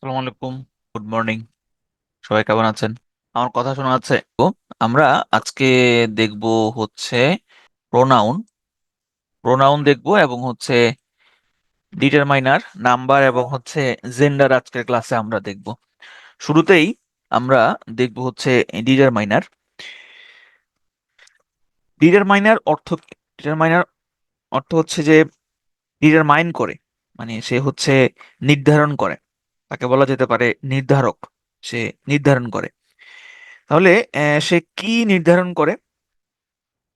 আসসালামু আলাইকুম। Good morning. সবাই কেমন আছেন? আমার কথা শোনা যাচ্ছে তো? আমরা আজকে দেখব হচ্ছে প্রোনাউন প্রোনাউন দেখব এবং হচ্ছে ডিটারমাইনার, নাম্বার এবং হচ্ছে জেন্ডার আজকের ক্লাসে আমরা দেখব। শুরুতেই আমরা দেখব হচ্ছে ডিটারমাইনার। ডিটারমাইনার অর্থ কি? ডিটারমাইনার অর্থ হচ্ছে যে ডিটারমাইন করে, মানে সে হচ্ছে নির্ধারণ করে। তাকে বলা যেতে পারে নির্ধারক। সে নির্ধারণ করে। তাহলে সে কি নির্ধারণ করে?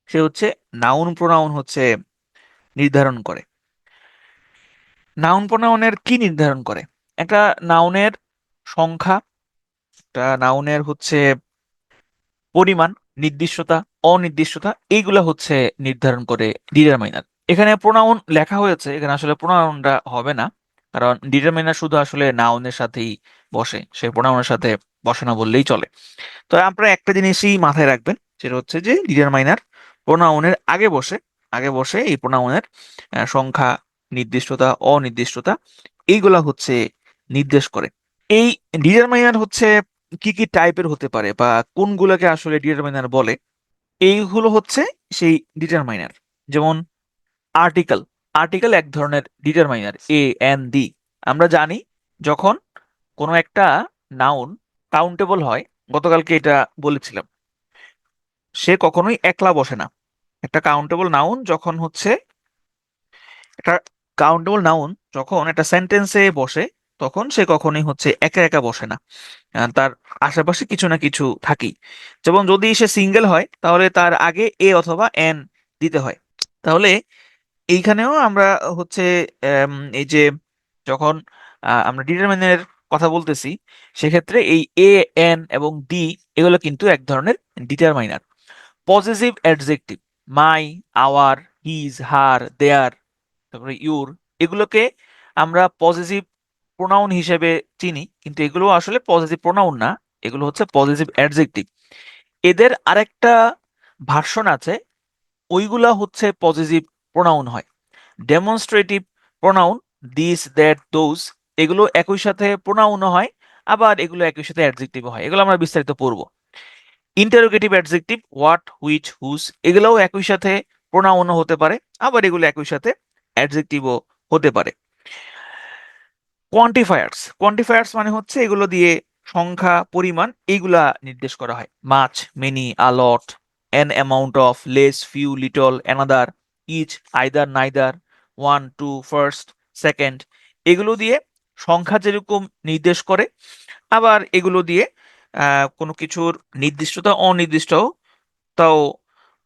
সে হচ্ছে নাউন প্রোনাউন হচ্ছে নির্ধারণ করে। নাউন প্রোনাউনের কি নির্ধারণ করে? একটা নাউনের সংখ্যা, একটা নাউনের হচ্ছে পরিমাণ, নির্দিষ্টতা, অনির্দিষ্টতা, এইগুলা হচ্ছে নির্ধারণ করে ডিটারমাইনার। এখানে প্রোনাউন লেখা হয়েছে, এখানে আসলে প্রোনাউনটা হবে না, কারণ ডিটারমাইনার শুধু আসলে নাউনের সাথেই বসে, সে প্রোনাউনের সাথে বসে না বললেই চলে। তো আপনারা একটা জিনিসই মাথায় রাখবেন, সেটা হচ্ছে যে ডিটারমাইনার প্রোনাউনের আগে বসে এই প্রোনাউনের সংখ্যা, নির্দিষ্টতা, অনির্দিষ্টতা, এইগুলা হচ্ছে নির্দেশ করে। এই ডিটারমাইনার হচ্ছে কি কি টাইপের হতে পারে বা কোনগুলোকে আসলে ডিটারমাইনার বলে, এইগুলো হচ্ছে সেই ডিটারমাইনার। যেমন আর্টিকেল। আর্টিকেল এক ধরনের ডিটারমাইনার, AND। আমরা জানি যখন কোনো একটা নাউন কাউন্টেবল হয়, গতকালকে এটা বলেছিলাম, সে কখনোই একলা বসে না। একটা কাউন্টেবল নাউন যখন হচ্ছে একটা কাউন্টেবল নাউন যখন একটা সেন্টেন্সে বসে, তখন সে কখনোই হচ্ছে একা একা বসে না। তার আশেপাশে কিছু না কিছু থাকেই। যেমন যদি সে সিঙ্গেল হয়, তাহলে তার আগে এ অথবা এন দিতে হয়। তাহলে এইখানেও আমরা হচ্ছে এই যে যখন আমরা ডিটারমিনের কথা বলতেছি, সেক্ষেত্রে এই এ, এন এবং ডি এগুলো কিন্তু এক ধরনের ডিটারমাইনার। পজিটিভ অ্যাডজেক্টিভ, মাই, আওয়ার, হিজ, হার, দেয়ার, তারপরে ইউর, এগুলোকে আমরা পজিটিভ প্রোনাউন হিসেবে চিনি, কিন্তু এগুলো আসলে পজিটিভ প্রোনাউন না, এগুলো হচ্ছে পজিটিভ অ্যাডজেক্টিভ। এদের আরেকটা ভার্সন আছে, ওইগুলা হচ্ছে পজিটিভ প্রোনাউন হয়। Demonstrative pronoun, this, that, those, এগুলো একই সাথে প্রোনাউনও হয়, আবার এগুলো একই সাথে অ্যাডজেক্টিভও হয়। এগুলো আমরা বিস্তারিত পড়বো। Interrogative adjective, what, which, whose, এগুলোও একই সাথে প্রোনাউনও হতে পারে, আবার এগুলো একই সাথে অ্যাডজেক্টিভও হতে পারে। কোয়ান্টিফায়ার্স। কোয়ান্টিফায়ার্স মানে হচ্ছে এগুলো দিয়ে সংখ্যা, পরিমাণ, এইগুলা নির্দেশ করা হয়। Much, many, a lot, an amount of, less, few, little, another, each, either, neither, one, two, first, second, এগুলো দিয়ে সংখ্যা যেরকম নির্দেশ করে, আবার এগুলো দিয়ে কোনো কিছুর নির্দিষ্টতা, অনির্দিষ্টতাও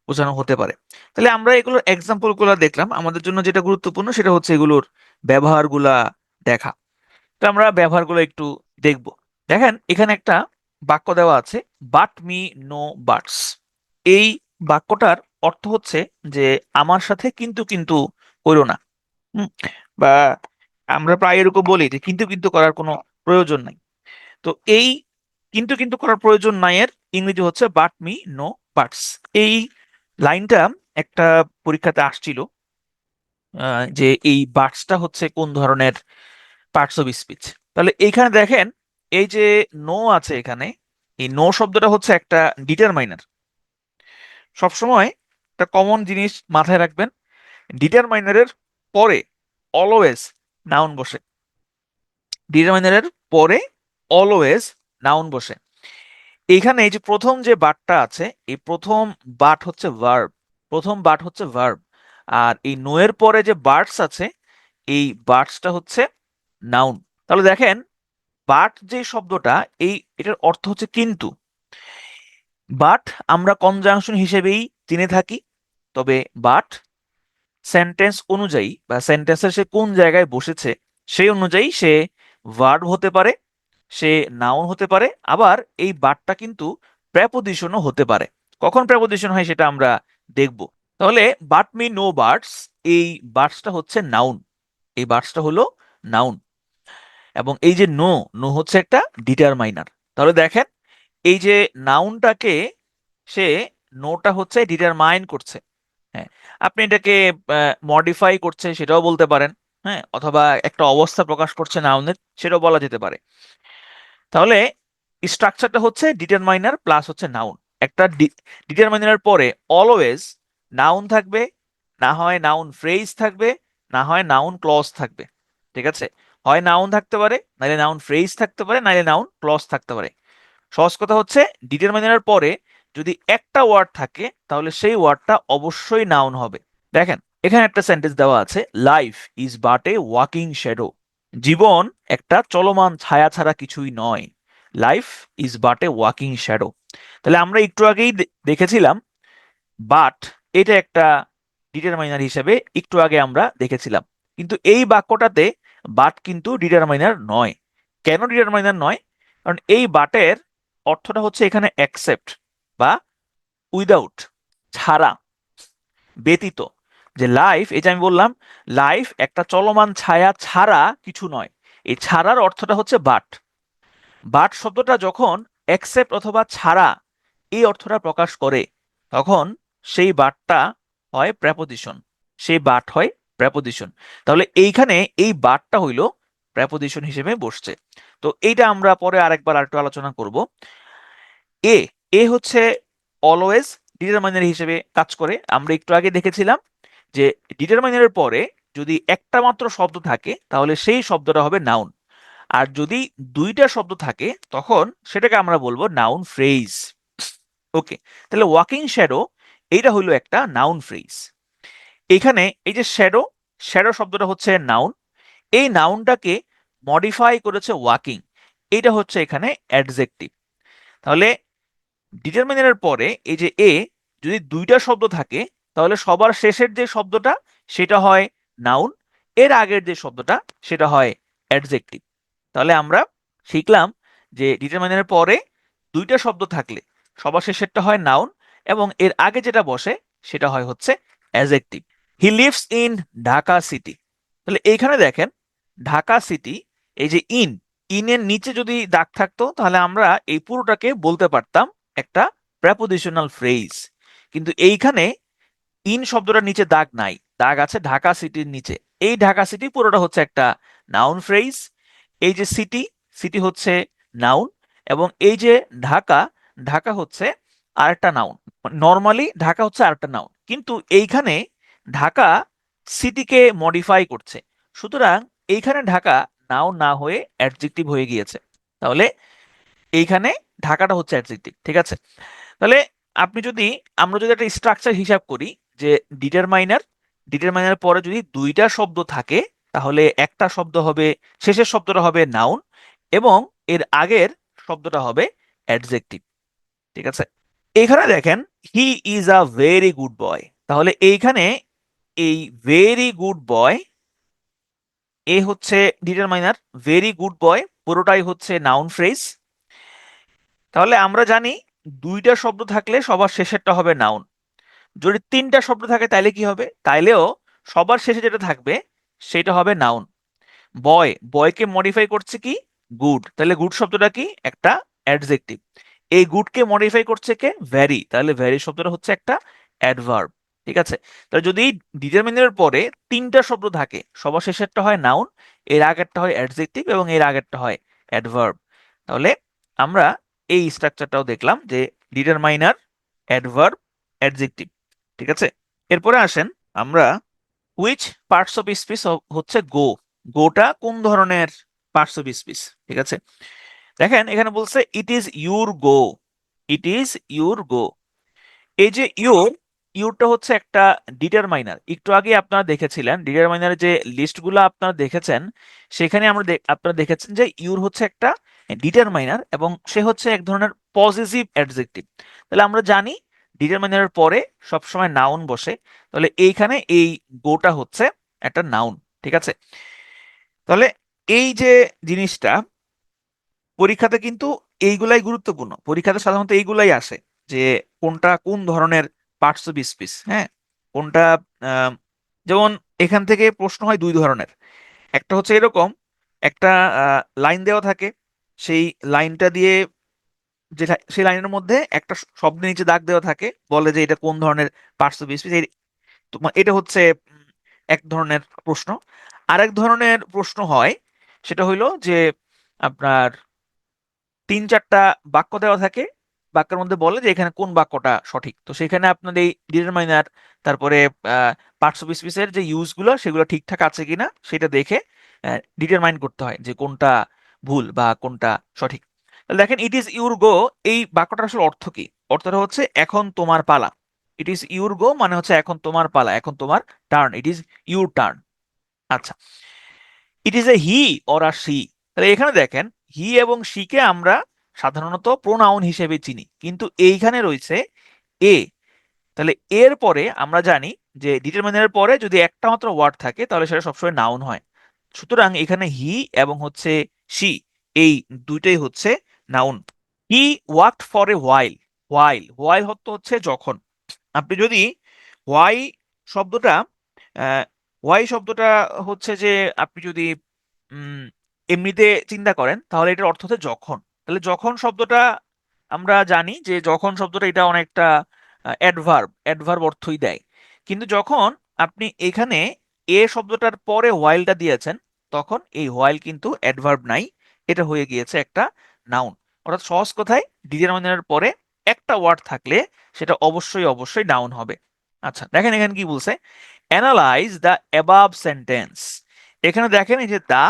বোঝানো হতে পারে। তাহলে আমরা এগুলোর এক্সাম্পল গুলা দেখলাম। আমাদের জন্য যেটা গুরুত্বপূর্ণ সেটা হচ্ছে এগুলোর ব্যবহারগুলা দেখা। তো আমরা ব্যবহারগুলো একটু দেখব। দেখেন, এখানে একটা বাক্য দেওয়া আছে, বাট মি নো বাটস। এই বাক্যটার অর্থ হচ্ছে যে আমার সাথে কিন্তু কিন্তু করো না। হুম, বা আমরা প্রায় এরকম বলি যে কিন্তু কিন্তু করার কোনো প্রয়োজন নাই। তো এই কিন্তু কিন্তু করার প্রয়োজন নাই এর ইংরেজি হচ্ছে বাট মি নো বাটস। এই লাইনটা একটা পরীক্ষাতে আসছিল, যে এই বাটসটা হচ্ছে কোন ধরনের পার্টস অফ স্পিচ। তাহলে এইখানে দেখেন, এই যে নো আছে এখানে, এই নো শব্দটা হচ্ছে একটা ডিটারমাইনার। সবসময় একটা কমন জিনিস মাথায় রাখবেন, ডিটারমাইনারের পরে অলওয়েজ নাউন বসে। ডিটারমাইনারের পরে অলওয়েজ নাউন বসে। এইখানে এই যে প্রথম যে বাটটা আছে, এই প্রথম বাট হচ্ছে ভার্ব। প্রথম বাট হচ্ছে ভার্ব। আর এই নো এর পরে যে বার্ডস আছে, এই বার্ডসটা হচ্ছে নাউন। তাহলে দেখেন, বাট যে শব্দটা, এটার অর্থ হচ্ছে কিন্তু। বাট আমরা কনজাংশন হিসেবেই জেনে থাকি, তবে বাট সেন্টেন্স অনুযায়ী বা সেন্টেন্সের সে কোন জায়গায় বসেছে সেই অনুযায়ী সে ভার্ব হতে পারে, সে নাউন হতে পারে, আবার এই বাটটা কিন্তু প্রেপোজিশনও হতে পারে। কখন প্রেপোজিশন হয় সেটা আমরা দেখব। তাহলে বাট মি নো বার্ডস, এই বার্ডসটা হচ্ছে নাউন। এই বার্ডসটা হলো নাউন। এবং এই যে নো, নো হচ্ছে একটা ডিটারমাইনার। তাহলে দেখেন, এই যে নাউনটাকে সে, নোটা হচ্ছে ডিটারমাইন করছে। হ্যাঁ, আপনি এটাকে মডিফাই করছে সেটাও বলতে পারেন। হ্যাঁ, অথবা একটা অবস্থা প্রকাশ করছে নাউনের, সেটাও বলা যেতে পারে। তাহলে স্ট্রাকচারটা হচ্ছে ডিটারমাইনার প্লাস হচ্ছে নাউন। একটা ডিটারমাইনারের পরে অলওয়েজ নাউন থাকবে, না হয় নাউন ফ্রেজ থাকবে, না হয় নাউন ক্লজ থাকবে। ঠিক আছে, হয় নাউন থাকতে পারে, নাইলে নাউন ফ্রেজ থাকতে পারে, নাইলে নাউন ক্লজ থাকতে পারে। সহজ কথা হচ্ছে ডিটারমাইনারের পরে যদি একটা ওয়ার্ড থাকে তাহলে সেই ওয়ার্ডটা অবশ্যই নাউন হবে। দেখেন এখানে একটা সেন্টেন্স দেওয়া আছে, life is but a walking shadow. জীবন একটা চলমান ছায়া ছাড়া কিছুই নয়। Life is but a walking shadow. তাহলে আমরা একটু আগেই দেখেছিলাম বাট এটা একটা ডিটারমাইনার হিসেবে একটু আগে আমরা দেখেছিলাম, কিন্তু এই বাক্যটাতে বাট কিন্তু ডিটারমাইনার নয়। কেন ডিটারমাইনার নয়? কারণ এই বাটের অর্থটা হচ্ছে এখানে অ্যাকসেপ্ট বা উইদাউট, ছাড়া, ব্যতীত। যে লাইফ, এই যে আমি বললাম লাইফ একটা চলমান ছায়া ছাড়া কিছু নয়, এই ছাড়ার অর্থটা হচ্ছে বাট। বাট শব্দটা যখন অ্যাকসেপ্ট অথবা ছাড়া এই অর্থটা প্রকাশ করে তখন সেই বাটটা হয় প্রেপোজিশন, সেই বাট হয় প্রেপোজিশন। তাহলে এইখানে এই বাটটা হইল প্রেপোজিশন হিসেবে বসছে। তো এইটা আমরা পরে আরেকবার আরেকটু আলোচনা করব। এ এ হচ্ছে অলওয়েজ ডিটারমাইনার হিসেবে কাজ করে। আমরা একটু আগে দেখেছিলাম যে ডিটারমাইনারের পরে যদি একটা মাত্র শব্দ থাকে তাহলে সেই শব্দটা হবে নাউন, আর যদি দুইটা শব্দ থাকে তখন সেটাকে আমরা বলবো নাউন ফ্রেজ। ওকে, তাহলে ওয়াকিং শ্যাডো এইটা হলো একটা নাউন ফ্রেজ। এখানে এই যে শ্যাডো, শ্যাডো শব্দটা হচ্ছে নাউন, এই নাউনটাকে মডিফাই করেছে ওয়াকিং, এইটা হচ্ছে এখানে অ্যাডজেক্টিভ। তাহলে ডিটারমিনারের পরে এই যে এ যদি দুইটা শব্দ থাকে তাহলে সবার শেষের যে শব্দটা সেটা হয় নাউন, এর আগের যে শব্দটা সেটা হয় অ্যাডজেক্টিভ। তাহলে আমরা শিখলাম যে ডিটারমিনারের পরে দুইটা শব্দ থাকলে সবার শেষেরটা হয় নাউন এবং এর আগে যেটা বসে সেটা হয় হচ্ছে adjective. He lives in Dhaka city. তাহলে এইখানে দেখেন ঢাকা সিটি, এই যে ইনের নিচে যদি দাগ থাকতো তাহলে আমরা এই পুরোটাকে বলতে পারতাম একটা প্রেপোজিশনাল ফ্রেজ, কিন্তু এইখানে ইন শব্দটার নিচে দাগ নাই, দাগ আছে ঢাকা সিটির নিচে। এই ঢাকা সিটি পুরোটা হচ্ছে একটা নাউন ফ্রেজ। এই যে সিটি, সিটি হচ্ছে নাউন, এবং এই যে ঢাকা, ঢাকা হচ্ছে আরেকটা নাউন। নর্মালি ঢাকা হচ্ছে আরেকটা নাউন, কিন্তু এইখানে ঢাকা সিটিকে মডিফাই করছে, সুতরাং এইখানে ঢাকা নাউন না হয়ে অ্যাডজেক্টিভ হয়ে গিয়েছে। তাহলে এইখানে ঢাকাটা হচ্ছে অ্যাডজেক্টিভ। ঠিক আছে, তাহলে আপনি যদি, আমরা যদি একটা স্ট্রাকচার হিসাব করি যে ডিটারমাইনার, ডিটারমাইনার পরে যদি দুইটা শব্দ থাকে তাহলে একটা শব্দ হবে, শেষের শব্দটা হবে নাউন এবং এর আগের শব্দটা হবে অ্যাডজেক্টিভ। ঠিক আছে, এখানে দেখেন he is a very good boy. তাহলে এইখানে এই ভেরি গুড বয় এ হচ্ছে ডিটারমাইনার, ভেরি গুড বয় পুরোটাই হচ্ছে নাউন ফ্রেজ। তাহলে আমরা জানি দুইটা শব্দ থাকলে সবার শেষেরটা হবে নাউন, যদি তিনটা শব্দ থাকে তাইলে কি হবে, তাইলেও সবার শেষে যেটা থাকবে সেটা হবে নাউন। বয়, বয়কে মডিফাই করছে কি গুড, তাহলে গুড শব্দটা কি একটা অ্যাডজেক্টিভ। এই গুডকে মডিফাই করছে কে ভ্যারি, তাহলে ভ্যারি শব্দটা হচ্ছে একটা অ্যাডভার্ব। ঠিক আছে, তাহলে যদি ডিটারমিনারের পরে তিনটা শব্দ থাকে সবার শেষেরটা হয় নাউন, এর আগেরটা হয় অ্যাডজেক্টিভ এবং এর আগেরটা হয় অ্যাডভার্ব। তাহলে আমরা এই স্ট্রাকচারটাও দেখলাম যে ডিটারমাইনার, অ্যাডভার্ব, অ্যাডজেক্টিভ। ঠিক আছে, এরপরে আসেন আমরা হুইচ পার্টস অফ স্পিচ হচ্ছে গো, গোটা কোন ধরনের পার্টস অফ স্পিচ। ঠিক আছে, দেখেন এখানে বলছে it is your go, it is your go. এই যে ইউর, ইউরটা হচ্ছে একটা ডিটারমাইনার। একটু আগে আপনারা দেখেছিলেন ডিটারমাইনারের যে লিস্টগুলো আপনারা দেখেছেন সেখানে আমরা আপনারা দেখেছেন যে ইউর হচ্ছে একটা ডিটারমাইনার এবং সে হচ্ছে এক ধরনের পজিটিভ অ্যাডজেক্টিভ। তাহলে আমরা জানি ডিটারমাইনারের পরে সবসময় নাউন বসে, তাহলে এইখানে এই গোটা হচ্ছে একটা নাউন। ঠিক আছে, তাহলে এই যে জিনিসটা পরীক্ষাতে কিন্তু এইগুলাই গুরুত্বপূর্ণ, পরীক্ষাতে সাধারণত এইগুলাই আসে যে কোনটা কোন ধরনের পার্টস অফ স্পিচ। হ্যাঁ, কোনটা আহ, যেমন এখান থেকে প্রশ্ন হয় দুই ধরনের। একটা হচ্ছে এরকম, একটা লাইন দেওয়া থাকে, সেই লাইনটা দিয়ে যেটা সেই লাইনের মধ্যে একটা শব্দের নিচে দাগ দেওয়া থাকে, বলে যে এটা কোন ধরনের পার্টস অফ স্পিচ। তোমার এটা হচ্ছে এক ধরনের প্রশ্ন। আরেক ধরনের প্রশ্ন হয়, সেটা হইলো যে আপনার 3-4টা বাক্য দেওয়া থাকে, বাক্যের মধ্যে বলে যে এখানে কোন বাক্যটা সঠিক। তো সেখানে আপনার এই ডিটারমাইনার, তারপরে পার্টস অফ স্পিচের যে ইউজগুলো সেগুলো ঠিকঠাক আছে কিনা সেটা দেখে ডিটারমাইন করতে হয় যে কোনটা ভুল বা কোনটা সঠিক। তাহলে দেখেন, ইট ইজ ইউর গো, এই বাক্যটার আসলে অর্থ কি? অর্থটা হচ্ছে এখন তোমার পালা। ইট ইজ ইউর গো মানে হচ্ছে এখন তোমার পালা, এখন তোমার turn, it is your turn. আচ্ছা, it is a he or a she. তাহলে এখানে দেখেন, হি এবং শি কে আমরা সাধারণত প্রোনাউন হিসেবে চিনি, কিন্তু এইখানে রয়েছে এ। তাহলে এর পরে আমরা জানি যে ডিটারমিনারের পরে যদি একটা মাত্র ওয়ার্ড থাকে তাহলে সেটা সবসময় নাউন হয়। সুতরাং এখানে হি এবং হচ্ছে শি, এই দুইটাই হচ্ছে noun. He worked for a while. While while হচ্ছে যখন। আপনি যদি হোয়াই শব্দটা হোয়াই শব্দটা হচ্ছে যে আপনি যদি উম, এমনিতে চিন্তা করেন তাহলে এটার অর্থ হচ্ছে যখন। তাহলে যখন শব্দটা আমরা জানি যে যখন শব্দটা এটা অনেকটা অ্যাডভার্ব অ্যাডভার্ব অর্থই দেয়। কিন্তু যখন আপনি এখানে এ শব্দটার পরে হোয়াইলটা দিয়েছেন, তখন এই হোয়াইল কিন্তু অ্যাডভার্ব নাই, এটা হয়ে গিয়েছে একটা নাউন। অর্থাৎ সহজ কথায়, ডিটারমিনারের পরে একটা ওয়ার্ড থাকলে সেটা অবশ্যই অবশ্যই নাউন হবে। আচ্ছা, দেখেন এখানে কি বলছে, অ্যানালাইজ দ্য অ্যাবাভ সেন্টেন্স। এখানে দেখেন এই যে দা,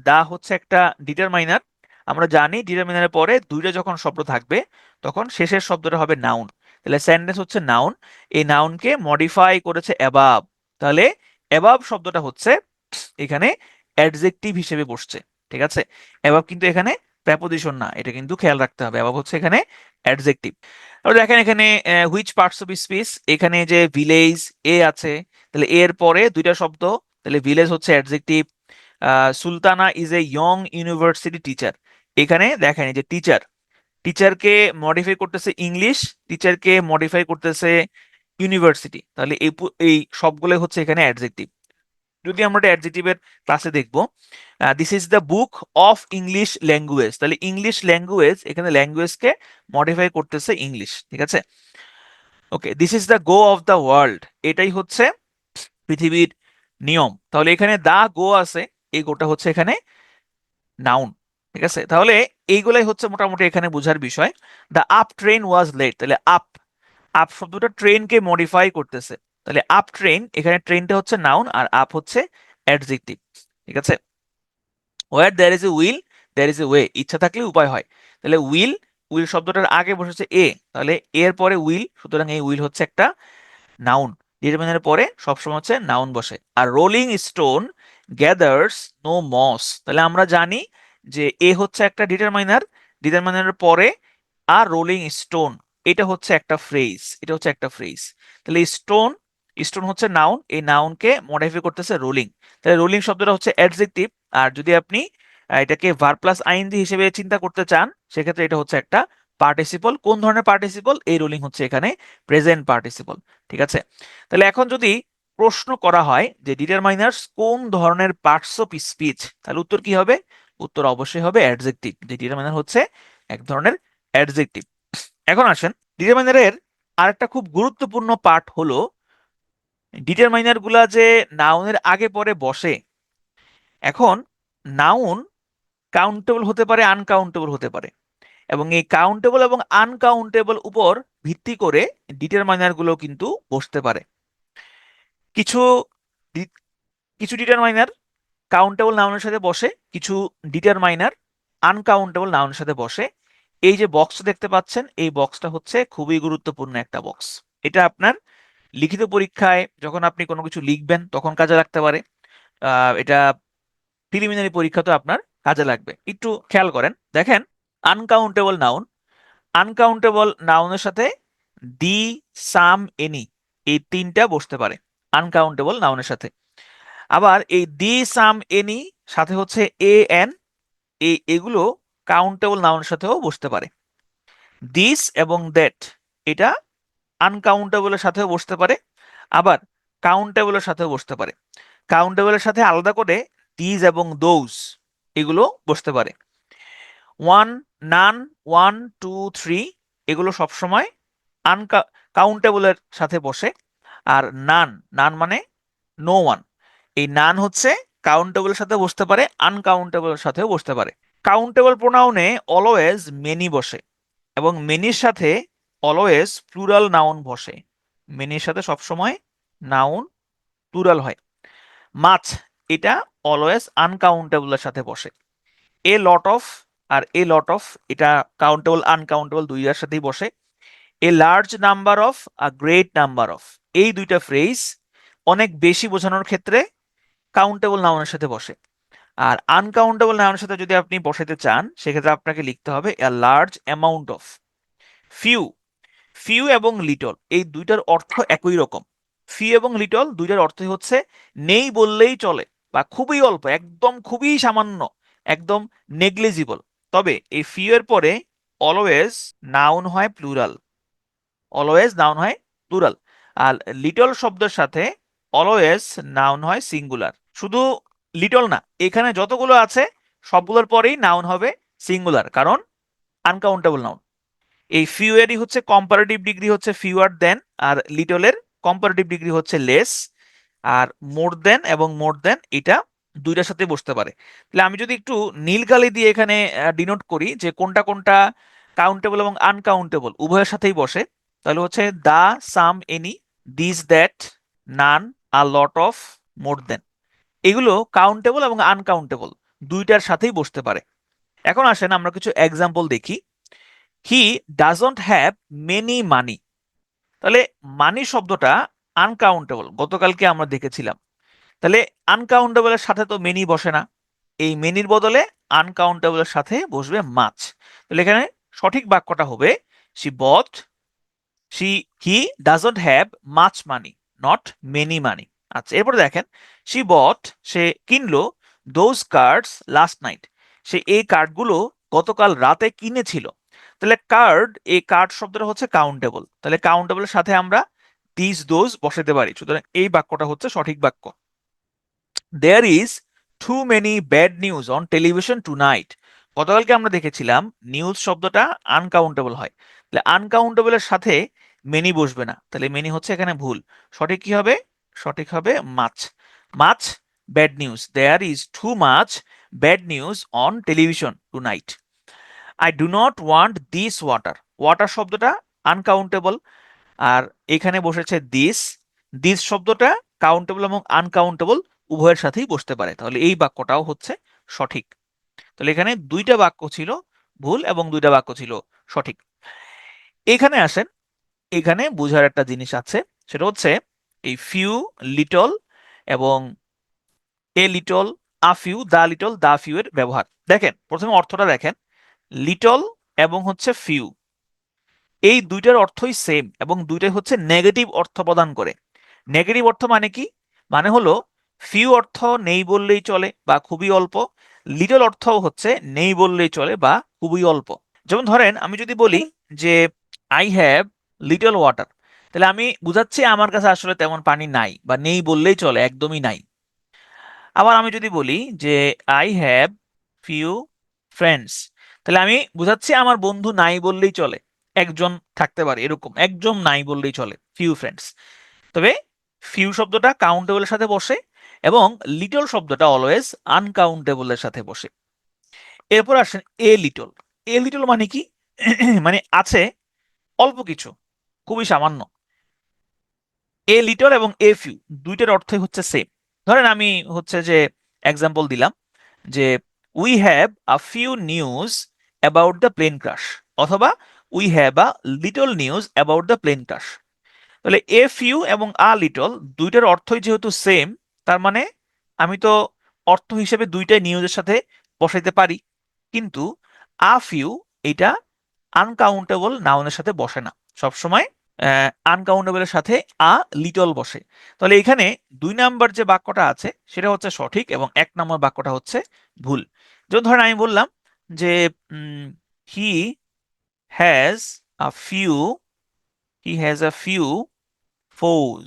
দা হচ্ছে একটা ডিটারমাইনার। আমরা জানি ডিটারমিনারের পরে দুইটা যখন শব্দ থাকবে তখন শেষের শব্দটা হবে নাউন। তাহলে সেন্টেন্স হচ্ছে নাউন, এই নাউনকে মডিফাই করেছে অ্যাবাভ। তাহলে অ্যাবাভ শব্দটা হচ্ছে এখানে অ্যাডজেক্টিভ হিসেবে বসছে। ঠিক আছে, অ্যাবাভ কিন্তু এখানে প্রেপোজিশন না, এটা কিন্তু খেয়াল রাখতে হবে, অ্যাবাভ হচ্ছে এখানে অ্যাডজেক্টিভ। তাহলে দেখেন এখানে হুইচ পার্টস অফ স্পিচ, এখানে যে ভিলেজ এ আছে, তাহলে এর পরে দুইটা শব্দ, তাহলে ভিলেজ হচ্ছে adjective. Sultana is a young university teacher. এখানে দেখেন এই যে টিচার, টিচারকে মডিফাই করতেছে ইংলিশ, টিচারকে মডিফাই করতেছে ইউনিভার্সিটি। তাহলে এই সবগুলো হচ্ছে এখানে অ্যাডজেক্টিভ। যদি আমরা অ্যাডজেক্টিভের ক্লাসে দেখবো, this is the book of English language, তাহলে ইংলিশ ল্যাঙ্গুয়েজ, এখানে ল্যাঙ্গুয়েজকে মডিফাই করতেছে ইংলিশ। ঠিক আছে, okay. This is the go of the world, এটাই হচ্ছে পৃথিবীর নিয়ম। তাহলে এখানে দা গো আছে, এই গোটা হচ্ছে এখানে নাউন। ঠিক আছে, তাহলে এইগুলাই হচ্ছে মোটামুটি এখানে বোঝার বিষয়। The up train was late, তাহলে আপ, আপ শব্দটা ট্রেনকে মডিফাই করতেছে। তাহলে আপ ট্রেন, এখানে ট্রেনটা হচ্ছে নাউন আর আপ হচ্ছে অ্যাডজেক্টিভ। ঠিক আছে, where there is a will there is a way, ইচ্ছা থাকলে উপায় হয়। তাহলে উইল, উইল শব্দটার আগে বসেছে এ, তাহলে এর পরে উইল, সুতরাং এই উইল হচ্ছে একটা নাউন। ডিটারমিনারের পরে সবসময় হচ্ছে নাউন বসে। আর rolling stone gathers no moss, তাহলে আমরা জানি যে এ হচ্ছে একটা ডিটারমাইনার, ডিটারমাইনারের পরে আর রোলিং স্টোন, এটা হচ্ছে একটা ফ্রেজ, এটা হচ্ছে একটা ফ্রেজ। তাহলে স্টোন, স্টোন হচ্ছে নাউন, এই নাউনকে মডিফাই করতেছে রোলিং। তাহলে রোলিং শব্দটা হচ্ছে অ্যাডজেক্টিভ। আর যদি আপনি এটাকে ভার্ব প্লাস আইএনজি হিসেবে চিন্তা করতে চান, সেক্ষেত্রে এটা হচ্ছে একটা পার্টিসিপল। কোন ধরনের পার্টিসিপল? এই রোলিং হচ্ছে এখানে প্রেজেন্ট পার্টিসিপল। ঠিক আছে, তাহলে এখন যদি প্রশ্ন করা হয় যে ডিটারমাইনার্স কোন ধরনের পার্টস অফ স্পিচ, তাহলে উত্তর কি হবে? উত্তর অবশ্যই হবে অ্যাডজেক্টিভ, যে ডিটারমাইনার হচ্ছে এক ধরনের অ্যাডজেক্টিভ। এখন আসেন, ডিটারমাইনারের আরেকটা খুব গুরুত্বপূর্ণ পার্ট হলো ডিটারমাইনার গুলা যে নাউনের আগে পরে বসে। এখন নাউন কাউন্টেবল হতে পারে, আনকাউন্টেবল হতে পারে, এবং এই কাউন্টেবল এবং আনকাউন্টেবল উপর ভিত্তি করে ডিটারমাইনার গুলো কিন্তু বসতে পারে। কিছু ডি- কিছু ডিটারমাইনার কাউন্টেবল নাউনের সাথে বসে, কিছু ডিটারমাইনার আনকাউন্টেবল নাউনের সাথে বসে। এই যে বক্স দেখতে পাচ্ছেন, এই বক্সটা হচ্ছে খুবই গুরুত্বপূর্ণ একটা বক্স। এটা আপনার লিখিত পরীক্ষায় যখন আপনি কোনো কিছু লিখবেন তখন কাজে লাগতে পারে। এটা প্রিলিমিনারি পরীক্ষাতেও আপনার কাজে লাগবে। একটু খেয়াল করেন, দেখেন, আনকাউন্টেবল নাউন, আনকাউন্টেবল নাউনের সাথে দি, সাম, এনি, এই তিনটা বসতে পারে আনকাউন্টেবল নাউনের সাথে। আবার এই দি, সাম, এনি সাথে হচ্ছে এ, এন, এগুলো কাউন্টেবল নাউনের সাথেও বসতে পারে। দিস এবং দ্যাট, এটা আনকাউন্টেবলের সাথেও বসতে পারে, আবার কাউন্টেবলের সাথেও বসতে পারে। কাউন্টেবলের সাথে আলাদা করে দিজ এবং দোজ, এগুলো বসতে পারে। ওয়ান, নান, ওয়ান, টু, থ্রি, এগুলো সবসময় আনকাউন্টেবলের সাথে বসে। আর নান, নান মানে নো ওয়ান, এই নান হচ্ছে কাউন্টেবলের সাথে বসতে পারে, আনকাউন্টেবলের সাথেও বসতে পারে। কাউন্টেবল প্রোনাউনে অলওয়েজ মেনি বসে এবং মেনির সাথে অলওয়েজ প্লুরাল নাউন বসে। মেনির সাথে সবসময় নাউন প্লুরাল হয়। মাছ, এটা অলওয়েজ আনকাউন্টেবলের সাথে বসে। এ লট অফ আর এ লট অফ, এটা কাউন্টেবল আনকাউন্টেবল দুইটার সাথেই বসে। A large number of, a great number of, এই দুইটা ফ্রেজ অনেক বেশি বোঝানোর ক্ষেত্রে কাউন্টেবল নাউনের সাথে বসে। আর আনকাউন্টেবল নাউনের সাথে যদি আপনি বসাতে চান সেক্ষেত্রে আপনাকে লিখতে হবে a large amount of. Few, few এবং লিটল এই দুইটার অর্থ একই রকম। ফিউ এবং লিটল দুইটার অর্থই হচ্ছে নেই বললেই চলে বা খুবই অল্প, একদম খুবই সামান্য, একদম নেগলিজিবল। তবে এই ফিউ এর পরে অলওয়েজ নাউন হয় প্লুরাল, অলওয়েজ নাউন হয় প্লুরাল। আর লিটল শব্দের সাথে অলওয়েজ নাউন হয় সিঙ্গুলার। শুধু লিটল না, এখানে যতগুলো আছে সবগুলোর পরেই নাউন হবে সিঙ্গুলার, কারণ আনকাউন্টেবল নাউন। এই ফিউ এরই হচ্ছে কম্পারেটিভ ডিগ্রি হচ্ছে ফিউয়ার দেন, আর লিটলের কম্পারেটিভ ডিগ্রি হচ্ছে লেস। আর মোর দেন এবং মোর দেন এটা দুইটার সাথে বসতে পারে। তাহলে আমি যদি একটু নীল কালি দিয়ে এখানে ডিনোট করি যে কোনটা কোনটা কাউন্টেবল এবং আনকাউন্টেবল উভয়ের সাথেই বসে, তাহলে হচ্ছে the, some, any, this, that, none, a lot of, more than, এগুলো কাউন্টেবল এবং আনকাউন্টেবল দুইটার সাথেই বসতে পারে। এখন আসেন আমরা কিছু এক্সাম্পল দেখি। হি ডাজন্ট হ্যাভ মেনি মানি, তাহলে মানি শব্দটা আনকাউন্টেবল, গতকালকে আমরা দেখেছিলাম। তাহলে আনকাউন্টেবলের সাথে তো মেনি বসে না, এই মেনির বদলে আনকাউন্টেবলের সাথে বসবে মাছ। তাহলে এখানে সঠিক বাক্যটা হবে she bought, she he doesn't have much money, not many money. আচ্ছা, এরপরে দেখেন শি বট, সে কিনলো দোজ কার্ডস লাস্ট নাইট, সে এই কার্ডগুলো গতকাল রাতে কিনেছিল। তাহলে কার্ড, এই কার্ড শব্দটা হচ্ছে কাউন্টেবল, তাহলে কাউন্টেবলের সাথে আমরা দিস দোজ বসাতে পারি, সুতরাং এই বাক্যটা হচ্ছে সঠিক বাক্য। There is too many bad news on television tonight, গতকালকে আমরা দেখেছিলাম নিউজ শব্দটা আনকাউন্টেবল হয়, তাহলে আনকাউন্টেবলের সাথে মেনি বসবে না, তাহলে মেনি হচ্ছে এখানে ভুল। সঠিক কি হবে? সঠিক হবে much. Much bad news, there is too much bad news on television tonight. I do not want this water, water শব্দটা আনকাউন্টেবল, আর এখানে বসেছে দিস, দিস শব্দটা কাউন্টেবল এবং আনকাউন্টেবল উভয়ের সাথেই বসতে পারে, তাহলে এই বাক্যটাও হচ্ছে সঠিক। তাহলে এখানে দুইটা বাক্য ছিল ভুল এবং দুইটা বাক্য ছিল সঠিক। এখানে আসেন, এখানে বোঝার একটা জিনিস আছে, সেটা হচ্ছে এই ফিউ, লিটল এবং a little, a few, the few এর ব্যবহার দেখেন। প্রথমে অর্থটা দেখেন, লিটল এবং হচ্ছে ফিউ, এই দুইটার অর্থই সেম এবং দুইটাই হচ্ছে নেগেটিভ অর্থ প্রদান করে। নেগেটিভ অর্থ মানে কি? মানে হলো ফিউ অর্থ নেই বললেই চলে বা খুবই অল্প, লিটল অর্থ হচ্ছে নেই বললেই চলে বা খুবই অল্প। যেমন ধরেন আমি যদি বলি যে আই হ্যাভ লিটল ওয়াটার, তাহলে আমি বুঝাচ্ছি আমার কাছে আসলে তেমন পানি নাই বা নেই বললেই চলে, একদমই নাই। আবার আমি যদি বলি যে আই হ্যাভ ফিউ ফ্রেন্ডস, তাহলে আমি বুঝাচ্ছি আমার বন্ধু নাই বললেই চলে, একজন থাকতে পারে এরকম, একজন নাই বললেই চলে, ফিউ ফ্রেন্ডস। তবে ফিউ শব্দটা কাউন্টেবলের সাথে বসে এবং লিটল শব্দটা অলওয়েজ আনকাউন্টেবলের সাথে বসে। এরপর আসেন এ লিটল। এ লিটল মানে কি? মানে আছে অল্প কিছু, খুবই সামান্য। এ লিটল এবং এ ফিউ দুইটার অর্থই হচ্ছে সেম। ধরেন আমি হচ্ছে যে এক্সাম্পল দিলাম যে we have a few news about the plane crash, অথবা we have a little news about the plane crash. তাহলে এ ফিউ এবং আ লিটল দুইটার অর্থই যেহেতু সেম, তার মানে আমি তো অর্থ হিসেবে দুইটাই নিউজের সাথে বসাইতে পারি, কিন্তু আ ফিউ এটা আনকাউন্টেবল নাউনের সাথে বসে না, সবসময় আনকাউন্টেবলের সাথে আ লিটল বসে। তাহলে এখানে 2 নাম্বার যে বাক্যটা আছে সেটা হচ্ছে সঠিক এবং 1 নম্বর বাক্যটা হচ্ছে ভুল। যেমন ধরেন আমি বললাম যে he has a few, he has a few ফোজ,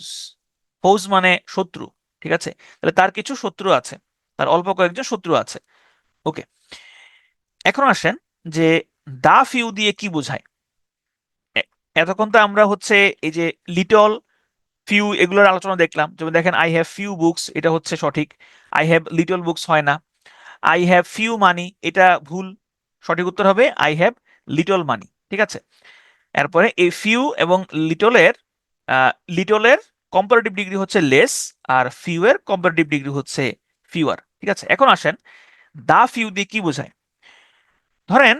ফোজ মানে শত্রু, ঠিক আছে? তাহলে তার কিছু শত্রু আছে, তার অল্প কয়েকজন শত্রু আছে। ওকে, এখন আসেন যে দা ফিউ দিয়ে কি বোঝায়। এতক্ষণ তো আমরা হচ্ছে এই যে লিটল ফিউ এগুলোর আলোচনা দেখলাম। যেমন দেখেন আই হ্যাভ ফিউ বুকস, এটা হচ্ছে সঠিক। আই হ্যাভ লিটল বুকস হয় না। আই হ্যাভ ফিউ মানি, এটা ভুল। সঠিক উত্তর হবে আই হ্যাভ লিটল মানি। ঠিক আছে। এরপরে এই ফিউ এবং লিটলের লিটলের কম্পারেটিভ ডিগ্রি হচ্ছে লেস, আর ফিউ এর কম্পারেটিভ ডিগ্রি হচ্ছে ফিউয়ার। ঠিক আছে। এখন আসেন দা ফিউ দিয়ে কি বোঝায়। ধরেন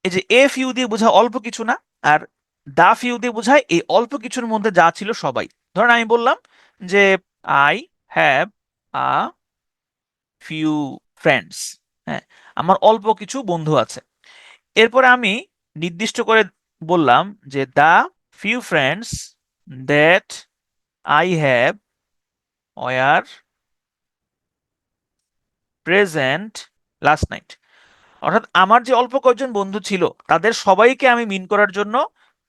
এই যে এ ফিউ দিয়ে বোঝায় অল্প কিছু না, আর দা ফিউ দিয়ে বোঝায় এই অল্প কিছুর মধ্যে যা ছিল সবাই। ধরেন আমি বললাম যে I have a few friends, হ্যাঁ, আমার অল্প কিছু বন্ধু আছে। এরপরে আমি নির্দিষ্ট করে বললাম যে the few friends that I have were present last night. অর্থাৎ আমার যে অল্প কয়েকজন বন্ধু ছিল তাদের সবাইকে আমি মিন করার জন্য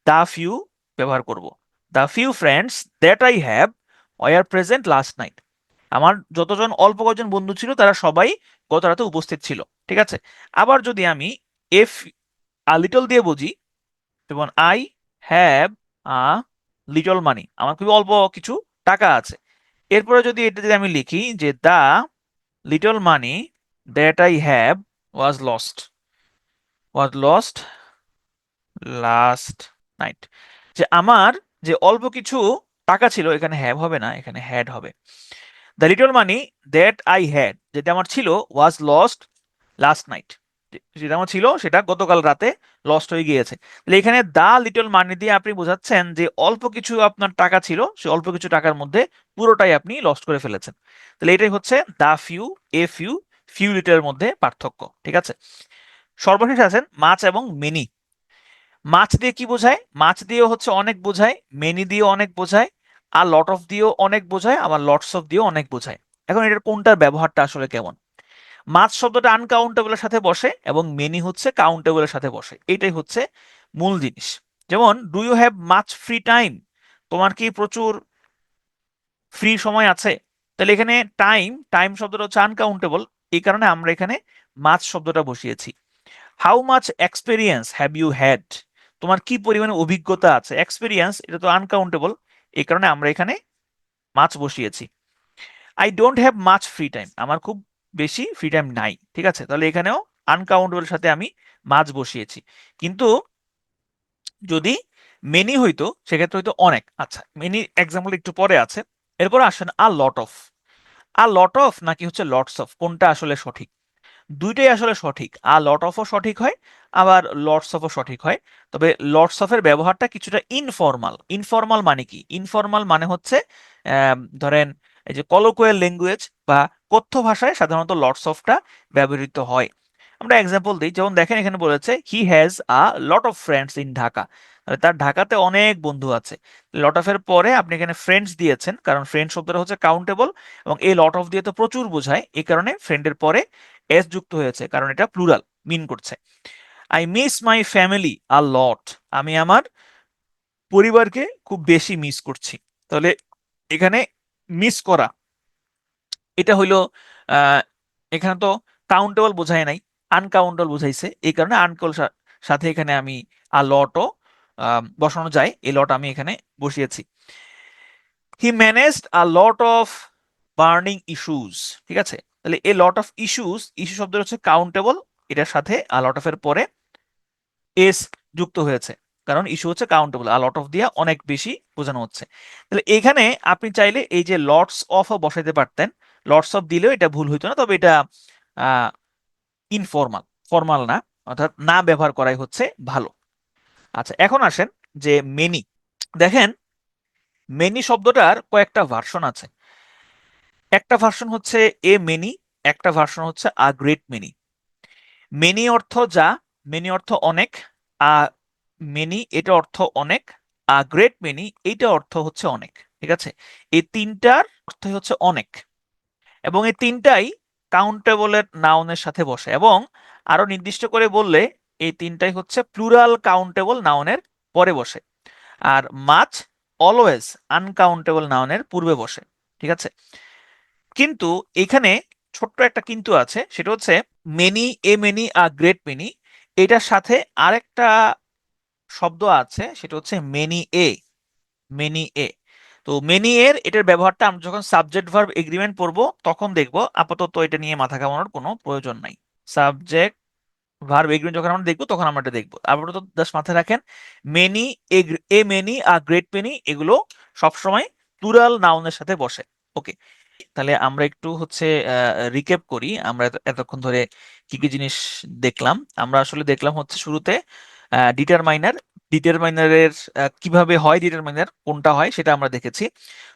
দা ফিউ ব্যবহার করব। The few friends that I have were present last night. আমার যতজন অল্প কয়েকজন বন্ধু ছিল তারা সবাই গত রাতে উপস্থিত ছিল। ঠিক আছে। আবার যদি আমি এফ আ লিটল দিয়ে বুঝি, যেমন আই হ্যাভ আ লিটল মানি, আমার খুবই অল্প কিছু টাকা আছে। এরপরে যদি এটা যদি আমি লিখি যে the little money that I have was lost last night, যে আমার যে অল্প কিছু টাকা ছিল, এখানে হ্যাভ হবে না, এখানে হ্যাড হবে। The little money that I had, যেটা আমার ছিল, ওয়াজ লস্ট লাস্ট নাইট, যেটা আমার ছিল সেটা গতকাল রাতে লস্ট হয়ে গিয়েছে। তাহলে এখানে দা লিটল মানি দিয়ে আপনি বোঝাচ্ছেন যে অল্প কিছু আপনার টাকা ছিল, সে অল্প কিছু টাকার মধ্যে পুরোটাই আপনি লস্ট করে ফেলেছেন। তাহলে এটাই হচ্ছে the few, a few, few লিটলের মধ্যে পার্থক্য। ঠিক আছে। সর্বশেষ আছেন মাছ এবং মেনি। মাছ দিয়ে কি বোঝায়? মাছ দিয়েও হচ্ছে অনেক বোঝায়, মেনি দিয়েও অনেক বোঝায়, আর লট অফ দিয়েও অনেক বোঝায়, আবার লটস অফ দিয়েও অনেক বোঝায়। এখন এটার কোনটার ব্যবহারটা আসলে কেমন? মাছ শব্দটা আনকাউন্টেবলের সাথে বসে এবং মেনি হচ্ছে কাউন্টেবলের সাথে বসে, এটাই হচ্ছে মূল জিনিস। যেমন do you have much free time, তোমার কি প্রচুর ফ্রি সময় আছে? তাহলে এখানে টাইম, টাইম শব্দটা হচ্ছে আনকাউন্টেবল, এই কারণে আমরা এখানে মাছ শব্দটা বসিয়েছি। How much experience have you had, তোমার কি পরিমাণে অভিজ্ঞতা আছে? এক্সপেরিয়েন্স এটা তো আনকাউন্টেবল, এই কারণে আমরা এখানে মাছ বসিয়েছি। I don't have much free time, আমার খুব বেশি ফ্রি টাইম নাই। ঠিক আছে। তাহলে এখানেও আনকাউন্টেবল সাথে আমি মাছ বসিয়েছি। কিন্তু যদি মেনি হইতো সেক্ষেত্রে হয়তো অনেক। আচ্ছা, মেনি এক্সাম্পল একটু পরে আছে। এরপর আসেন আ lot of. A lot of নাকি হচ্ছে লটস অফ, কোনটা আসলে সঠিক? দুইটাই আসলে সঠিক। আর লট অফও সঠিক হয়, আবার লটস অফও সঠিক হয়। তবে লটস অফের ব্যবহারটা কিছুটা ইনফর্মাল। ইনফর্মাল মানে কি? ইনফর্মাল মানে হচ্ছে ধরেন এই যে কলোকুয়াল ল্যাঙ্গুয়েজ বা কথ্য ভাষায় সাধারণত লটস অফটা ব্যবহৃত হয়। আমরা এক্সাম্পল দিই, যেমন দেখেন এখানে বলেছে he has a lot of friends in Dhaka, তার ঢাকাতে অনেক বন্ধু আছে। লট অফ এর পরে আপনি এখানে ফ্রেন্ডস দিয়েছেন, কারণ ফ্রেন্ড শব্দটা হচ্ছে কাউন্টেবল, এবং এই লট অফ দিয়ে তো প্রচুর বোঝায়, এই কারণে ফ্রেন্ডের পরে এস যুক্ত হয়েছে, কারণ এটা প্লুরাল মিন করছে। I miss my family a লট, আমি আমার পরিবারকে খুব বেশি মিস করছি। তাহলে এখানে মিস করা এটা হইলো এখানে তো কাউন্টেবল বোঝায় নাই, আনকাউন্টেবল বুঝাইছে, এই কারণে আনকাউন্টেবল সাথে এখানে আমি আ লটও বসানো যায়, এই লট আমি এখানে বসিয়েছি। He managed a lot of burning issues. ঠিক আছে। তাহলে এই লট অফ ইস্যুস, ইস্যু শব্দটা হচ্ছে কাউন্টেবল, এটার সাথে আ লট অফ এর পরে এস যুক্ত হয়েছে, কারণ ইস্যু হচ্ছে কাউন্টেবল, আর লট অফ দিয়া অনেক বেশি বোঝানো হচ্ছে। তাহলে এখানে আপনি চাইলে এই যে লটস অফও বসাইতে পারতেন, লটস অফ দিলেও এটা ভুল হইতো না, তবে এটা ইনফর্মাল, ফর্মাল না, অর্থাৎ না ব্যবহার করাই হচ্ছে ভালো। আচ্ছা, এখন আসেন যে মেনি। দেখেন মেনি শব্দটার কয়েকটা ভার্সন আছে। একটা ভার্সন হচ্ছে এ মেনি, একটা ভার্সন হচ্ছে আ গ্রেট মেনি। মেনি অর্থ যা, মেনি অর্থ অনেক, আ মেনি এটা অর্থ অনেক, আ গ্রেট মেনি এইটা অর্থ হচ্ছে অনেক। ঠিক আছে। এই তিনটার অর্থ হচ্ছে অনেক, এবং এই তিনটাই কাউন্টেবলের নাউনের সাথে বসে, এবং আরো নির্দিষ্ট করে বললে এই তিনটাই হচ্ছে প্লুরাল কাউন্টেবল নাউনের পরে বসে। আর মাছ অলওয়েজ আনকাউন্টেবল নাউনের পূর্বে বসে। ঠিক আছে। কিন্তু এখানে ছোট্ট একটা কিন্তু আছে, সেটা হচ্ছে many, a many, a great many, এটার সাথে আরেকটা শব্দ আছে, সেটা হচ্ছে মেনি এ, মেনি এ। তো মেনি এর এটার ব্যবহারটা আমরা যখন সাবজেক্ট ভার্ব এগ্রিমেন্ট পড়বো তখন দেখবো, আপাতত এটা নিয়ে মাথা ঘামানোর কোনো প্রয়োজন নাই। সাবজেক্ট ভার্ব এগ্রিমেন্ট যখন আমরা দেখবো তখন আমরা এটা দেখবো, আপাতত জাস্ট মাথায় রাখেন মেনি, এ মেনি আর গ্রেট মেনি এগুলো সবসময় প্লুরাল নাউনের সাথে বসে। ওকে, তাহলে আমরা একটু হচ্ছে রিক্যাপ করি আমরা এতক্ষণ ধরে কি কি জিনিস দেখলাম। আমরা আসলে দেখলাম হচ্ছে শুরুতে ডিটারমাইনার, ডিটারমাইনারের কিভাবে হয়, ডিটারমাইনার কোনটা হয় সেটা আমরা দেখেছি।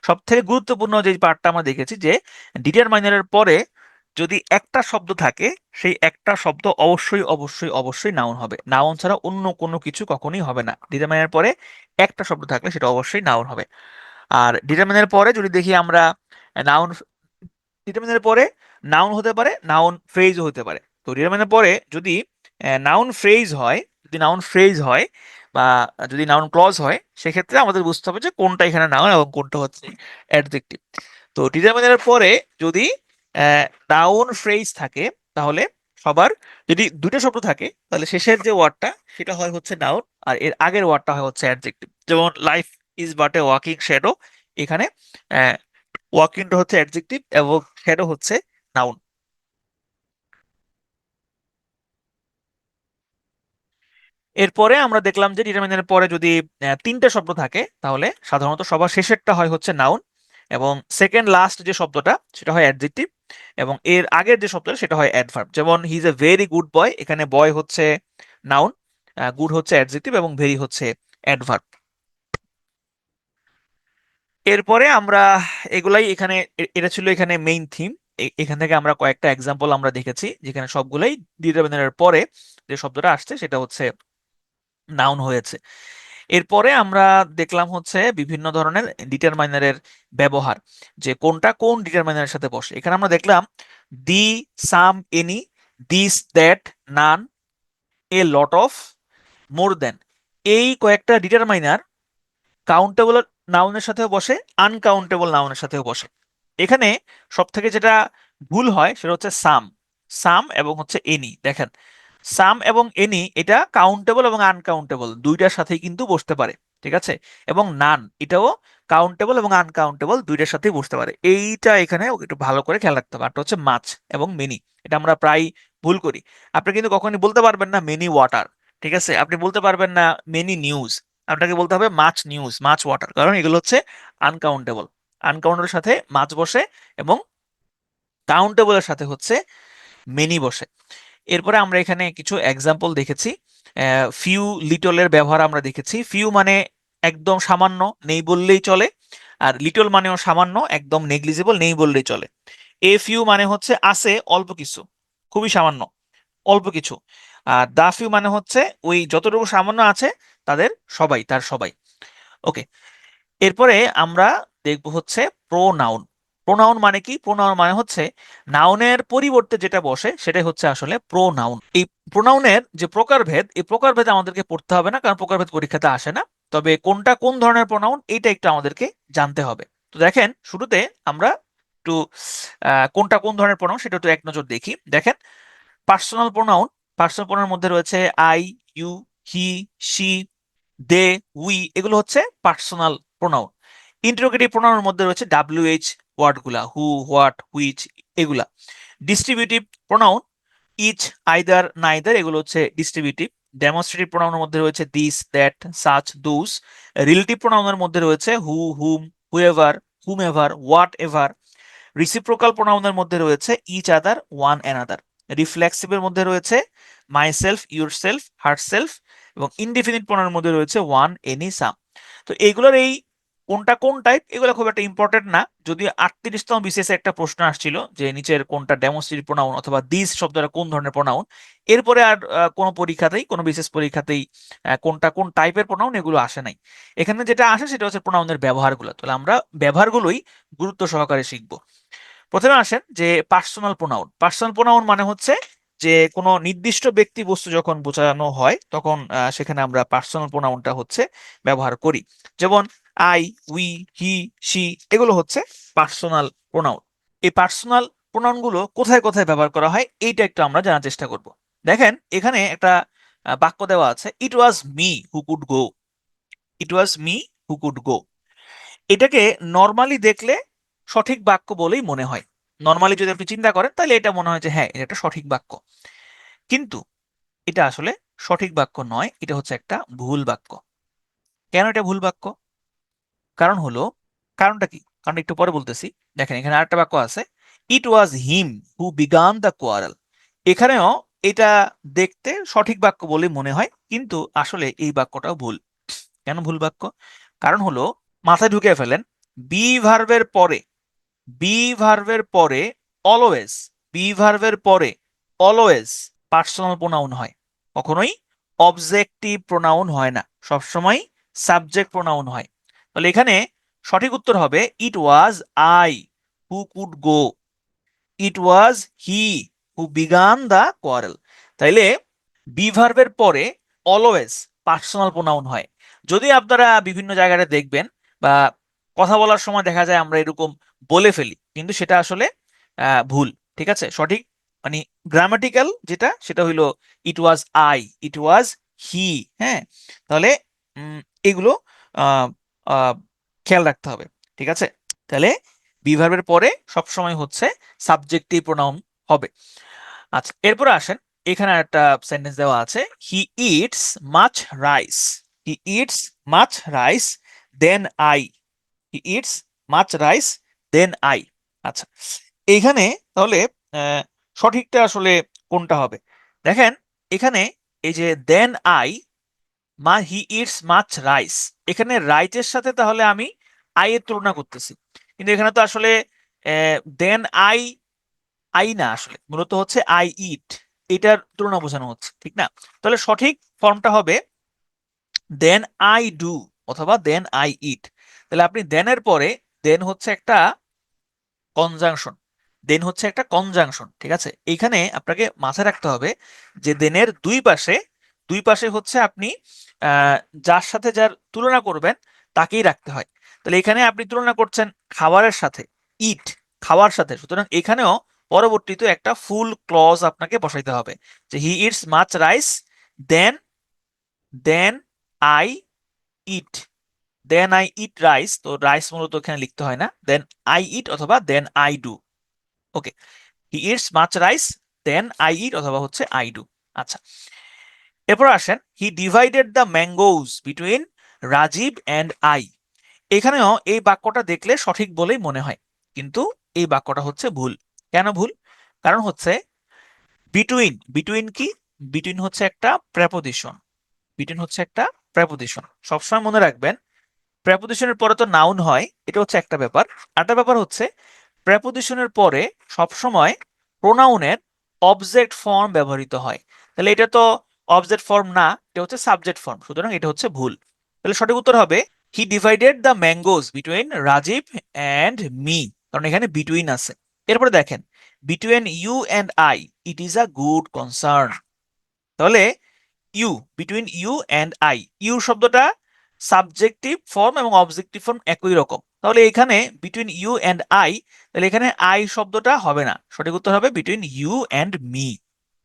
সব থেকে গুরুত্বপূর্ণ যে পার্টটা আমরা দেখেছি যে ডিটারমাইনারের পরে যদি একটা শব্দ থাকে সেই একটা শব্দ অবশ্যই অবশ্যই অবশ্যই নাউন হবে, নাউন ছাড়া অন্য কোনো কিছু কখনোই হবে না। ডিটারমাইনারের পরে একটা শব্দ থাকলে সেটা অবশ্যই নাউন হবে। আর ডিটারমিনের পরে যদি দেখি আমরা নাউন, ডিটারমিনের পরে নাউন হতে পারে, নাউন ফ্রেজও হতে পারে। তো ডিটারমিনের পরে যদি নাউন ফ্রেজ হয়, যদি নাউন ফ্রেজ হয় বা যদি নাউন ক্লজ হয়, সেক্ষেত্রে আমাদের বুঝতে হবে যে কোনটা এখানে নাউন এবং কোনটা হচ্ছে অ্যাডজেক্টিভ। তো ডিটারমিনের পরে যদি নাউন ফ্রেজ থাকে তাহলে সবার, যদি দুটো শব্দ থাকে তাহলে শেষের যে ওয়ার্ডটা সেটা হয় হচ্ছে নাউন আর এর আগের ওয়ার্ডটা হয় হচ্ছে অ্যাডজেক্টিভ। যেমন life is but a walking shadow, এখানে ওয়াকিংটা হচ্ছে অ্যাডজেক্টিভ এবং শ্যাডো হচ্ছে নাউন। এরপরে আমরা দেখলাম যে ডিটারমিনের পরে যদি তিনটে শব্দ থাকে তাহলে সাধারণত সবার শেষেরটা হয় হচ্ছে নাউন এবং সেকেন্ড লাস্ট যে শব্দটা সেটা হয় অ্যাডজেক্টিভ এবং এর আগের যে শব্দটা সেটা হয় অ্যাডভার্ব। যেমন he is a very good boy, এখানে বয় হচ্ছে নাউন, গুড হচ্ছে অ্যাডজেক্টিভ এবং ভেরি হচ্ছে অ্যাডভার্ব। এরপরে আমরা এগুলাই এখানে এটা ছিল এখানে মেইন থিম। এখান থেকে আমরা কয়েকটা এক্সাম্পল আমরা দেখেছি যেখানে সবগুলোই ডিটারমিনারের পরে যে শব্দটা আসছে সেটা হচ্ছে নাউন হয়েছে। এরপরে আমরা দেখলাম হচ্ছে বিভিন্ন ধরনের ডিটারমাইনারের ব্যবহার, যে কোনটা কোন ডিটারমাইনারের সাথে বসে। এখানে আমরা দেখলাম the, some, any, this, that, none, a lot of, more than, এই কয়েকটা ডিটারমাইনার কাউন্টেবল নাউনের সাথেও বসে, আনকাউন্টেবল নাউনের সাথেও বসে। এখানে সব থেকে যেটা ভুল হয় সেটা হচ্ছে সাম, সাম এবং হচ্ছে এনি। দেখেন সাম এবং এনি এটা কাউন্টেবল এবং আনকাউন্টেবল দুইটার সাথেই কিন্তু বসতে পারে, ঠিক আছে। এবং নান এটাও কাউন্টেবল এবং আনকাউন্টেবল দুইটার সাথেই বসতে পারে। এইটা এখানে একটু ভালো করে খেয়াল রাখতে হবে। আর হচ্ছে মাছ এবং মেনি, এটা আমরা প্রায় ভুল করি। আপনি কিন্তু কখনই বলতে পারবেন না মেনি ওয়াটার, ঠিক আছে। আপনি বলতে পারবেন না মেনি নিউজ, আপনাকে বলতে হবে মাছ নিউজ, মাছ ওয়াটার, কারণ এগুলো হচ্ছে আনকাউন্টেবল। আনকাউন্টেবলের সাথে মাছ বসে এবং কাউন্টেবলের সাথে হচ্ছে মেনি বসে। এরপরে আমরা এখানে কিছু এক্সাম্পল দেখেছি। ফিউ, লিটলের ব্যবহার আমরা দেখেছি। ফিউ মানে একদম সামান্য, নেই বললেই চলে। আর লিটল মানেও সামান্য, একদম নেগলিজেবল, নেই বললেই চলে। এ ফিউ মানে হচ্ছে আছে অল্প কিছু, খুবই সামান্য, অল্প কিছু। আর দা ফিউ মানে হচ্ছে ওই যতটুকু সামান্য আছে তাদের সবাই, তার সবাই। ওকে, এরপরে আমরা দেখব হচ্ছে প্রোনাউন। প্রোনাউন মানে কি? প্রোনাউন মানে হচ্ছে নাউনের পরিবর্তে যেটা বসে সেটাই হচ্ছে আসলে প্রোনাউন। এই প্রোনাউনের যে প্রকারভেদ, এই প্রকারভেদ আমাদেরকে পড়তে হবে না, কারণ প্রকারভেদ পরীক্ষাতে আসে না। তবে কোনটা কোন ধরনের প্রোনাউন এইটা একটু আমাদেরকে জানতে হবে। তো দেখেন শুরুতে আমরা একটু কোনটা কোন ধরনের প্রোনাউন সেটা একটু এক নজর দেখি। দেখেন পার্সোনাল প্রোনাউন, পার্সোনাল প্রোনাউনের মধ্যে রয়েছে I, you, he, she, they, we, এগুলো হচ্ছে পার্সোনাল প্রোনাউন। ইন্টারোগেটিভ প্রোনাউনের মধ্যে রয়েছে WH ওয়ার্ডগুলা, হু, হোয়াট, হুইচ, এগুলা। Distributive pronoun each, either, neither, এগুলো হচ্ছে ডিস্ট্রিবিউটিভ। ডেমনস্ট্রেটিভ প্রোনাউনের মধ্যে রয়েছে this, that, such, those. Relative প্রোনাউনের মধ্যে রয়েছে who, whom, whoever, whomever, whatever. Reciprocal প্রোনাউনের মধ্যে রয়েছে ইচ আদার, ওয়ান অ্যানাদার। রিফ্লেক্সিভের মধ্যে রয়েছে মাইসেলফ, ইউরসেলফ, হারসেলফ। এবং ইনডিফিনিট প্রোনাউনের মধ্যে রয়েছে ওয়ান, এনি, সাম। তো এইগুলোর এই কোনটা কোন টাইপ এগুলো খুব একটা ইম্পর্টেন্ট না, যদিও 38তম বিসিএস একটা প্রশ্ন আসছিল যে নিচের কোনটা ডেমনস্ট্রেটিভ প্রোনাউন অথবা দিস শব্দটা কোন ধরনের প্রোনাউন। এরপরে আর কোনো পরীক্ষাতেই, কোনো বিশেষ পরীক্ষাতেই কোনটা কোন টাইপের প্রোনাউন এগুলো আসে নাই। এখানে যেটা আসে সেটা হচ্ছে প্রোনাউনের ব্যবহারগুলো। তাহলে আমরা ব্যবহারগুলোই গুরুত্ব সহকারে শিখবো। প্রথমে আসেন যে পার্সোনাল প্রোনাউন। পার্সোনাল প্রোনাউন মানে হচ্ছে যে কোনো নির্দিষ্ট ব্যক্তি বস্তু যখন বোঝানো হয় তখন সেখানে আমরা পার্সোনাল প্রোনাউনটা হচ্ছে ব্যবহার করি। যেমন আই, উই, হি, শি, এগুলো হচ্ছে পার্সোনাল প্রোনাউন। এই পার্সোনাল প্রোনাউন গুলো কোথায় কোথায় ব্যবহার করা হয় এইটা একটু আমরা জানার চেষ্টা করব। দেখেন এখানে একটা বাক্য দেওয়া আছে, it was me who could go. It was me who could go. এটাকে নর্মালি দেখলে সঠিক বাক্য বলেই মনে হয়। নর্মালি যদি আপনি চিন্তা করেন তাহলে এটা মনে হয় যে হ্যাঁ, এটা একটা সঠিক বাক্য। কিন্তু এটা আসলে সঠিক বাক্য নয়, এটা হচ্ছে একটা ভুল বাক্য। কেন এটা ভুল বাক্য? কারণ হলো, কারণটা কি? কারণ একটু পরে বলতেছি। দেখেন এখানে আরেকটা বাক্য আছে, it was him who began the quarrel. এখানেও এটা দেখতে সঠিক বাক্য বলে মনে হয়, কিন্তু আসলে এই বাক্যটাও ভুল। কেন ভুল বাক্য? কারণ হলো, মাথায় ঢুকে ফেলেন, বি ভার্বের পরে, বি ভার্বের পরে অলওয়েজ, বি ভার্বের পরে অলওয়েজ পার্সোনাল প্রোনাউন হয়, কখনোই অবজেক্টিভ প্রোনাউন হয় না, সবসময় সাবজেক্ট প্রোনাউন হয়। তাহলে এখানে সঠিক উত্তর হবে it was I who could go, it was he who began the quarrel. তাইলে বি ভার্বের পরে অলওয়েজ পার্সোনাল প্রোনাউন হয়। যদি আপনারা বিভিন্ন জায়গায় দেখবেন বা কথা বলার সময় দেখা যায় আমরা এরকম বলে ফেলি, কিন্তু সেটা আসলে ভুল। ঠিক আছে, সঠিক মানে গ্রামাটিক্যাল যেটা সেটা হইলো ইট ওয়াজ আই, ইট ওয়াজ হি। হ্যাঁ, তাহলে এগুলো আহ, আহ, খেয়াল রাখতে হবে। ঠিক আছে, তাহলে বি ভার্বের পরে সবসময় হচ্ছে সাবজেক্টিভ প্রোনাউন হবে। আচ্ছা, এরপরে আসেন, এখানে একটা সেন্টেন্স দেওয়া আছে, he eats much rice, he eats much rice than I, he eats much rice than I. আচ্ছা, এইখানে তাহলে আহ, সঠিকটা আসলে কোনটা হবে? দেখেন এখানে এই যে দেন আই, মা হি ইটস মাচ রাইস, এখানে রাইটের সাথে তাহলে আমি আই এর তুলনা করতেছি, কিন্তু এখানে তো আসলে দেন আই, আই না, আসলে মূলত হচ্ছে আই ইট, এটার তুলনা বোঝানো হচ্ছে, ঠিক না? তাহলে সঠিক ফর্মটা হবে দেন আই ডু অথবা দেন আই ইট। তাহলে আপনি দেন এর পরে, দেন হচ্ছে একটা কনজাংশন, দেন হচ্ছে একটা কনজাংশন, ঠিক আছে? এইখানে আপনাকে মাথায় রাখতে হবে যে দেনের দুই পাশে, দুই পাশে হচ্ছে আপনি আহ, যার সাথে যার তুলনা করবেন তাকেই রাখতে হয়। তাহলে এখানে আপনি তুলনা করছেন খাবারের সাথে, ইট খাওয়ার সাথে, সুতরাং এখানেও পরবর্তীতে একটা ফুল ক্লজ আপনাকে বসাইতে হবে যে he eats much rice than, than I eat, than I eat rice, তো রাইস মূলত এখানে লিখতে হয় না, দেন আই ইট অথবা than I do. Okay, he eats much rice than I eat অথবা হচ্ছে আই ডু। আচ্ছা, এরপর আসেন, he divided the mangoes between Rajib and I. এখানেও এই বাক্যটা দেখলে সঠিক বলেই মনে হয়, কিন্তু এই বাক্যটা হচ্ছে ভুল। কেন ভুল? কারণ হচ্ছে বিটুইন, বিটুইন কি? বিটুইন হচ্ছে একটা প্রেপোজিশন, বিটুইন হচ্ছে একটা প্রেপোজিশন। সবসময় মনে রাখবেন, প্রেপোজিশনের পরে তো নাউন হয়, এটা হচ্ছে একটা ব্যাপার। আরেকটা ব্যাপার হচ্ছে প্রেপোজিশনের পরে সবসময় প্রোনাউনের অবজেক্ট ফর্ম ব্যবহৃত হয়। তাহলে এটা তো অবজেক্ট ফর্ম না, এটা হচ্ছে সাবজেক্ট ফর্ম, সুতরাং এটা হচ্ছে ভুল। তাহলে সঠিক উত্তর হবে he divided the mangoes between Rajib and me, কারণ এখানে বিটুইন আছে। এরপরে দেখেন, between you and I it is a good concern. তাহলে you, between you and I, you শব্দটা সাবজেক্টিভ ফর্ম এবং অবজেক্টিভ ফর্ম একই রকম, তাহলে এখানে বিটুইন ইউ অ্যান্ড আই, তাহলে এখানে আই শব্দটা হবে না, সঠিক উত্তর হবে বিটুইন ইউ অ্যান্ড মি।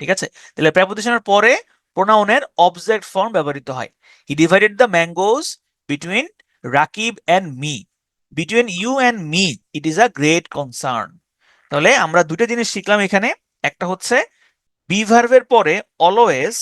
ঠিক আছে, তাহলে প্রেপোজিশনের পরে প্রোনাউনের অবজেক্ট ফর্ম ব্যবহৃত হয়। He divided the mangoes between Rakib and me, between you and me it is a great concern. তাহলে আমরা দুটো জিনিস শিখলাম এখানে, একটা হচ্ছে বি ভার্বের পরে অলওয়েজ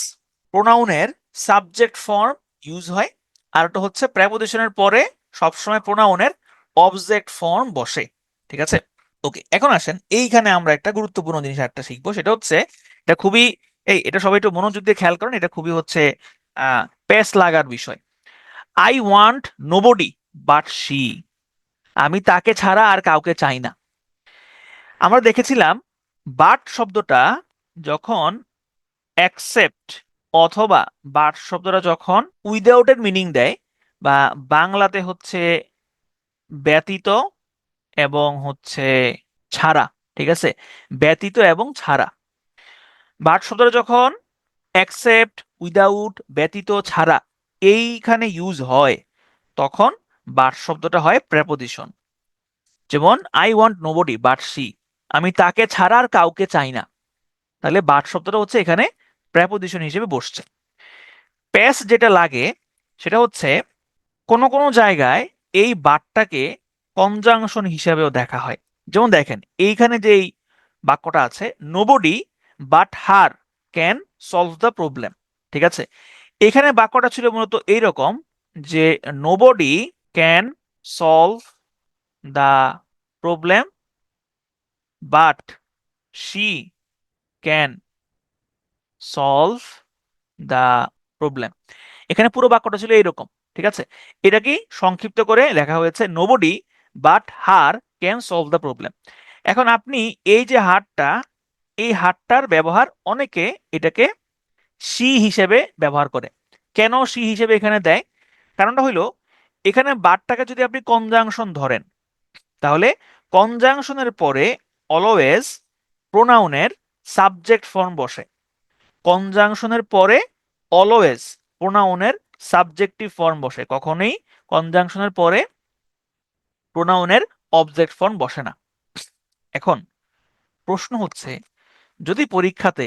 প্রোনাউনের সাবজেক্ট ফর্ম ইউজ হয়, আর একটা হচ্ছে প্রেপোজিশনের পরে সবসময় প্রোনাউনের অবজেক্ট ফর্ম বসে। ঠিক আছে, ওকে, এখন আসেন এইখানে আমরা একটা গুরুত্বপূর্ণ জিনিস একটা শিখবো, সেটা হচ্ছে এটা খুবই, এই এটা সবাই একটু মনোযোগ দিয়ে খেয়াল করেন, এটা খুবই হচ্ছে পেস লাগার বিষয়। I want nobody but she, আমি তাকে ছাড়া আর কাউকে চাই না। আমরা দেখেছিলাম বাট শব্দটা যখন অ্যাকসেপ্ট অথবা বাট শব্দটা যখন উইদাউট এর মিনিং দেয়, বা বাংলাতে হচ্ছে ব্যতীত এবং হচ্ছে ছাড়া, ঠিক আছে, ব্যতীত এবং ছাড়া, বাট শব্দটা যখন অ্যাকসেপ্ট, উইদাউট, ব্যতীত, ছাড়া এইখানে ইউজ হয়, তখন বাট শব্দটা হয় প্রেপোজিশন। যেমন I want nobody but she, আমি তাকে ছাড়া আর কাউকে চাই না, তাহলে বাট শব্দটা হচ্ছে এখানে প্রেপোজিশন হিসেবে বসছে। প্যাস যেটা লাগে সেটা হচ্ছে কোনো কোনো জায়গায় এই বাটটাকে কনজাংশন হিসাবেও দেখা হয়। যেমন দেখেন এইখানে যে এই বাক্যটা আছে, nobody but her can solve the problem, ঠিক আছে। এখানে বাক্যটা ছিল মূলত এইরকম যে nobody can solve the problem but she can solve the problem. এখানে পুরো বাক্যটা ছিল এইরকম, ঠিক আছে। এটাকে সংক্ষিপ্ত করে লেখা হয়েছে nobody but her can solve the problem. এখন আপনি এই যে হারটা, এই হারটার ব্যবহার অনেকে এটাকে সি হিসেবে ব্যবহার করে। কেন সি হিসেবে এখানে দেয়? কারণটা হইলো এখানে বাটটাকে যদি আপনি কনজাংশন ধরেন, তাহলে কনজাংশনের পরে অলওয়েজ প্রোনাউনের সাবজেক্ট ফর্ম বসে। কনজাংশনের পরে অলওয়েজ প্রোনাউনের সাবজেক্টিভ ফর্ম বসে, কখনোই কনজাংশনের পরে প্রোনাউনের অবজেক্ট ফর্ম বসে না। এখন প্রশ্ন হচ্ছে, যদি পরীক্ষাতে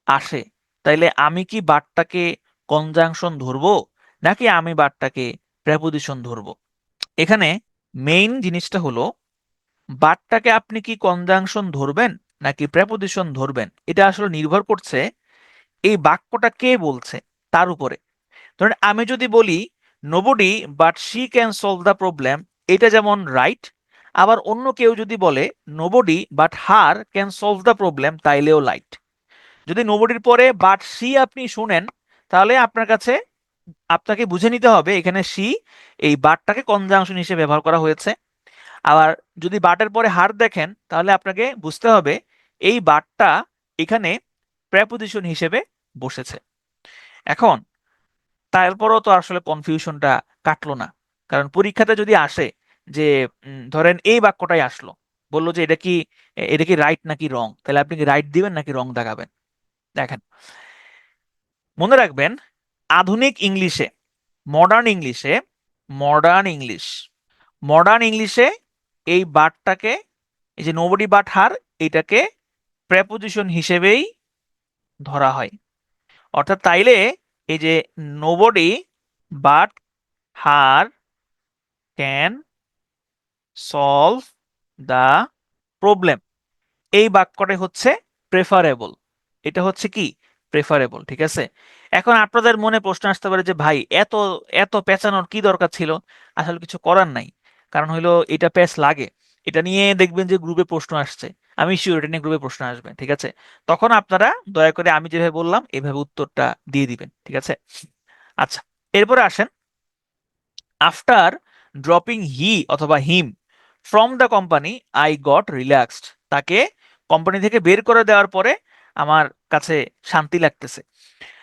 আসে তাইলে আমি কি বাটটাকে কনজাংশন ধরবো নাকি আমি বাটটাকে প্রেপোজিশন ধরবো? এখানে মেইন জিনিসটা হলো বাটটাকে আপনি কি কনজাংশন ধরবেন নাকি প্রেপোজিশন ধরবেন, এটা আসলে নির্ভর করছে এই বাক্যটা কে বলছে তার উপরে। ধরেন আমি যদি বলি nobody but she can solve the problem, এটা যেমন রাইট। আবার অন্য কেউ যদি বলে nobody but her can solve the problem, তাইলেও রাইট। যদি নোবডির পরে বাট সি আপনি শুনেন, তাহলে আপনার কাছে আপনাকে বুঝে নিতে হবে এখানে সি এই বাটটাকে কনজাংশন হিসেবে ব্যবহার করা হয়েছে। আবার যদি বাটের পরে হার দেখেন, তাহলে আপনাকে বুঝতে হবে এই বাটটা এখানে প্রেপোজিশন হিসেবে বসেছে। এখন তারপরও তো আসলে কনফিউশনটা কাটলো না, কারণ পরীক্ষাতে যদি আসে যে ধরেন এই বাক্যটাই আসলো, বললো যে এটা কি রাইট নাকি রং, তাহলে আপনি কি রাইট দিবেন নাকি রং দেখাবেন? দেখেন, মনে রাখবেন আধুনিক ইংলিশে, মডার্ন ইংলিশে, মডার্ন ইংলিশ মডার্ন ইংলিশে এই বাটটাকে, এই যে নোবডি বাট হার, এটাকে প্রেপোজিশন হিসেবেই ধরা হয়। অর্থাৎ তাইলে এই যে nobody but her can solve the problem, এই বাক্যটা হচ্ছে প্রেফারেবল। এটা হচ্ছে কি প্রেফারেবল, ঠিক আছে। এখন আপনাদের মনে প্রশ্ন আসতে পারে যে ভাই এত এত পেঁচানোর কি দরকার ছিল? আসলে কিছু করার নাই, কারণ হইলো এটা প্যাচ লাগে। এটা নিয়ে দেখবেন যে গ্রুপে প্রশ্ন আসছে, আমি শিওর এটা নিয়ে গ্রুপে প্রশ্ন আসবে, ঠিক আছে। তখন আপনারা দয়া করে আমি যেভাবে বললাম এভাবে উত্তরটা দিয়ে দিবেন, ঠিক আছে। আচ্ছা, এরপরে আসেন, আফটার ড্রপিং হি অথবা him from the company I got relaxed, তাকে কোম্পানি থেকে বের করে দেওয়ার পরে আমার কাছে শান্তি লাগতেছে।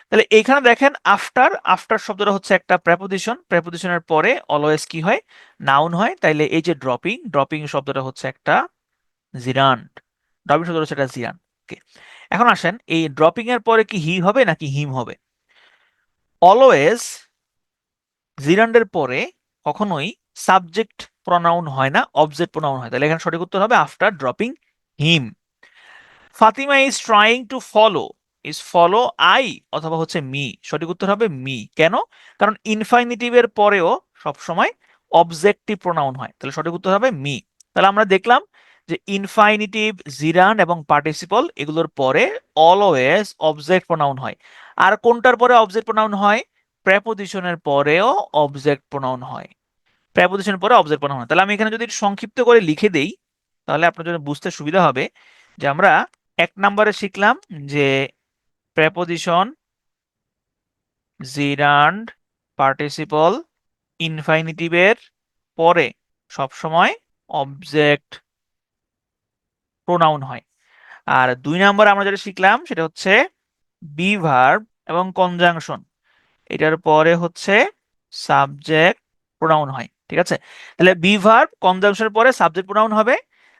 তাহলে এইখানে দেখেন আফটার, আফটার শব্দটা হচ্ছে একটা প্রেপোজিশন, প্রেপোজিশনের পরে অলওয়েজ কি হয়, নাউন হয়। তাইলে এই যে ড্রপিং, ড্রপিং শব্দটা হচ্ছে একটা জিরান্ড, ড্রপিং শব্দটা হচ্ছে একটা জিরান্ড। ওকে, এখন আসেন এই ড্রপিং এর পরে কি হি হবে নাকি হিম হবে? অলওয়েজ জিরান্ডের পরে কখনোই সাবজেক্ট প্রনাউন হয় না, অবজেক্ট প্রনাউন হয়। তাহলে এখানে সঠিক উত্তর হবে after dropping him. Fatima is trying to follow, is follow I অথবা হচ্ছে মি, সঠিক উত্তর হবে মি। কেন? কারণ ইনফাইনিটিভের পরেও সবসময় অবজেক্টিভ প্রোনাউন হয়, তাহলে সঠিক উত্তর হবে মি। তাহলে আমরা দেখলাম যে ইনফাইনিটিভ, জিরান্ড এবং পার্টিসিপল এগুলোর পরে অলওয়েজ অবজেক্ট প্রোনাউন হয়। আর কোনটার পরে অবজেক্ট প্রোনাউন হয়? প্রেপোজিশনের পরেও অবজেক্ট প্রোনাউন হয়, প্রেপোজিশনের পরে অবজেক্ট প্রোনাউন হয়। তাহলে আমি এখানে যদি সংক্ষিপ্ত করে লিখে দেই, তাহলে আপনার জন্য বুঝতে সুবিধা হবে যে আমরা 1 নম্বরে শিখলাম যে প্রেপোজিশন, জিরান্ড, পার্টিসিপল, ইনফাইনিটিভের পরে সবসময় অবজেক্ট প্রোনাউন হয়। আর 2 নম্বরে আমরা যেটা শিখলাম সেটা হচ্ছে বি ভার্ব এবং কনজাংশন, এটার পরে হচ্ছে সাবজেক্ট প্রোনাউন হয়, ঠিক আছে। তাহলে বি ভার্ব কনজাংশনের পরে সাবজেক্ট প্রোনাউন হবে,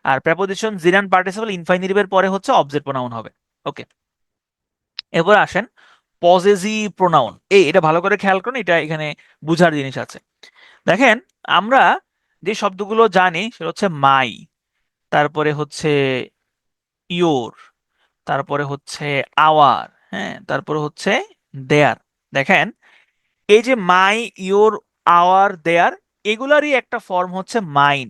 আর প্রেপোজিশন, জিরান্ড, পার্টিসিপল, ইনফাইনিটিভের পরে হচ্ছে অবজেক্ট প্রোনাউন হবে। ওকে, এবার আসেন পজেসিভ প্রোনাউন। এটা ভালো করে খেয়াল করুন, এটা এখানে বুঝার জিনিস আছে। দেখেন আমরা যে শব্দগুলো জানি সেটা হচ্ছে মাই, তারপরে হচ্ছে ইয়োর, তারপরে হচ্ছে আওয়ার, হ্যাঁ, তারপরে হচ্ছে দেয়ার। দেখেন এই যে মাই, ইয়োর, আওয়ার, দেয়ার, এগুলারই একটা ফর্ম হচ্ছে mine,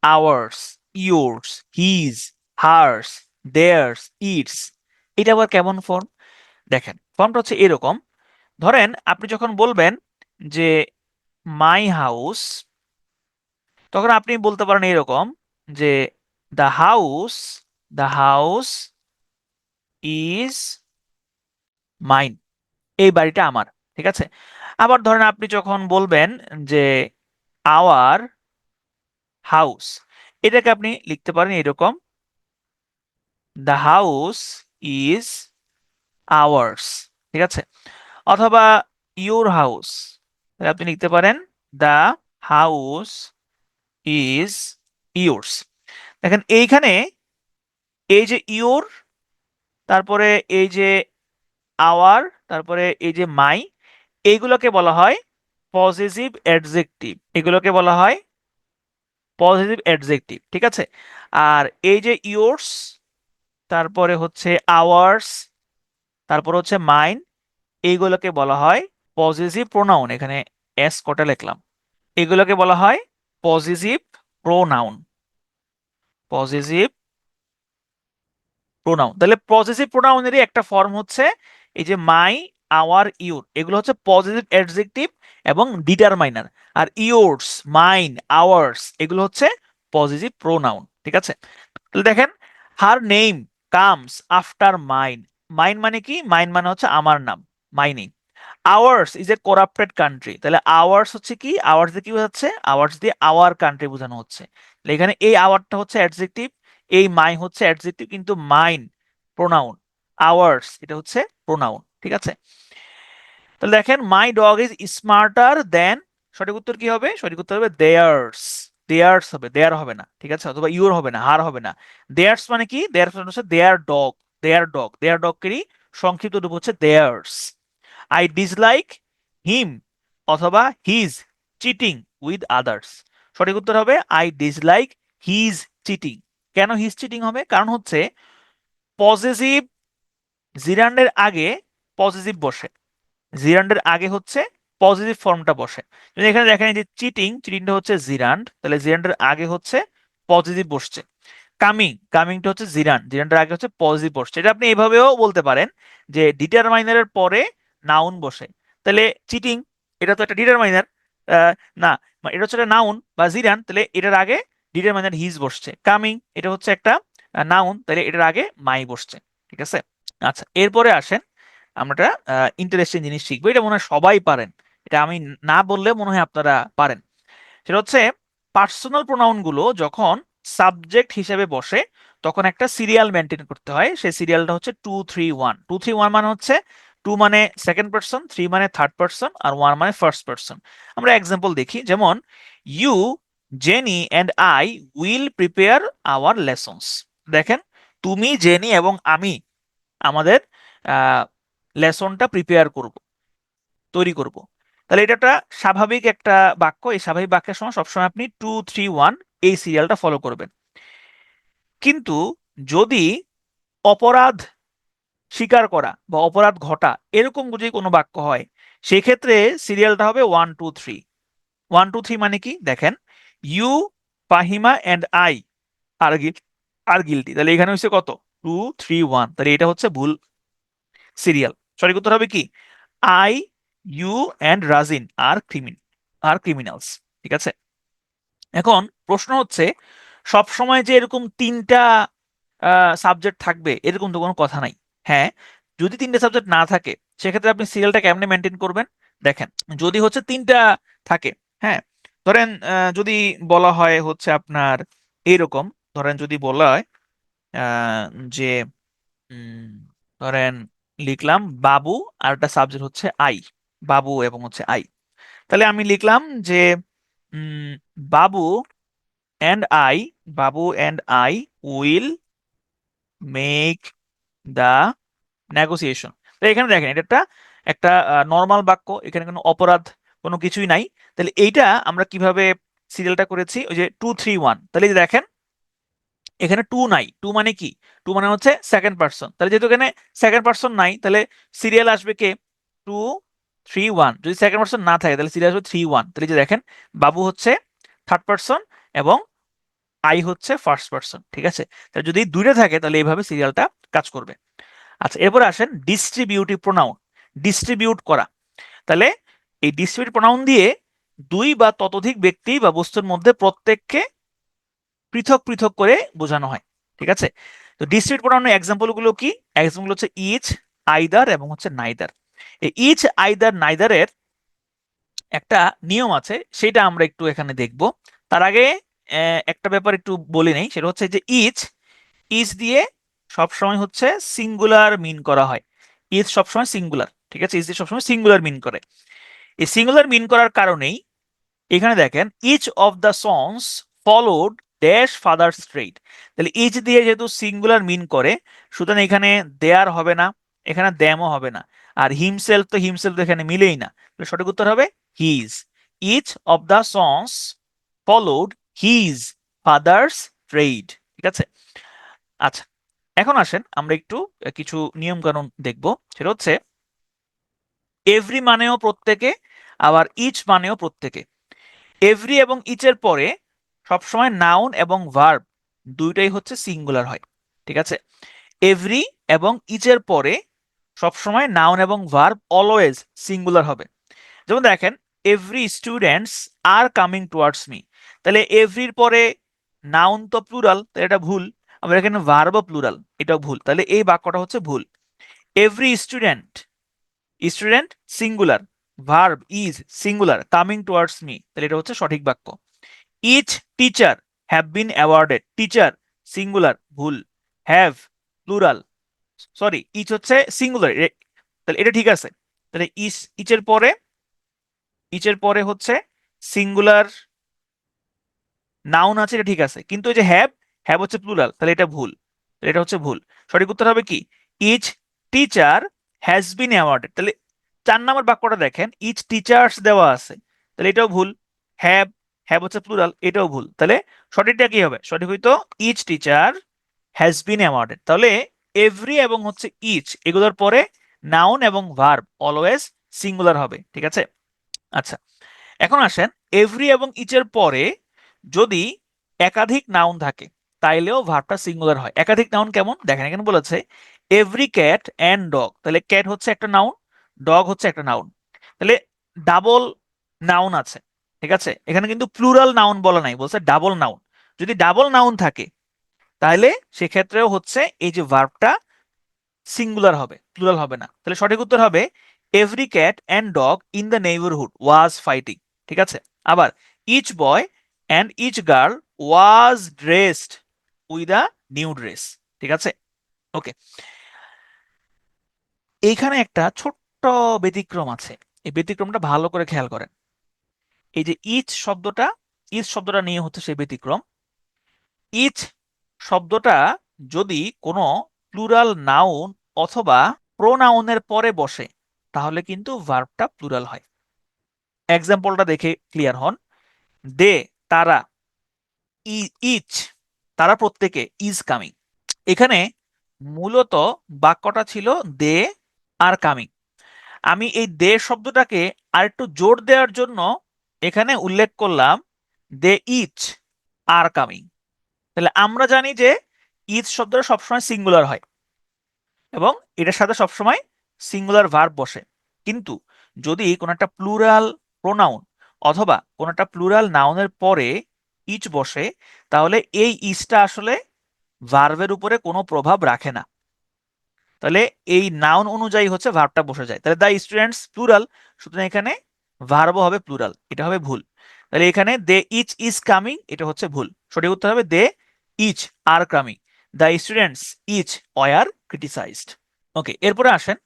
ours, yours, his, hers, theirs, its. এটা আবার কেমন ফর্ম? দেখেন ফর্মটা হচ্ছে এরকম। ধরেন আপনি যখন বলবেন যে মাই হাউস, তখন আপনি বলতে পারেন এরকম যে দ্য হাউস ইজ মাইন, এই বাড়িটা আমার। ঠিক আছে। আবার ধরেন আপনি যখন বলবেন যে আওয়ার হাউস, এটাকে আপনি লিখতে পারেন এরকম, দ্য হাউস ইজ আওয়ার্স। ঠিক আছে। অথবা ইউর হাউস, আপনি লিখতে পারেন দ্য হাউস ইজ ইয়োর্স। দেখেন এইখানে এই যে ইউর, তারপরে এই যে আওয়ার, তারপরে এই যে মাই, এইগুলোকে বলা হয় পজিটিভ অ্যাডজেক্টিভ। এগুলোকে বলা হয় পজিটিভ অ্যাডজেক্টিভ। ঠিক আছে। আর এই যে ইয়োর্স, তারপরে হচ্ছে আওয়ার্স, তারপর হচ্ছে মাইন, এইগুলোকে বলা হয় পজিটিভ প্রোনাউন। এখানে এস কটা লিখলাম। এগুলোকে বলা হয় পজিটিভ প্রোনাউন। Positive pronoun. তাহলে পজিটিভ প্রোনাউনেরই একটা ফর্ম হচ্ছে এই যে মাই, আওয়ার, ইউর, এগুলো হচ্ছে পজিটিভ অ্যাডজেক্টিভ এবং ডিটারমাইনার। আর ইয়োর্স, মাইন, আওয়ার্স এগুলো হচ্ছে পজিটিভ প্রোনাউন। ঠিক আছে। তাহলে দেখেন, her name comes after mine. Mine মানে কি? মাইন মানে হচ্ছে আমার নাম, my name. Hours is a corrupted country. তাহলে আওয়ার্স হচ্ছে কি? আওয়ার্স দিয়ে কি বোঝাচ্ছে? আওয়ার্স দিয়ে আওয়ার কান্ট্রি বোঝানো হচ্ছে। তাহলে এখানে এই আওয়ারটা হচ্ছে অ্যাডজেক্টিভ, এই মাই হচ্ছে অ্যাডজেক্টিভ, কিন্তু মাইন প্রোনাউন, আওয়ার্স এটা হচ্ছে প্রোনাউন। ঠিক আছে। তাহলে দেখেন, মাই ডগ ইজ স্মার্টার দেন, সঠিক উত্তর কি হবে? সঠিক উত্তর হবে দেয়ার্স। দেয়ার্স হবে, দেয়ার হবে না। ঠিক আছে। অথবা ইউর হবে না, হার হবে না। দেয়ার্স মানে কি? দেয়ার্স মানে হচ্ছে দেয়ার ডগ। দেয়ার ডগ, দেয়ার ডগেরই সংক্ষিপ্ত রূপ হচ্ছে দেয়ার্স। আই ডিসলাইক হিম অথবা হিজ চিটিং উইথ আদার্স। সঠিক উত্তর হবে আই ডিসলাইক হিজ চিটিং। কেন হিজ চিটিং হবে? কারণ হচ্ছে পজেসিভ জিরান্ডের আগে পজেসিভ বসে, জিরান্ডের আগে হচ্ছে পজিটিভ ফর্মটা বসে। যদি এখানে দেখেন যে চিটিং, চিটিংটা হচ্ছে জিরান্ড, তাহলে জিরান্ডের আগে হচ্ছে পজিটিভ বসছে। কামিং, কামিংটা হচ্ছে জিরান্ড, জিরান্ডের আগে হচ্ছে পজিটিভ বসছে। এটা আপনি এভাবেও বলতে পারেন যে ডিটারমাইনারের পরে নাউন বসে। তাহলে চিটিং, এটা তো একটা ডিটারমাইনার না, মানে এটা হচ্ছে একটা নাউন বা জিরান্ড, তাহলে এটার আগে ডিটারমাইনার হিজ বসছে। কামিং এটা হচ্ছে একটা নাউন, তাহলে এটার আগে মাই বসছে। ঠিক আছে। আচ্ছা, এরপরে আসেন আমরা ইন্টারেস্টিং জিনিস শিখবো। এটা মনে হয় সবাই পারেন, এটা আমি না বললে মনে হয় আপনারা পারেন। সেটা হচ্ছে পার্সোনাল প্রোনাউন গুলো যখন সাবজেক্ট হিসেবে বসে তখন একটা সিরিয়াল মেনটেন করতে হয়। সেই সিরিয়ালটা হচ্ছে 2-3-1। 2-3-1 মানে হচ্ছে 2 মানে সেকেন্ড পারসন, 3 মানে থার্ড পারসন, আর 1 মানে ফার্স্ট পারসন। আমরা এক্সাম্পল দেখি, যেমন you, Jenny and I will prepare our lessons. দেখেন, তুমি, জেনি এবং আমি আমাদের লেসনটা প্রিপেয়ার করব, তৈরি করব। তাহলে এটা একটা স্বাভাবিক একটা বাক্য। এই স্বাভাবিক বাক্যের সময় সবসময় আপনি 2-3-1 এই সিরিয়ালটা ফলো করবেন। কিন্তু যদি অপরাধ স্বীকার করা বা অপরাধ ঘটা এরকম যদি কোনো বাক্য হয়, সেক্ষেত্রে সিরিয়ালটা হবে 1-2-3। 1-2-3 মানে কি? দেখেন, you, Fahima and I are are guilty. তাহলে এখানে হচ্ছে কত? 2-3-1। তাহলে এটা হচ্ছে ভুল সিরিয়াল। সঠিক উত্তর হবে কি? I, you and Rajin are criminals. ঠিক আছে। এখন প্রশ্ন হচ্ছে, সব সময় যে এরকম তিনটা সাবজেক্ট থাকবে এরকম তো কোনো কথা নাই। হ্যাঁ, যদি তিনটা সাবজেক্ট না থাকে সেক্ষেত্রে আপনি সিরিয়ালটা কেমনে মেনটেন করবেন? দেখেন, যদি হচ্ছে তিনটা থাকে, হ্যাঁ, ধরেন যদি বলা হয় হচ্ছে আপনার এইরকম, ধরেন যদি বলা হয় আহ, যে উম, ধরেন লিখলাম বাবু, আর একটা সাবজেক্ট হচ্ছে আই, বাবু এবং হচ্ছে আই। তাহলে আমি লিখলাম যে উম, বাবু and I, Babu and I will make the negotiation. তো এখানে দেখেন, এটা একটা একটা নর্মাল বাক্য, এখানে কোনো অপরাধ কোনো কিছুই নাই। তাহলে এইটা আমরা কিভাবে সিরিয়ালটা করেছি? ওই যে 2-3-1। তাহলে এই যে দেখেন, এখানে টু নাই। টু মানে কি? টু মানে হচ্ছে সেকেন্ড পারসন। তাহলে যেহেতু এখানে সেকেন্ড পারসন নাই, তাহলে সিরিয়াল আসবে কে? 3-1, যদি সেকেন্ড পার্সন না থাকে তাহলে সিরিয়াল হবে 3-1। তাহলে যে দেখেন বাবু হচ্ছে থার্ড পার্সন এবং আই হচ্ছে ফার্স্ট পার্সন, ঠিক আছে। তাহলে যদি দুইটা থাকে তাহলে এইভাবে সিরিয়ালটা কাজ করবে। আচ্ছা, এরপরে আসেন ডিস্ট্রিবিউটিভ প্রোনাউন, ডিস্ট্রিবিউট করা। তাহলে এই ডিস্ট্রিবিউটিভ প্রোনাউন দিয়ে দুই বা ততোধিক ব্যক্তি বা বস্তুর মধ্যে প্রত্যেককে পৃথক পৃথক করে বোঝানো হয়, ঠিক আছে। তো ডিস্ট্রিবিউটিভ প্রোনাউনের এক্সাম্পল গুলো কি? এক্সাম্পল হচ্ছে ইচ, আইদার এবং হচ্ছে নাইদার। এই ইচ, আইদার, নাইদারের একটা নিয়ম আছে, সেটা আমরা একটু এখানে দেখব। তার আগে একটা ব্যাপার একটু বলে নেই, সেটা হচ্ছে যে ইচ, ইচ দিয়ে সবসময় হচ্ছে সিঙ্গুলার মিন করা হয়। ইচ সবসময় সিঙ্গুলার, ঠিক আছে, ইচ দিয়ে সবসময় সিঙ্গুলার মিন করে। এই সিঙ্গুলার মিন করার কারণেই এখানে দেখেন each of the sons followed dash father straight. তাহলে ইচ দিয়ে যেহেতু সিঙ্গুলার মিন করে, সুতরাং এখানে দেয়ার হবে না, এখানে দ্যামও হবে না, আর হিমসেলফ তো হিমসেলফ তো এখানে মিলেই না। তাহলে সঠিক উত্তর হবে his. Each of the sons followed his father's trade, ঠিক আছে। আচ্ছা, এখন আসেন আমরা একটু কিছু নিয়ম কানুন দেখব। সেটা হচ্ছে এভরি মানেও প্রত্যেকে, আবার ইচ মানেও প্রত্যেকে। এভরি এবং ইচের পরে সবসময় নাউন এবং ভার্ব দুইটাই হচ্ছে সিঙ্গুলার হয়, ঠিক আছে। এভরি এবং ইচের পরে সবসময় নাউন এবং ভার্ব অলওয়েজ সিঙ্গুলার হবে। যেমন দেখেন every students are coming towards me. তাহলে এভরির পরে নাউন তো প্লুরাল, তাহলে এটা ভুল। আবার এখানে ভার্বও প্লুরাল, এটাও ভুল। তাহলে এই বাক্যটা হচ্ছে ভুল। Every student, student singular, verb is singular, coming towards me, তাহলে এটা হচ্ছে সঠিক বাক্য। Each teacher have been awarded, teacher singular, ভুল। হ্যাভ প্লুরাল, সরি ইচ হচ্ছে সিঙ্গুলার, তাহলে এটা ঠিক আছে। তাহলে ইচের পরে হচ্ছে সিঙ্গুলার নাউন আছে, এটা ঠিক আছে, কিন্তু এই যে হ্যাভ, হ্যাভ হচ্ছে প্লুরাল, তাহলে এটা ভুল। তাহলে এটা হচ্ছে ভুল। সঠিক উত্তর হবে কি each teacher has been awarded. তাহলে 4 নম্বর বাক্যটা দেখেন ইচ টিচার্স দেওয়া আছে, তাহলে এটাও ভুল। হ্যাভ, হ্যাভ হচ্ছে প্লুরাল, এটাও ভুল। তাহলে সঠিকটা কি হবে? সঠিক হইতো each teacher has been awarded. তাহলে এভরি এবং হচ্ছে ইচ এগুলোর পরে নাউন এবং ভার্ব অলওয়েজ সিঙ্গুলার হবে, ঠিক আছে। আচ্ছা, এখন আসেন এভরি এবং ইচের পরে যদি একাধিক নাউন থাকে তাইলেও ভার্বটা সিঙ্গুলার হয়। একাধিক নাউন কেমন দেখেন, এখানে বলেছে এভরি ক্যাট অ্যান্ড ডগ। তাহলে ক্যাট হচ্ছে একটা নাউন, ডগ হচ্ছে একটা নাউন, তাহলে ডাবল নাউন আছে, ঠিক আছে। এখানে কিন্তু প্লুরাল নাউন বলা নাই, বলছে ডাবল নাউন। যদি ডাবল নাউন থাকে তাহলে সেক্ষেত্রেও হচ্ছে এই যে ভার্বটা সিঙ্গুলার হবে, প্লুরাল হবে না। তাহলে সঠিক উত্তর হবে every cat and dog in the neighbourhood was fighting, ঠিক আছে। আবার each boy and each girl was dressed with a new dress, ঠিক আছে। ওকে, এইখানে একটা ছোট্ট ব্যতিক্রম আছে, এই ব্যতিক্রমটা ভালো করে খেয়াল করেন। এই যে ইচ শব্দটা নিয়ে হচ্ছে সেই ব্যতিক্রম। ইচ শব্দটা যদি কোনো প্লুরাল নাউন অথবা প্রোনাউনের পরে বসে তাহলে কিন্তু ভার্বটা প্লুরাল হয়। এক্সাম্পলটা দেখে ক্লিয়ার হন। দে তারা, ইচ তারা প্রত্যেকে, ইজ কামিং। এখানে মূলত বাক্যটা ছিল দে আর কামিং। আমি এই দে শব্দটাকে আরেকটু জোর দেওয়ার জন্য এখানে উল্লেখ করলাম দে ইচ আর কামিং। তাহলে আমরা জানি যে ইচ শব্দটা সবসময় সিঙ্গুলার হয় এবং এটার সাথে সবসময় সিঙ্গুলার ভার্ব বসে। কিন্তু যদি কোনো একটা প্লুরাল প্রোনাউন অথবা কোনো একটা প্লুরাল নাউনের পরে ইচ বসে তাহলে এই ইচটা আসলে ভার্বের উপরে কোনো প্রভাব রাখে না। তাহলে এই নাউন অনুযায়ী হচ্ছে ভার্বটা বসে যায়। তাহলে দ্য স্টুডেন্টস প্লুরাল, সুতরাং এখানে ভার্বও হবে প্লুরাল, এটা হবে ভুল। তাহলে এখানে দে ইচ ইজ কামিং, এটা হচ্ছে ভুল। সঠিক উত্তর হবে they each are coming, the students each were criticised. Okay, এরপরে আসেন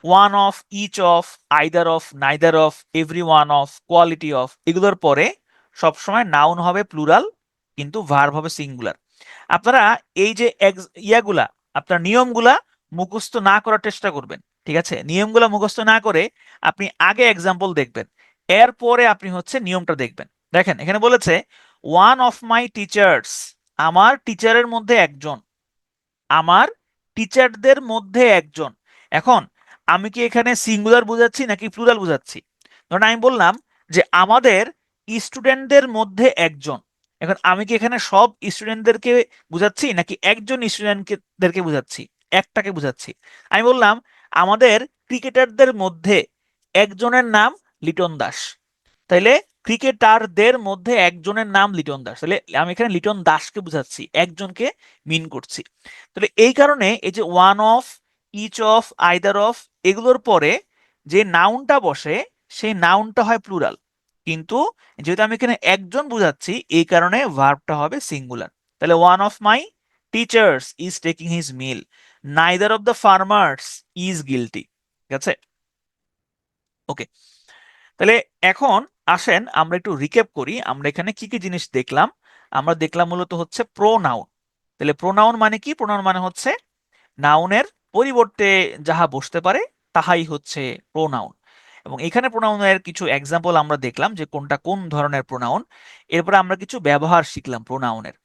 one of, each of, either of, neither of, every one of, quality of, এগুলোর পরে সবসময় নাউন হবে প্লুরাল কিন্তু ভার্ব হবে সিঙ্গুলার। আপনারা এই যে ইয়াগুলা, আপনার নিয়মগুলা মুখস্থ না করার চেষ্টা করবেন, ঠিক আছে। নিয়মগুলা মুখস্থ না করে আপনি আগে এক্সাম্পল দেখবেন, এরপরে আপনি হচ্ছে নিয়মটা দেখবেন। দেখেন এখানে বলেছে ওয়ান অফ মাই টিচার্স, আমার টিচারের মধ্যে একজন, আমার টিচারদের মধ্যে একজন। এখন আমি কি এখানে সিঙ্গুলার বোঝাচ্ছি নাকি প্লুরাল বোঝাচ্ছি? ধরুন আমি বললাম যে আমাদের স্টুডেন্টদের মধ্যে একজন। এখন আমি কি এখানে সব স্টুডেন্টদেরকে বুঝাচ্ছি নাকি একজন স্টুডেন্টদেরকে বুঝাচ্ছি, একটাকে বুঝাচ্ছি? আমি বললাম আমাদের ক্রিকেটারদের মধ্যে একজনের নাম লিটন দাস। তাইলে ক্রিকেটারদের মধ্যে একজনের নাম লিটন দাস, তাহলে আমি এখানে লিটন দাসকে বুঝাচ্ছি, একজনকে মিন করছি। তাহলে এই কারণে এই যে one of, each of, either of, এগুলোর পরে যে নাউনটা বসে সেই নাউনটা হয় প্লুরাল, কিন্তু যেহেতু আমি এখানে একজন বুঝাচ্ছি এই কারণে ভার্বটা হবে সিঙ্গুলার। তাহলে one of my teachers is taking his mill, neither of the farmers is guilty. ঠিক আছে, ওকে। তাহলে এখন আসেন আমরা একটু রিক্যাপ করি, আমরা এখানে কি কি জিনিস দেখলাম। আমরা দেখলাম মূলত হচ্ছে প্রোনাউন। তাহলে প্রোনাউন মানে কি? প্রোনাউন মানে হচ্ছে নাউনের পরিবর্তে যাহা বসতে পারে তাহাই হচ্ছে প্রোনাউন। এবং এখানে প্রোনাউনের কিছু এক্সাম্পল আমরা দেখলাম যে কোনটা কোন ধরনের প্রোনাউন। এরপরে আমরা কিছু ব্যবহার শিখলাম প্রোনাউনের।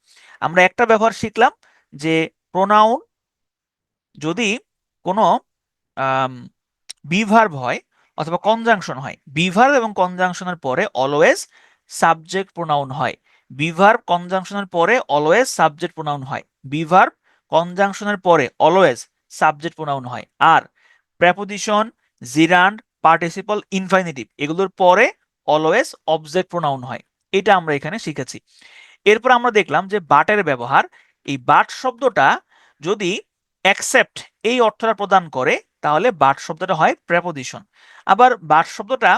আমরা একটা ব্যবহার শিখলাম যে প্রোনাউন যদি কোনো বিভার্ব হয় অথবা কনজাংশন হয়, বিভার্ব এবং কনজাংশনের পরে অলওয়েজ সাবজেক্ট প্রোনাউন হয়। বিভার্ব কনজাংশনের পরে অলওয়েজ সাবজেক্ট প্রোনাউন হয়। বিভার্ব কনজাংশনের পরে অলওয়েজ সাবজেক্ট প্রোনাউন হয়। আর প্রেপোজিশন, জিরান্ড, পার্টিসিপল, ইনফাইনিটিভ এগুলোর পরে অলওয়েজ অবজেক্ট প্রোনাউন হয়। এটা আমরা এখানে শিখেছি। এরপর আমরা দেখলাম যে বাটের ব্যবহার। এই বাট শব্দটা যদি অ্যাকসেপ্ট এই অর্থটা প্রদান করে তাহলে বাট শব্দটা হয় প্রেপোজিশন। আবার বাট শব্দটা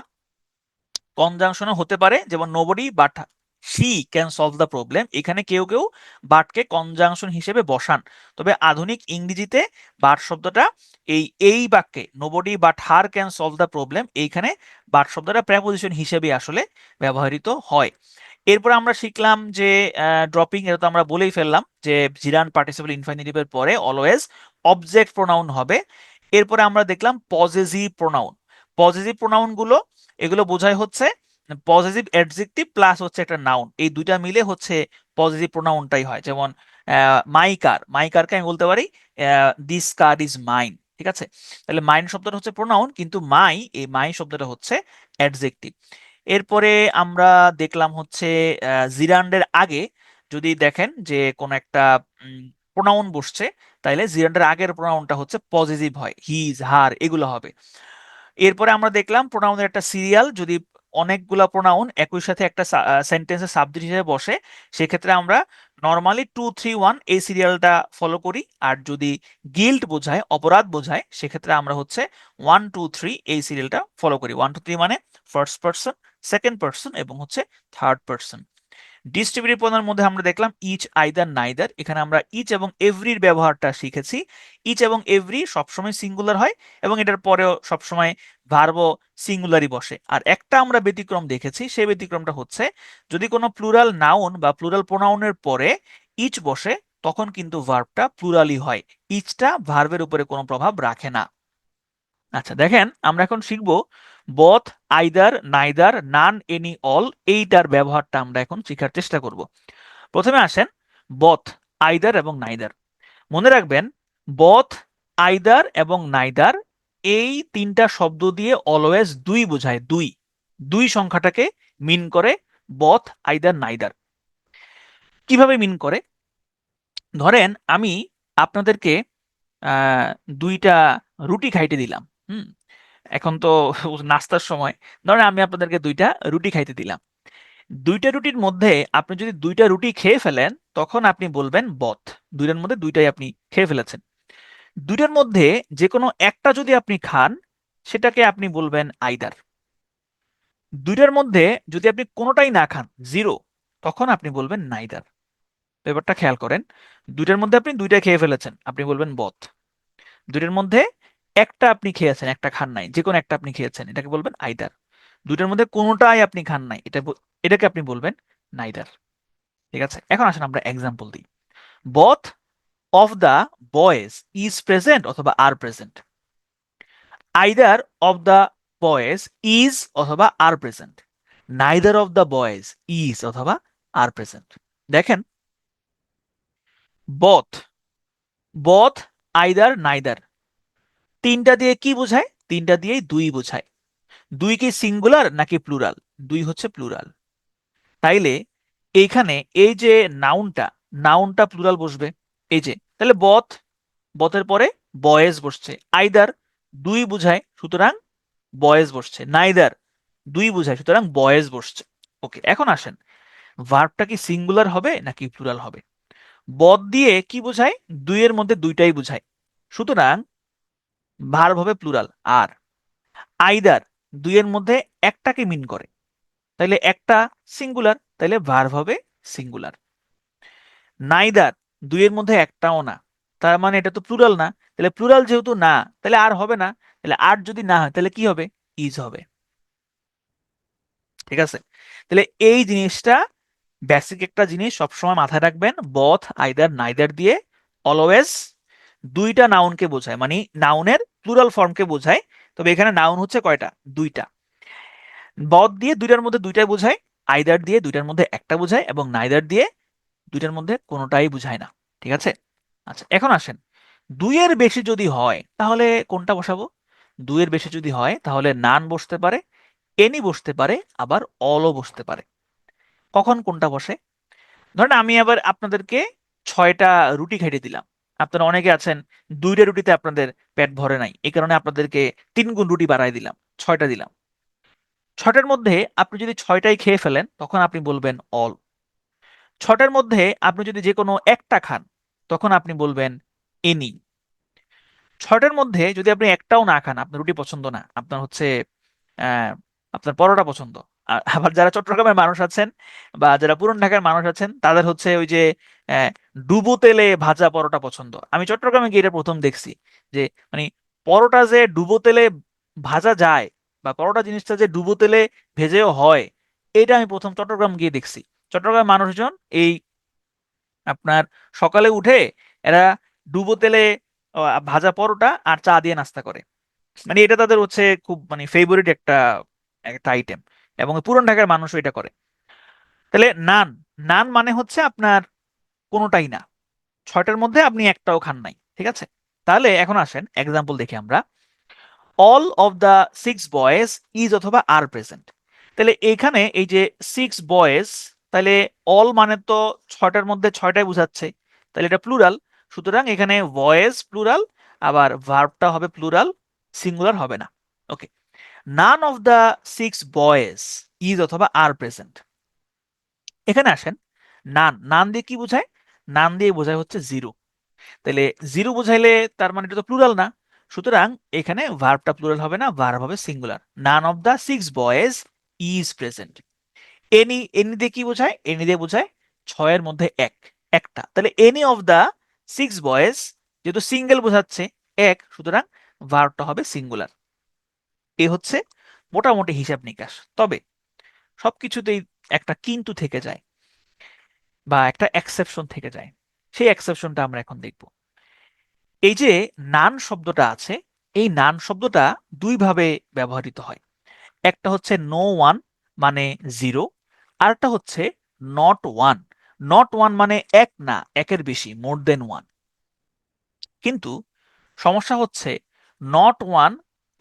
কনজাংশনও হতে পারে, যেমন nobody but she can solve the problem, এখানে কেউ কেউ বাটকে কনজাংশন হিসেবে বসান। তবে আধুনিক ইংরেজিতে বাট শব্দটা এই বাক্যে nobody but her can solve the problem, এইখানে বাট শব্দটা প্রেপোজিশন হিসেবে আসলে ব্যবহৃত হয়। এরপর আমরা শিখলাম যে ড্রপিং, এটা তো আমরা বলেই ফেললাম যে জিরান পার্টিসিপল ইনফিনিটিভের পরে অলওয়েজ অবজেক্ট প্রোনাউন হবে। এরপরে আমরা দেখলাম পজেসিভ প্রোনাউন। পজেসিভ প্রোনাউন গুলো এগুলো বোঝায় হচ্ছে পজেসিভ অ্যাডজেক্টিভ প্লাস হচ্ছে একটা নাউন, এই দুইটা মিলে হচ্ছে পজেসিভ প্রোনাউনটাই হয়। যেমন মাই কার, মাই কারকে আমি বলতে পারি দিস কার ইজ মাইন। ঠিক আছে, তাহলে মাইন শব্দটা হচ্ছে প্রোনাউন, কিন্তু মাই, এই মাই শব্দটা হচ্ছে অ্যাডজেক্টিভ। এরপরে আমরা দেখলাম হচ্ছে জিরান্ডের আগে যদি দেখেন যে কোন একটা প্রোনাউন বসছে, তাইলে জিরান্ডের আগের প্রোনাউনটা হচ্ছে পজিটিভ হয়, হিজ, হার এগুলো হবে। এরপরে আমরা দেখলাম প্রোনাউনের একটা সিরিয়াল, যদি অনেকগুলা প্রোনাউন একই সাথে একটা সেন্টেন্সের সাবজেক্ট হিসেবে বসে সেক্ষেত্রে আমরা নর্মালি 2 3 1 এই সিরিয়ালটা ফলো করি। আর যদি গিল্ট বোঝায়, অপরাধ বোঝায়, সেক্ষেত্রে আমরা হচ্ছে 1 2 3 এই সিরিয়ালটা ফলো করি। 1 2 3 মানে ফার্স্ট পার্সন, সেকেন্ড পার্সন এবং হচ্ছে থার্ড পার্সন। ডিস্ট্রিবিউটিভ প্রোনাউনের মধ্যে আমরা দেখলাম ইচ, আইদার, নাইদার। এখানে আমরা ইচ এবং এভরির ব্যবহারটা শিখেছি। ইচ এবং এভরি সবসময় সিঙ্গুলার হয় এবং এটার পরেও সবসময় ভার্বও সিঙ্গুলারই বসে। আর একটা আমরা ব্যতিক্রম দেখেছি, সেই ব্যতিক্রমটা হচ্ছে যদি কোনো প্লুরাল নাউন বা প্লুরাল প্রোনাউনের পরে ইচ বসে তখন কিন্তু ভার্বটা প্লুরালই হয়, ইচটা ভার্বের উপরে কোনো প্রভাব রাখে না। আচ্ছা দেখেন, আমরা এখন শিখবো বথ, আইদার, নাইদার, নান, এনি, অল এইটার ব্যবহারটা আমরা এখন শেখার চেষ্টা করব। প্রথমে আসেন বথ, আইদার এবং নাইদার। মনে রাখবেন বথ, আইদার এবং নাইদার এই তিনটা শব্দ দিয়ে অলওয়েজ দুই বোঝায়, দুই, দুই সংখ্যাটাকে মিন করে বথ, আইদার, নাইদার। কিভাবে মিন করে? ধরেন আমি আপনাদেরকে আহ দুইটা রুটি খাইতে দিলাম। হুম, এখন তো নাস্তার সময়। ধরেন আমি আপনাদেরকে দুইটা রুটি খাইতে দিলাম। দুইটা রুটির মধ্যে আপনি যদি দুইটা রুটি খেয়ে ফেলেন তখন আপনি বলবেন বথ, দুইটার মধ্যে দুইটাই আপনি খেয়ে ফেলেছেন। দুইটার মধ্যে যে কোনো একটা যদি আপনি খান সেটাকে আপনি বলবেন আইদার। দুইটার মধ্যে যদি আপনি কোনোটাই না খান, জিরো, তখন আপনি বলবেন নাইদার। ব্যাপারটা খেয়াল করেন, দুইটার মধ্যে আপনি দুইটাই খেয়ে ফেলেছেন, আপনি বলবেন বথ। দুইটার মধ্যে একটা আপনি খেয়েছেন, একটা খান নাই, যে কোনো একটা আপনি খেয়েছেন, এটাকে বলবেন আইদার। দুইটার মধ্যে কোনোটাই আপনি খান নাই, এটাকে আপনি বলবেন নাইদার। ঠিক আছে, এখন আসেন আমরা এক্সাম্পল দিই। both of the boys is present অথবা are present, either of the boys is অথবা are present, neither of the boys is অথবা are present। দেখেন both, both, either, neither তিনটা দিয়ে কি বোঝায়? তিনটা দিয়ে দুই বোঝায়। দুই কি সিঙ্গুলার নাকি প্লুরাল? দুই হচ্ছে প্লুরাল। তাইলে এইখানে এই যে নাউনটা, নাউনটা প্লুরাল বসবে। এই যে তাহলে বথ, বথের পরে বয়েজ বসছে। আইদার দুই বুঝায়, সুতরাং বয়েজ বসছে। নাইদার দুই বুঝায়, সুতরাং বয়েজ বসছে। ওকে, এখন আসেন, ভার্বটা কি সিঙ্গুলার হবে নাকি প্লুরাল হবে? বথ দিয়ে কি বোঝায়? দুইয়ের মধ্যে দুইটাই বোঝায়, সুতরাং ভার্ব হবে প্লুরাল। আর আইদার দুইয়ের মধ্যে একটাকে মিন করে, তাইলে একটা সিঙ্গুলার, তাইলে ভার্ব হবে সিঙ্গুলার। নাইদার দুইয়ের মধ্যে একটাও না, তার মানে এটা তো প্লুরাল না। তাহলে প্লুরাল যেহেতু না, তাহলে আর হবে না। তাহলে আর যদি না হয় তাহলে কি হবে? ইজ হবে। ঠিক আছে, তাহলে এই জিনিসটা বেসিক একটা জিনিস সবসময় মাথায় রাখবেন। বথ, আইদার, নাইদার দিয়ে অলওয়েজ দুইটা নাউনকে বোঝায়, মানে নাউনের প্লুরাল ফর্মকে বোঝায়। তবে এখানে নাউন হচ্ছে কয়টা? দুইটা। বথ দিয়ে দুইটার মধ্যে দুইটাই বোঝায়, আইদার দিয়ে দুইটার মধ্যে একটা বোঝায়, এবং নাইদার দিয়ে দুইটার মধ্যে কোনোটাই বোঝায় না। ঠিক আছে, আচ্ছা এখন আসেন, দুইয়ের বেশি যদি হয় তাহলে কোনটা বসাবো? দুইয়ের বেশি যদি হয় তাহলে নান বসতে পারে, এনি বসতে পারে, আবার অলও বসতে পারে। কখন কোনটা বসে? ধরেন আমি আবার আপনাদেরকে 6টা রুটি খাইয়ে দিলাম। আপনারা অনেকে আছেন দুইটা রুটিতে আপনাদের পেট ভরে নাই, এই কারণে আপনাদেরকে 3 গুণ রুটি বাড়াই দিলাম, 6টা দিলাম। 6টার মধ্যে আপনি যদি 6টাই খেয়ে ফেলেন তখন আপনি বলবেন অল। 6টার মধ্যে আপনি যদি যে কোনো একটা খান তখন আপনি বলবেন এনি। 6টার মধ্যে যদি আপনি একটাও না খান, আপনার রুটি পছন্দ না, আপনার হচ্ছে আপনার পরোটা পছন্দ। আর আবার যারা চট্টগ্রামের মানুষ আছেন বা যারা পুরান ঢাকার মানুষ আছেন তাদের হচ্ছে ওই যে আহ, ডুবো তেলে ভাজা পরোটা পছন্দ। আমি চট্টগ্রামে গিয়ে এটা প্রথম দেখছি যে মানে পরোটা যে ডুবো তেলে ভাজা যায়, বা পরোটা জিনিসটা যে ডুবো তেলে ভেজেও হয়, এটা আমি প্রথম চট্টগ্রাম গিয়ে দেখছি। চট্টগ্রামের মানুষজন এই আপনার সকালে উঠে এরা ডুবো তেলে ভাজা পরোটা আর চা দিয়ে নাস্তা করে। মানে এটা তাদের হচ্ছে খুব মানে ফেভারিট একটা একটা আইটেম, এবং পুরান ঢাকার মানুষও এটা করে। তাহলে নান, নান মানে হচ্ছে আপনার কোনোটাই না, 6টার মধ্যে আপনি একটাও খান নাই। ঠিক আছে, তাহলে এখন আসেন এক্সাম্পল দেখি আমরা। All of the 6 boys is অথবা আর প্রেজেন্ট। তাহলে এখানে এই যে 6 বয়েজ, তাহলে অল মানে তো 6টার মধ্যে 6টাই বোঝাচ্ছে, তাহলে এটা প্লুরাল, সুতরাং এখানে ভয়েস প্লুরাল, আবার ভার্বটা হবে প্লুরাল, সিঙ্গুলার হবে না। Okay, none of the 6 boys is অথবা আর প্রেজেন্ট। এখানে আসেন, নান, নান দিয়ে কি বোঝায়? নান দিয়ে বোঝায় হচ্ছে জিরো। তাহলে জিরো বোঝাইলে তার মানে এটা তো প্লুরাল না, সুতরাং এখানে ভার্বটা প্লুরাল হবে না, ভার্ব হবে singular. Naan of the 6 boys is present. Any, any দিয়ে কি বোঝায়? এনি দিয়ে বোঝায় 6এর মধ্যে একটা। তাহলে এনি অফ দ্য 6 বয়েজ, যেহেতু সিঙ্গেল বোঝাচ্ছে এক, সুতরাং ভার্বটা হবে সিঙ্গুলার। এ হচ্ছে মোটামুটি হিসাব নিকাশ। তবে সবকিছুতেই একটা কিন্তু থেকে যায় বা একটা এক্সেপশন থেকে যায়, সেই এক্সেপশনটা আমরা এখন দেখব। এই যে নান শব্দটা আছে, এই নান শব্দটা দুইভাবে ব্যবহৃত হয়। একটা হচ্ছে নো ওয়ান মানে জিরো, আরটা হচ্ছে নট ওয়ান। নট ওয়ান মানে এক না, একের বেশি, মোর দেন ওয়ান। কিন্তু সমস্যা হচ্ছে নট ওয়ান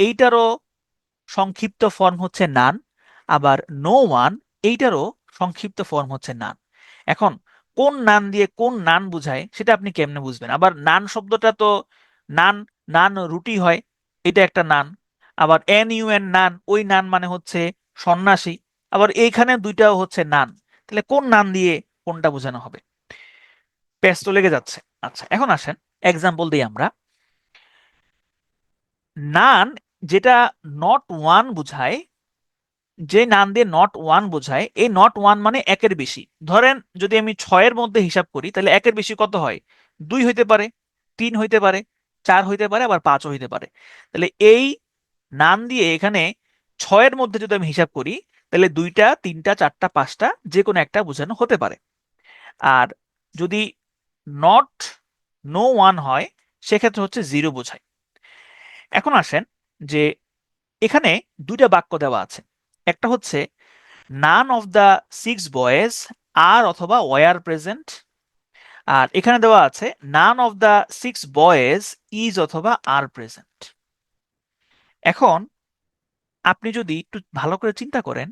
এইটারও সংক্ষিপ্ত ফর্ম হচ্ছে নান, আবার নো ওয়ান এইটারও সংক্ষিপ্ত ফর্ম হচ্ছে নান। এখন কোন নান দিয়ে কোন নান বুঝায় সেটা আপনি কেমনে বুঝবেন? আবার নান শব্দটা তো নান, নান রুটি হয়, এটা একটা নান। আবার এন ইউ এন নান, ওই নান মানে হচ্ছে সন্ন্যাসী। আবার এইখানে দুইটাও হচ্ছে নান, তাহলে কোন নান দিয়ে কোনটা বোঝানো হবে? পেস তো লেগে যাচ্ছে। আচ্ছা এখন আসেন এক্সাম্পল দিই আমরা। নান যেটা নট ওয়ান বুঝায়, যে নান দিয়ে নট ওয়ান বোঝায়, এই নট ওয়ান মানে একের বেশি। ধরেন যদি আমি 6এর মধ্যে হিসাব করি তাহলে একের বেশি কত হয়? 2 হইতে পারে, 3 হইতে পারে, 4 হইতে পারে, আবার 5ও হইতে পারে। তাহলে এই নান দিয়ে এখানে 6এর মধ্যে যদি আমি হিসাব করি তাহলে 2টা, 3টা, 4টা, 5টা যে কোনো একটা বোঝানো হতে পারে। আর যদি নট নো ওয়ান হয় সেক্ষেত্রে হচ্ছে জিরো বোঝায়। এখন আসেন যে এখানে দুইটা বাক্য দেওয়া আছে। একটা হচ্ছে নান অফ দ্য 6 বয়েজ আর অথবা ওয়ার প্রেজেন্ট, আর এখানে দেওয়া আছে নান অফ দ্য 6 বয়েজ ইজ অথবা আর প্রেজেন্ট। এখন আপনি যদি একটু ভালো করে চিন্তা করেন,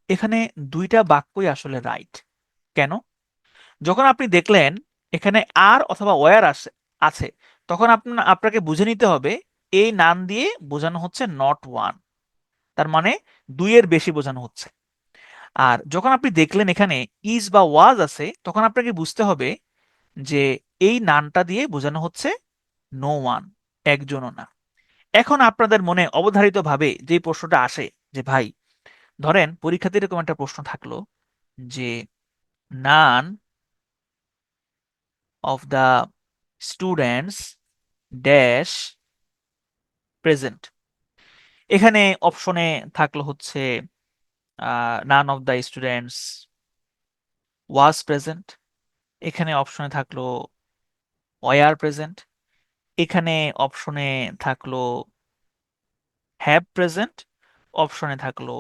এখানে দুইটা বাক্যই আসলে রাইট। কেন? যখন আপনি দেখলেন এখানে আর অথবা ওয়্যার আছে, তখন আপনাকে বুঝে নিতে হবে এই নান দিয়ে বোঝানো হচ্ছে নট ওয়ান, তার মানে দুইয়ের বেশি বোঝানো হচ্ছে। আর যখন আপনি দেখলেন এখানে ইজ বা ওয়াজ আছে, তখন আপনাকে বুঝতে হবে যে এই নানটা দিয়ে বোঝানো হচ্ছে নো ওয়ান, একজনও না। এখন আপনাদের মনে অবধারিতভাবে যে প্রশ্নটা আসে যে ভাই, ধরেন পরীক্ষাতে এরকম একটা প্রশ্ন থাকলো যে নান of the students dash present. এখানে অপশনে থাকলো হচ্ছে নান of the students was present, এখানে অপশনে থাকলো ওয়ার প্রেজেন্ট, এখানে অপশনে থাকলো হ্যাভ প্রেজেন্ট, অপশনে থাকলো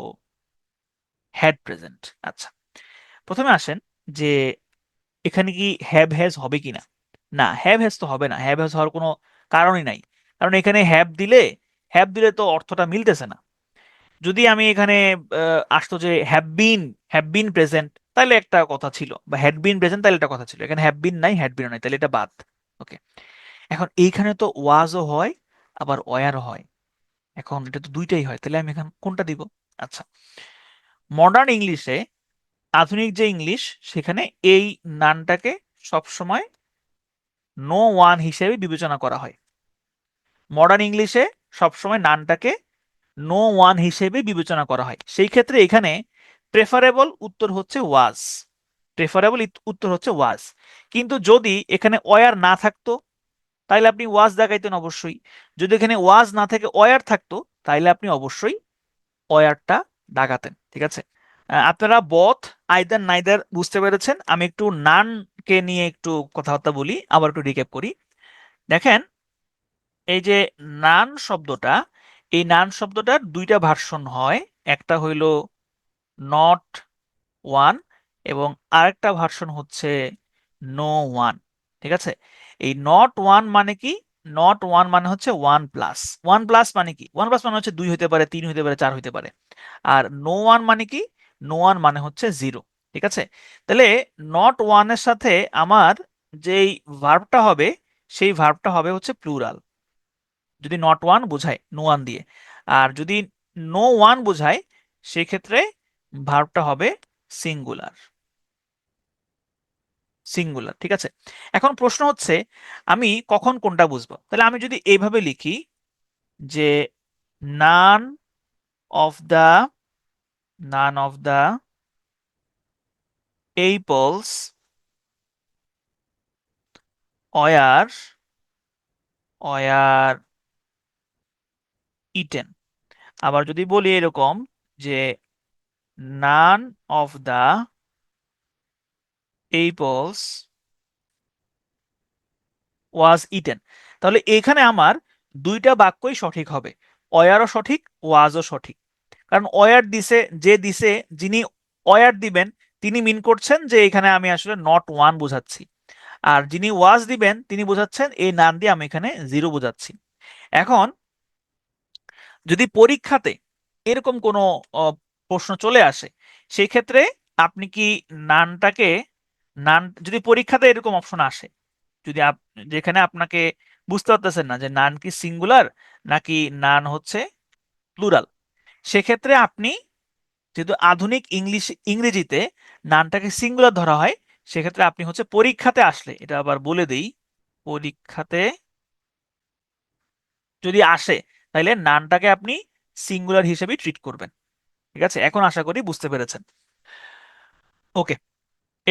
হ্যাড প্রেজেন্ট। আচ্ছা, প্রথমে আসেন যে এখানে কি হ্যাভ হ্যাজ হবে কিনা। না, হ্যাভ হ্যাজ তো হবে না, হ্যাভ হ্যাজ হওয়ার কোনো কারণই নাই। কারণ এখানে হ্যাভ দিলে তো অর্থটা মিলতেছে না। যদি আমি এখানে আসতো যে হ্যাভ বিন প্রেজেন্ট, তাহলে একটা কথা ছিল, বা হ্যাড বিন প্রেজেন্ট তাহলে একটা কথা ছিল। এখানে হ্যাভ বিন নাই, হ্যাড বিন নাই, তাহলে এটা বাদ। ওকে, এখন এইখানে তো ওয়াজও হয় আবার ওয়ারও হয়। এখন এটা তো দুইটাই হয়, তাহলে আমি এখন কোনটা দিব? আচ্ছা, মডার্ন ইংলিশে, আধুনিক যে ইংলিশ, সেখানে এই নানটাকে সবসময় নো ওয়ান হিসেবে বিবেচনা করা হয়। মডার্ন ইংলিশে সবসময় নানটাকে নো ওয়ান হিসেবে বিবেচনা করা হয়। সেই ক্ষেত্রে এখানে প্রেফারেবল উত্তর হচ্ছে ওয়াজ, প্রেফারেবল উত্তর হচ্ছে ওয়াজ। কিন্তু যদি এখানে ওয়ার না থাকতো, তাইলে আপনি ওয়াজ দেখাইতেন অবশ্যই। যদি এখানে ওয়াজ না থেকে ওয়ার থাকতো, তাইলে আপনি অবশ্যই ওয়ারটা দাগাতেন। ঠিক আছে, আপনারা বথ আইদার নাইদার বুঝতে পেরেছেন। আমি একটু নানকে নিয়ে একটু কথাবার্তা বলি, আবার একটু রিক্যাপ করি। দেখেন, এই যে নান শব্দটা, এই নান শব্দটার দুইটা ভার্সন হয়। একটা হইল নট ওয়ান, এবং আরেকটা ভার্সন হচ্ছে নো ওয়ান। ঠিক আছে, এই নট ওয়ান মানে কি? নট ওয়ান মানে হচ্ছে ওয়ান প্লাস। ওয়ান প্লাস মানে কি? ওয়ান প্লাস মানে হচ্ছে দুই হইতে পারে, তিন হইতে পারে, চার হইতে পারে। আর নো ওয়ান মানে কি? নো ওয়ান মানে হচ্ছে জিরো। ঠিক আছে, তাহলে নট ওয়ানের সাথে আমার যেই ভার্বটা হবে, সেই ভার্বটা হবে হচ্ছে প্লুরাল, যদি নট ওয়ান বোঝায় নো ওয়ান দিয়ে। আর যদি নো ওয়ান বোঝায়, সেক্ষেত্রে ভার্বটা হবে সিঙ্গুলার, সিঙ্গুলার। ঠিক আছে, এখন প্রশ্ন হচ্ছে আমি কখন কোনটা বুঝবো? তাহলে আমি যদি এইভাবে লিখি যে নান of the naan of the apples were were eaten। আবার যদি বলি এরকম যে নান of the apples was eaten, তাহলে এখানে আমার দুইটা বাক্যই সঠিক হবে, অয়ারও সঠিক, ওয়াজও সঠিক। কারণ অয়ার দিছে, যে দিছে, যিনি অয়ার দিবেন, তিনি মিন করছেন যে এখানে আমি আসলে নট ওয়ান বোঝাচ্ছি। আর যিনি ওয়াজ দিবেন, তিনি বোঝাচ্ছেন এই নান দিয়ে আমি এখানে জিরো বোঝাচ্ছি। এখন যদি পরীক্ষাতে এরকম কোনো প্রশ্ন চলে আসে, সেই ক্ষেত্রে আপনি কি নানটাকে, নান যদি পরীক্ষাতে এরকম অপশন আসে, যদি যেখানে আপনাকে বুঝতে পারতেছেন না যে নান কি সিঙ্গুলার নাকি নান হচ্ছে প্লুরাল, সেক্ষেত্রে আপনি, যেহেতু আধুনিক ইংরেজিতে নানটাকে সিঙ্গুলার ধরা হয়, সেক্ষেত্রে আপনি হচ্ছে পরীক্ষাতে আসলে, এটা আবার বলে দেই, পরীক্ষাতে যদি আসে, তাহলে নানটাকে আপনি সিঙ্গুলার হিসেবে ট্রিট করবেন। ঠিক আছে, এখন আশা করি বুঝতে পেরেছেন। ওকে,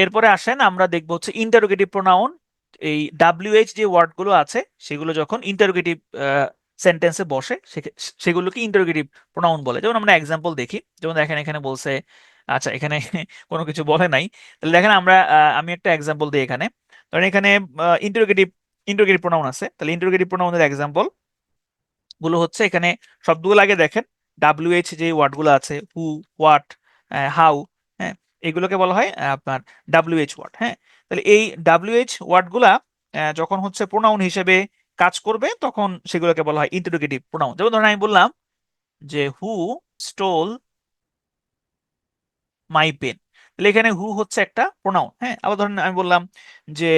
এরপরে আসেন আমরা দেখবো হচ্ছে ইন্টারোগেটিভ প্রোনাউন। এই ডাব্লিউএইচ যে ওয়ার্ডগুলো আছে, সেগুলো যখন ইন্টারোগেটিভ সেন্টেন্সে বসে, সেগুলোকে ইন্টারোগেটিভ প্রোনাউন বলে। যেমন আমরা এক্সাম্পল দেখি, যেমন দেখেন এখানে বলছে, আচ্ছা এখানে কোনো কিছু বলে নাই, তাহলে দেখেন আমরা আমি একটা এক্সাম্পল দিই এখানে। ধরেন এখানে ইন্টারোগেটিভ ইন্টারোগেটিভ প্রোনাউন আছে, তাহলে ইন্টারোগেটিভ প্রোনাউনের এক্সাম্পল গুলো হচ্ছে এখানে, শব্দগুলো আগে দেখেন। ডাব্লিউএইচ যে ওয়ার্ডগুলো আছে, হু, হোয়াট, হাউ, হ্যাঁ, এগুলোকে বলা হয় আপনার ডাব্লিউএইচ ওয়ার্ড। হ্যাঁ, তাহলে এই ডাব্লিউএইচ ওয়ার্ডগুলা যখন হচ্ছে প্রোনাউন হিসেবে কাজ করবে, তখন সেগুলোকে বলা হয় ইন্টারোগেটিভ প্রোনাউন। যেমন ধরেন আমি বললাম যে হু স্টোল মাই পেন, তাহলে এখানে হু হচ্ছে একটা প্রোনাউন। হ্যাঁ, আবার ধরেন আমি বললাম যে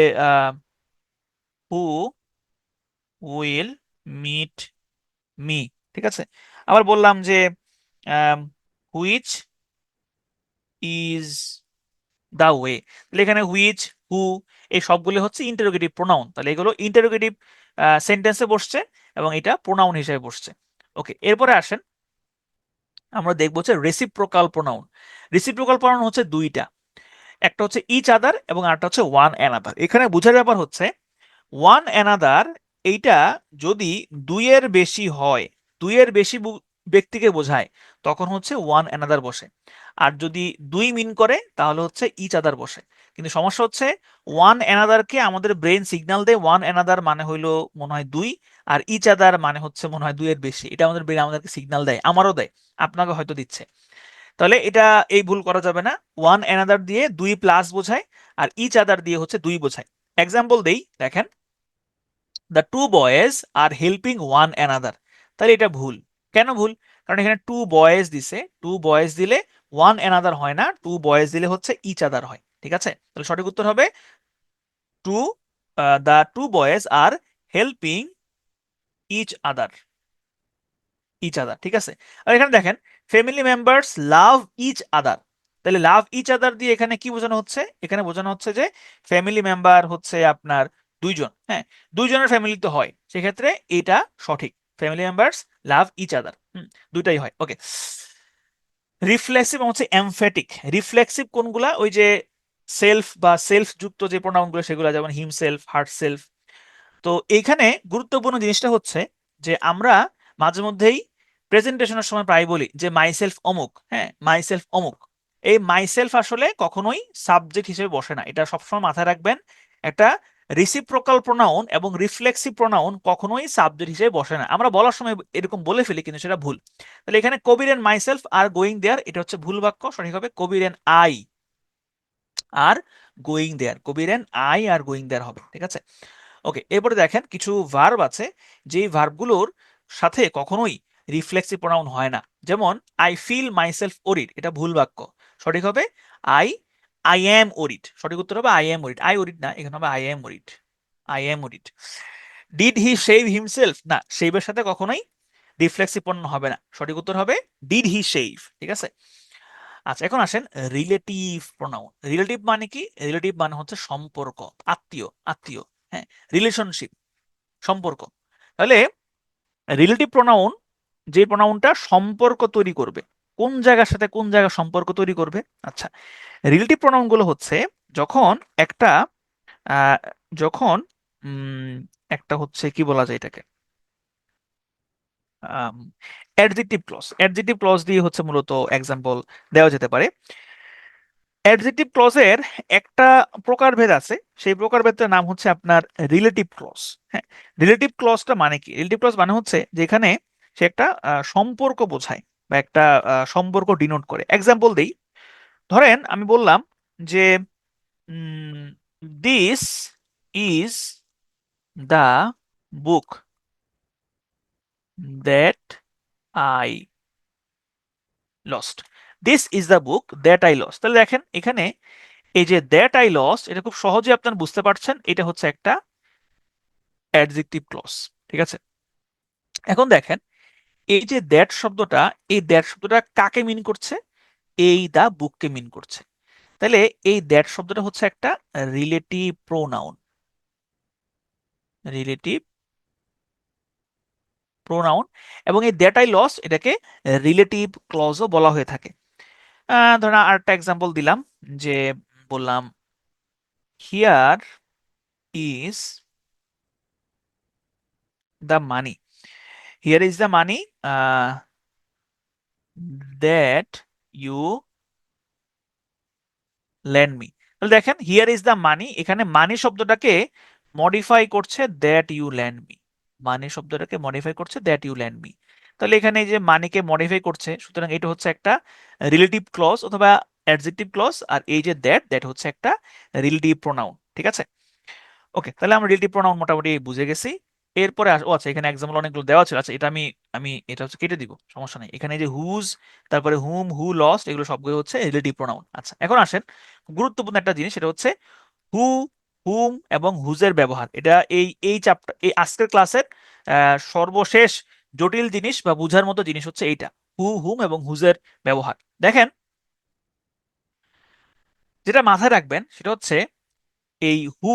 হু উইল মিট মি, ঠিক আছে। আবার বললাম যে হুইচ ইজ দা ওয়ে, তাহলে এখানে হুইচ, হু, এই সবগুলো হচ্ছে ইন্টারোগেটিভ প্রোনাউন, তাহলে এগুলো ইন্টারোগেটিভ সেন্টেন্সে বসছে এবং এটা প্রোনাউন হিসেবে বসছে। ওকে, এরপরে আসেন আমরা দেখবো হচ্ছে রেসিপ্রোকাল প্রোনাউন। রেসিপ্রোকাল প্রোনাউন হচ্ছে দুইটা, একটা হচ্ছে ইচ আদার এবং আরেকটা হচ্ছে ওয়ান অ্যানাদার। এখানে বোঝার ব্যাপার হচ্ছে ওয়ান অ্যানাদার, এইটা যদি দুইয়ের বেশি হয়, দুইয়ের বেশি ব্যক্তিকে বোঝায়, তখন হচ্ছে ওয়ান অ্যানাদার বসে। আর যদি দুই মিন করে তাহলে হচ্ছে ইচ আদার বসে। কিন্তু সমস্যা হচ্ছে ওয়ান অ্যানাদারকে আমাদের ব্রেন সিগন্যাল দেয় ওয়ান অ্যানাদার মানে হইলো মনে হয় দুই, আর ইচ আদার মানে হচ্ছে মনে হয় দুইয়ের বেশি। এটা আমাদের ব্রেন আমাদেরকে সিগন্যাল দেয়, আমারও দেয়, আপনাকে হয়তো দিচ্ছে। তাহলে এটা এই ভুল করা যাবে না, ওয়ান অ্যানাদার দিয়ে দুই প্লাস বোঝায়, আর ইচ আদার দিয়ে হচ্ছে দুই বোঝায়। এক্সাম্পল দেই, দেখেন the two boys are helping one another, তাহলে এটা ভুল। কেন ভুল? কারণ এখানে টু বয়েজ দিছে, টু বয়েজ দিলে ওয়ান অ্যানাদার হয় না, টু বয়েজ দিলে হচ্ছে ইচ আদার হয়, ঠিক আছে। তাহলে সঠিক উত্তর হবে two, the two boys are helping each other, each other, ঠিক আছে। আর এখানে দেখেন family members love each other, তাহলে লাভ ইচ আদার দিয়ে এখানে কি বোঝানো হচ্ছে? এখানে বোঝানো হচ্ছে যে ফ্যামিলি মেম্বার হচ্ছে আপনার দুইজন, হ্যাঁ, দুইজনের ফ্যামিলি তো হয়, সেক্ষেত্রে এটা সঠিক, family members love each other, দুইটাই হয়। ওকে, রিফ্লেক্সিভ হচ্ছে এমফ্যাটিক। রিফ্লেক্সিভ কোনগুলা? ওই যে সেলফ বা সেলফ যুক্ত যে প্রোনাউনগুলো সেগুলো, যেমন হিম সেলফ, হার্ট সেলফ। তো এইখানে গুরুত্বপূর্ণ জিনিসটা হচ্ছে যে আমরা মাঝে মধ্যেই প্রেজেন্টেশনের সময় প্রায় বলি যে মাইসেলফ অমুক, হ্যাঁ, মাইসেলফ অমুক। এই মাইসেলফ আসলে কখনোই সাবজেক্ট হিসেবে বসে না, এটা সবসময় মাথায় রাখবেন। একটা রিসিপ্রোকাল প্রোনাউন এবং রিফ্লেক্সিভ প্রোনাউন কখনোই সাবজেক্ট হিসেবে বসে না। আমরা বলার সময় এরকম বলে ফেলি, কিন্তু সেটা ভুল। তাহলে এখানে Kabir and myself are going there, এটা হচ্ছে ভুল বাক্য। সঠিক হবে Kabir and I are going there, Kabir and I are going there হবে, ঠিক আছে। ওকে, এরপরে দেখেন কিছু ভার্ব আছে যেই ভার্বগুলোর সাথে কখনোই রিফ্লেক্সিভ প্রোনাউন হয় না। যেমন আই ফিল মাইসেলফ ওরিড, এটা ভুল বাক্য। সঠিক হবে আই আই এম ওরিড, সঠিক উত্তর হবে I am worried, I worried না, এখানে হবে I am worried, I am worried. Did he shave himself, না, শেভের সাথে কখনোই রিফ্লেক্সিভ প্রোনাউন হবে না, সঠিক উত্তর হবে ডিড হি শেভ, ঠিক আছে। আচ্ছা, এখন আসেন রিলেটিভ প্রোনাউন। রিলেটিভ মানে কি? রিলেটিভ মানে হচ্ছে সম্পর্ক, আত্মীয়, আত্মীয়, হ্যাঁ, রিলেশনশিপ, সম্পর্ক। তাহলে রিলেটিভ প্রোনাউন, যে প্রোনাউনটা সম্পর্ক তৈরি করবে, কোন জায়গার সাথে কোন জায়গার সম্পর্ক তৈরি করবে? আচ্ছা, রিলেটিভ প্রোনাউন গুলো হচ্ছে যখন একটা আহ, যখন একটা হচ্ছে কি বলা যায় এটাকে, অ্যাডজেক্টিভ ক্লজ, অ্যাডজেক্টিভ ক্লজ দিয়ে হচ্ছে মূলত এক্সাম্পল দেওয়া যেতে পারে। অ্যাডজেক্টিভ ক্লজের একটা প্রকারভেদ আছে, সেই প্রকারভেদটার নাম হচ্ছে আপনার রিলেটিভ ক্লজ। হ্যাঁ, রিলেটিভ ক্লজটা মানে কি? রিলেটিভ ক্লজ মানে হচ্ছে যেখানে সে একটা সম্পর্ক বোঝায় বা একটা সম্পর্ক ডিনোট করে। এক্সাম্পল দেই, ধরেন আমি বললাম যে this is the book that I lost, this is the book that I lost. তাহলে দেখেন এখানে এই যে দ্যাট আই লস্ট, এটা খুব সহজে আপনারা বুঝতে পারছেন, এটা হচ্ছে একটা অ্যাডজেক্টিভ ক্লজ, ঠিক আছে। এখন দেখেন এই যে দ্যাট শব্দটা, এই দ্যাট শব্দটা কাকে মিন করছে? এই দা বুককে মিন করছে। তাহলে এই দ্যাট শব্দটা হচ্ছে একটা রিলেটিভ প্রোনাউন, রিলেটিভ প্রোনাউন, এবং এই দ্যাট আই লস্ট এটাকে রিলেটিভ ক্লজও বলা হয়ে থাকে। ধরেন আরেকটা এক্সাম্পল দিলাম, যে বললাম here is the money, here is the money that you lend me. তাহলে দেখেন হিয়ার ইজ দ্য মানি, এখানে মানি শব্দটাকে মডিফাই করছে that you lend me, money শব্দটাকে মডিফাই করছে দ্যাট ইউ ল্যান্ড মি। তাহলে এখানে এই যে মানিকে মডিফাই করছে, সুতরাং এটা হচ্ছে একটা রিলেটিভ ক্লজ অথবা অ্যাডজেক্টিভ ক্লজ, আর এই যে দ্যাট, দ্যাট হচ্ছে একটা রিলেটিভ প্রোনাউন, ঠিক আছে। ওকে, তাহলে আমরা রিলেটিভ প্রোনাউন মোটামুটি বুঝে গেছি। এরপরে ও আচ্ছা, এখানে এক্সাম্পল অনেকগুলো দেওয়া ছিল। আচ্ছা, এটা আমি আমি এটা হচ্ছে কেটে দিব, সমস্যা নেই। এখানে যে হুজ, তারপরে হুম, হু লস্ট, এগুলো সবগুলো হচ্ছে রিলেটিভ প্রোনাউন। আচ্ছা, এখন আসেন গুরুত্বপূর্ণ একটা জিনিস, সেটা হচ্ছে হু, হুম এবং হুজের ব্যবহার। এটা এই এই চ্যাপ্টার, এই আজকের ক্লাসের সর্বশেষ জটিল জিনিস বা বুঝার মতো জিনিস হচ্ছে এইটা, হু, হুম এবং হুজের ব্যবহার। দেখেন, যেটা মাথায় রাখবেন সেটা হচ্ছে এই হু,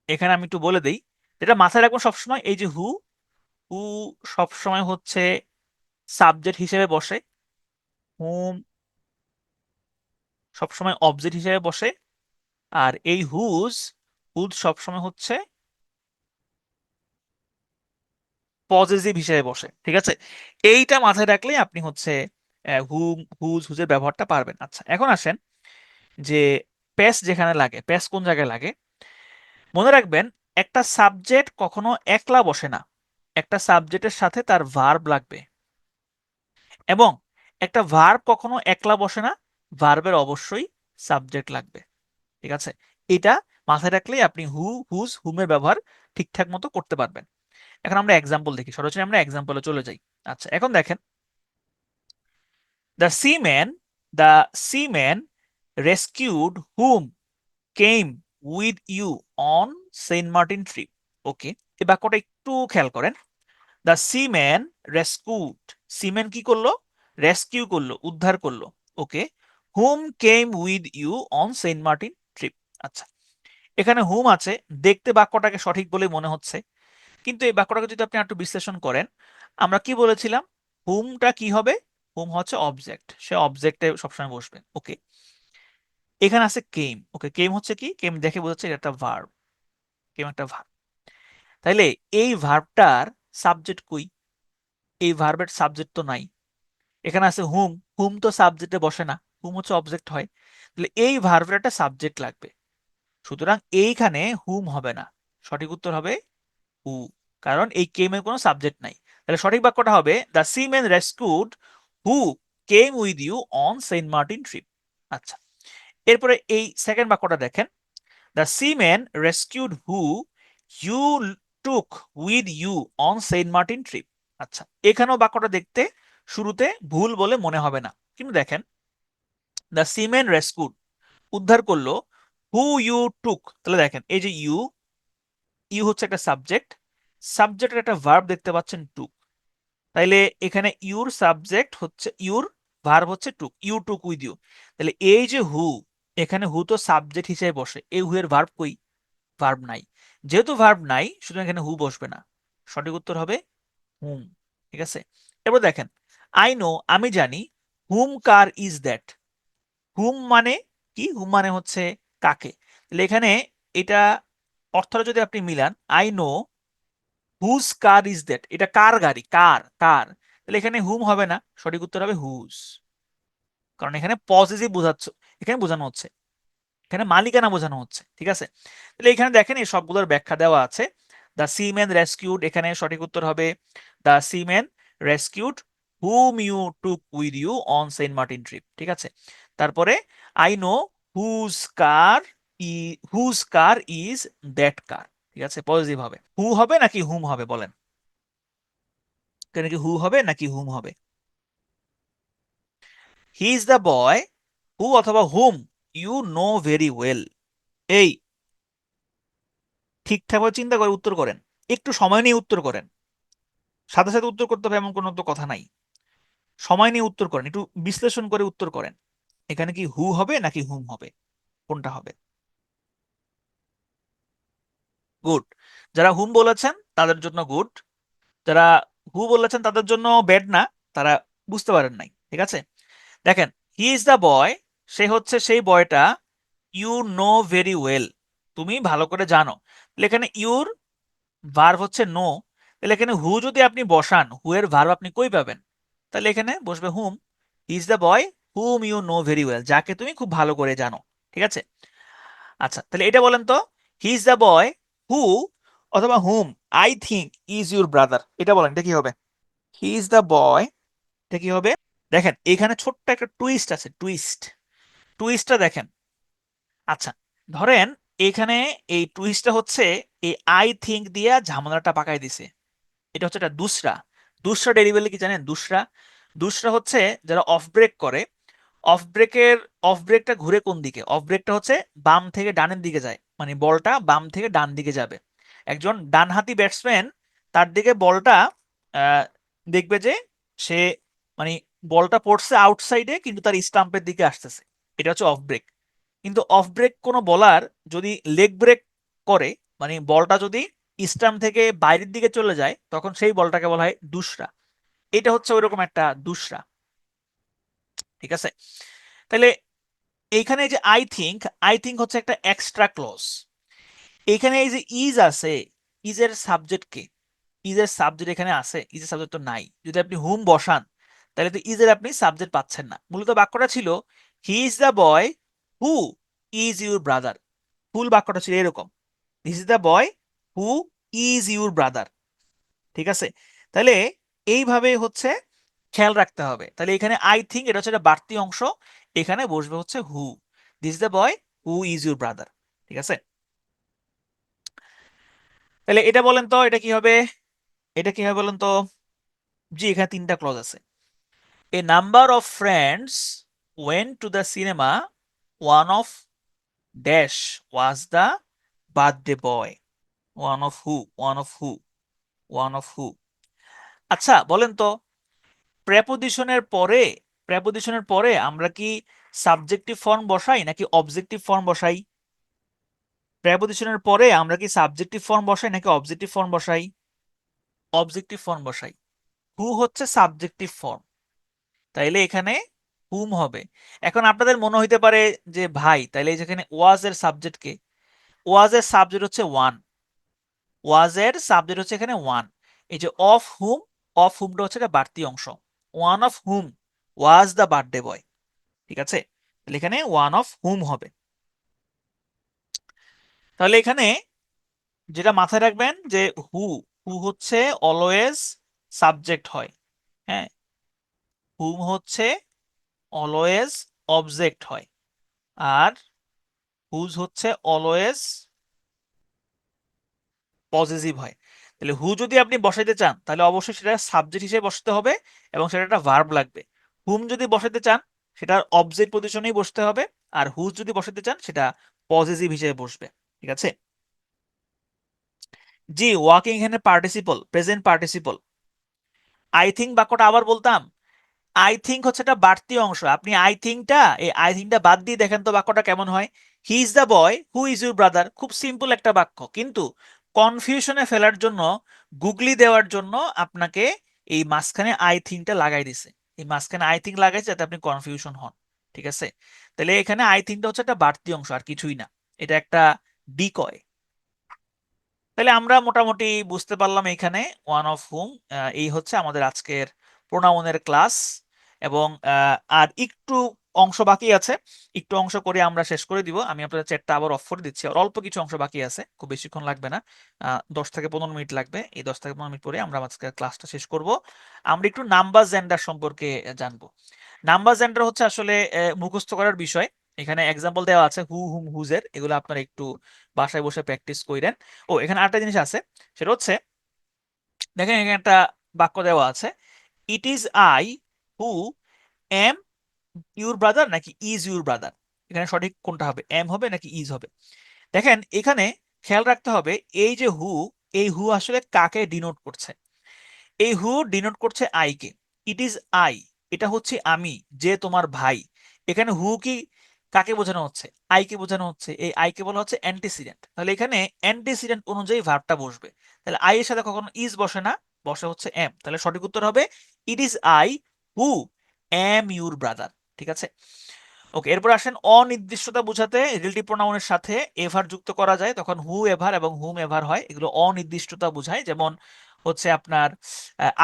এখানে আমি একটু বলে দেই, যেটা মাথায় রাখবেন সবসময়, এই যে হু, হু সবসময় হচ্ছে সাবজেক্ট হিসেবে বসে, হুম সবসময় অবজেক্ট হিসেবে বসে, আর এই হুজ, হুজ সবসময় হচ্ছে পজেসিভ হিসেবে বসে। ঠিক আছে, এইটা মাথায় রাখলে আপনি হচ্ছে হুম, হুজ, হুজের ব্যবহারটা পারবেন। আচ্ছা, এখন আসেন যে প্যাস যেখানে লাগে, প্যাস কোন জায়গায় লাগে। মনে রাখবেন, একটা সাবজেক্ট কখনো একলা বসে না, একটা সাবজেক্টের সাথে তার ভার্ব লাগবে, এবং একটা ভার্ব কখনো একলা বসে না, ভার্বের অবশ্যই সাবজেক্ট লাগবে। ঠিক আছে, এটা মাথায় রাখলেই আপনি হু, হুজ, হুমের ব্যবহার ঠিকঠাক মতো করতে পারবেন। এখন আমরা এক্সাম্পল দেখি, সরাসরি আমরা এক্সাম্পলে চলে যাই। আচ্ছা, এখন দেখেন, the seaman, the seaman rescued whom came with you on Saint Martin trip. Okay, এই বাক্যটা একটু খেয়াল করেন। দ্য সিম্যান রেস্কিউড, সিম্যান কি করলো? রেস্কিউ করলো, উদ্ধার করলো। Okay, whom came with you on Saint Martin trip. আচ্ছা, এখানে হুম আছে, দেখতে বাক্যটাকে সঠিক বলে মনে হচ্ছে, কিন্তু এই বাক্যটাকে যদি আপনি একটু বিশ্লেষণ করেন, আমরা কি বলেছিলাম? হুমটা কি হবে? হুম হচ্ছে অবজেক্ট, সে অবজেক্টে সবসময় বসবে। ওকে, এখানে আছে কেম। ওকে, কেম হচ্ছে কি? কেম দেখে বোঝাচ্ছে এটা একটা ভার্ব, কেম একটা ভার্ব। তাইলে এই ভার্বটার সাবজেক্ট কই? এই ভার্বের সাবজেক্ট তো নাই। এখানে আছে হুম, হুম তো সাবজেক্টে বসে না, হুম হচ্ছে অবজেক্ট হয়। তাহলে এই ভার্বের একটা সাবজেক্ট লাগবে, সুতরাং এইখানে হুম হবে না, সঠিক উত্তর হবে হু, কারণ এই কেমের কোনো সাবজেক্ট নাই। তাহলে সঠিক বাক্যটা হবে the seaman rescued who came with you on Saint Martin trip. আচ্ছা, এরপরে এই সেকেন্ড বাক্যটা দেখেন, the seaman rescued who you took with you on Saint Martin trip. আচ্ছা, এখানেও বাক্যটা দেখতে শুরুতে ভুল বলে মনে হবে না, কিন্তু দেখেন, দ্য সিম্যান রেস্কিউড উদ্ধার করলো, হু ইউ টুক, তাহলে দেখেন এই যে ইউ, ইউ হচ্ছে একটা সাবজেক্ট, সাবজেক্টের একটা ভার্ব দেখতে পাচ্ছেন টুক, তাইলে এখানে ইউর সাবজেক্ট হচ্ছে, ইউর ভার্ব হচ্ছে টুক, ইউ টুক উইথ ইউ। তাহলে এই যে হু, এখানে হু তো সাবজেক্ট হিসেবে বসে, এই হু এর ভার্ব কই? ভার্ব নাই। যেহেতু ভার্ব নাই, সুতরাং এখানে হু বসবে না, সঠিক উত্তর হবে হুম। ঠিক আছে, এবার দেখেন, আই নো, আমি জানি, হুম কার ইজ দ্যাট। হুম মানে কি? হুম মানে হচ্ছে কাকে। তাহলে এখানে এটা অর্থটা যদি আপনি মিলান, I know whose car is that, এটা কার গাড়ি, কার, কার, তাহলে এখানে হুম হবে না, সঠিক উত্তর হবে হুজ, কারণ এখানে পজিটিভ বোঝাচ্ছে, এখানে বোঝানো হচ্ছে, এখানে মালিকানা বোঝানো হচ্ছে। ঠিক আছে, তাহলে এখানে দেখেন এই সবগুলোর ব্যাখ্যা দেওয়া আছে। দ্য সিম্যান রেস্কিউড, এখানে সঠিক উত্তর হবে the seaman rescued whom you took with you on Saint Martin trip. ঠিক আছে, তারপরে আই নো হুজ কার, ই whose car is that car. ঠিক আছে, পজিটিভ হবে। হু হবে নাকি হুম হবে বলেন? এখানে কি হু হবে নাকি হুম হবে? হি ইজ দ্য বয় হু অথবা হুম ইউ নো ভেরি ওয়েল। এই ঠিকঠাকভাবে চিন্তা করে উত্তর করেন, একটু সময় নিয়ে উত্তর করেন, সাথে সাথে উত্তর করতে হবে এমন কোনো তো কথা নাই। সময় নিয়ে উত্তর করেন, একটু বিশ্লেষণ করে উত্তর করেন। এখানে কি হু হবে নাকি হুম হবে, কোনটা হবে? গুড, যারা হুম বলেছেন তাদের জন্য গুড, যারা হু বলেছেন তাদের জন্য ব্যাড না, তারা বুঝতে পারেন নাই। ঠিক আছে, দেখেন, হি ইজ দ্য বয়, সে হচ্ছে সেই বয়টা, ইউ নো ভেরি ওয়েল, তুমি ভালো করে জানো। তাহলে এখানে ইউর ভার্ব হচ্ছে নো, তাহলে এখানে হু যদি আপনি বসান, হু এর ভার্ব আপনি কই পাবেন? তাহলে এখানে বসবে whom, is the boy whom you know very well, যাকে তুমি খুব ভালো করে জানো। ঠিক আছে, আচ্ছা, তাহলে এটা বলেন তো, হি ইজ দ্য বয় হু অথবা whom I think is your brother, এটা বলেন, এটা কি হবে? হি ইজ দ্য বয়, এটা কি হবে? দেখেন এখানে ছোট্ট একটা টুইস্ট আছে, টুইস্ট, টুইস্টটা দেখেন। আচ্ছা, ধরেন এখানে এই টুইস্টটা হচ্ছে এই আই থিঙ্ক দিয়ে ঝামেলাটা পাকাই দিছে। এটা হচ্ছে একটা দুসরা। দুসরা ডেরিভেটিভ কি জানেন? দুসরা, দুসরা হচ্ছে যারা অফ ব্রেক করে, অফ ব্রেকের, অফ ব্রেকটা ঘুরে কোন দিকে? অফ ব্রেকটা হচ্ছে বাম থেকে ডানের দিকে যায়, মানে বলটা বাম থেকে ডান দিকে যাবে। একজন ডানহাতি ব্যাটসম্যান, তার দিকে বলটা আহ, দেখবে যে সে, মানে বলটা পড়ছে আউটসাইডে কিন্তু তার স্টাম্পের দিকে আসতেছে, এটা হচ্ছে অফ ব্রেক। কিন্তু অফ ব্রেক কোনো বলার যদি লেগ ব্রেক করে, মানে বলটা যদি স্টাম্প থেকে বাইরের দিকে চলে যায়, তখন সেই বলটাকে বলা হয় দুসরা। এটা হচ্ছে ওইরকম একটা দুসরা। ঠিক আছে? তাহলে এইখানে যে আই থিঙ্ক হচ্ছে একটা এক্সট্রা ক্লজ। এখানে এই যে ইজ আছে, ইজের সাবজেক্ট কে? ইজের সাবজেক্ট এখানে আছে? ইজের সাবজেক্ট তো নাই। যদি আপনি হুম বসান, তাহলে তো ইজের আপনি সাবজেক্ট পাচ্ছেন না। মূলত বাক্যটা ছিল he is the boy who is your brother. Full বাক্যটা ছিল এরকম, this is the boy who is your brother. ঠিক আছে? তাহলে এইভাবে হচ্ছে খেয়াল রাখতে হবে। তাহলে এখানে আই থিঙ্ক এটা হচ্ছে একটা বাড়তি অংশ, এখানে বসবে হচ্ছে who, this the boy who is your brother. ঠিক আছে? তাহলে এটা বলেন তো, এটা কি হবে? এটা কি হবে বলেন তো? জি, এখানে তিনটা ক্লজ আছে। A number of friends went to the cinema, one of dash was the birthday boy. One of who, one of who, one of who. আচ্ছা বলেন তো, প্রেপোজিশনের পরে, প্রেপোজিশনের পরে আমরা কি সাবজেক্টিভ ফর্ম বসাই নাকি অবজেক্টিভ ফর্ম বসাই? প্রেপোজিশনের পরে আমরা কি সাবজেক্টিভ ফর্ম বসাই নাকি অবজেক্টিভ ফর্ম বসাই? অবজেক্টিভ ফর্ম বসাই। হু হচ্ছে সাবজেক্টিভ ফর্ম, তাইলে এখানে হুম হবে। এখন আপনাদের মনে হইতে পারে যে ভাই তাইলে যেখানে ওয়াজ এর সাবজেক্ট কে? ওয়াজ এর সাবজেক্ট হচ্ছে ওয়ান, ওয়াজ এর সাবজেক্ট হচ্ছে এখানে ওয়ান। এই যে অফ হুম, অফ হুমটা হচ্ছে একটা বাড়তি অংশ। One of hmm was the birthday বয়। ঠিক আছে? তাহলে এখানে ওয়ান অফ হুম হবে। তাহলে এখানে যেটা মাথায় রাখবেন যে হু, হু হচ্ছে অলওয়েজ সাবজেক্ট হয়। হ্যাঁ, হুম হচ্ছে অলওয়েজ অবজেক্ট হয়। আর হুজ হচ্ছে অলওয়েজ পজিটিভ হয়। তাহলে হু যদি আপনি বসাইতে চান তাহলে অবশ্যই সেটা সাবজেক্ট হিসেবে বসাতে হবে এবং সেটা একটা ভার্ব লাগবে। হুম যদি বসাতে চান সেটা অবজেক্ট পজিশনেই বসতে হবে, আর হুজ যদি বসাতে চান সেটা পজিটিভ হিসেবে বসবে। ঠিক আছে? জি, ওয়াকিং এখানে participle, present participle. I think বাক্যটা আবার বলতাম, আই থিঙ্ক হচ্ছে একটা বাড়তি অংশ। আপনি আই থিঙ্কটা, এই আই থিঙ্কটা বাদ দিয়ে দেখেন তো বাক্যটা কেমন হয়। হি is the boy who is your brother, খুব সিম্পল একটা বাক্য, কিন্তু কনফিউশনে ফেলার জন্য, গুগলি দেওয়ার জন্য আপনাকে এই মাঝখানে আই থিঙ্কটা লাগাই দিছে। এই মাঝখানে আই থিঙ্ক লাগাইছে যাতে আপনি কনফিউশন হন। ঠিক আছে? তাহলে এখানে আই থিঙ্কটা হচ্ছে একটা বাড়তি অংশ আর কিছুই না, এটা একটা ডিকয়। তাহলে আমরা মোটামুটি বুঝতে পারলাম এখানে ওয়ান অফ হুম। এই হচ্ছে আমাদের আজকের প্রোনাউনের ক্লাস। এবং আর একটু অংশ বাকি আছে, একটু অংশ করে আমরা শেষ করে দিব। আমি আপনাদের চ্যাটটা আবার অফ করে দিচ্ছি, আর অল্প কিছু অংশ বাকি আছে, খুব বেশিক্ষণ লাগবে না, 10 থেকে 15 মিনিট লাগবে। এই 10 থেকে 15 মিনিট পরে আমরা আজকের ক্লাসটা শেষ করব। আমরা একটু নাম্বার জেন্ডার সম্পর্কে জানবো। নাম্বার জেন্ডার হচ্ছে আসলে মুখস্থ করার বিষয়। এখানে এক্সাম্পল দেওয়া আছে হু হুম হুজের, এগুলো আপনারা একটু বাসায় বসে প্র্যাকটিস করেন। ও এখানে আরেকটা জিনিস আছে, সেটা হচ্ছে দেখেন এখানে একটা বাক্য দেওয়া আছে, it is I who am your brother নাকি ইজ ইউর ব্রাদার। এখানে সঠিক কোনটা হবে, এম হবে নাকি ইজ হবে? দেখেন এখানে খেয়াল রাখতে হবে, এই যে হু, এই হু আসলে কাকে ডিনোট করছে? এই হু ডিনোট করছে I K. It is I, এটা হচ্ছে আমি, যে তোমার ভাই। এখানে হু কি কাকে বোঝানো হচ্ছে? আই কে বোঝানো হচ্ছে। এই আই কে বলা হচ্ছে অ্যান্টিসিডেন্ট। তাহলে এখানে অ্যান্টিসিডেন্ট অনুযায়ী ভার্বটা বসবে। তাহলে আই এর সাথে কখনো ইজ বসে না, বসে হচ্ছে এম। তাহলে সঠিক উত্তর হবে it is I who am your brother. ঠিক আছে? ওকে, এরপর আসেন অনির্দিষ্টতা বোঝাতে রিলেটিভ প্রোনাউনের সাথে এভার যুক্ত করা যায়, তখন হু এভার এবং হুম এভার হয়। এগুলো অনির্দিষ্টতা বোঝায়। যেমন হচ্ছে আপনার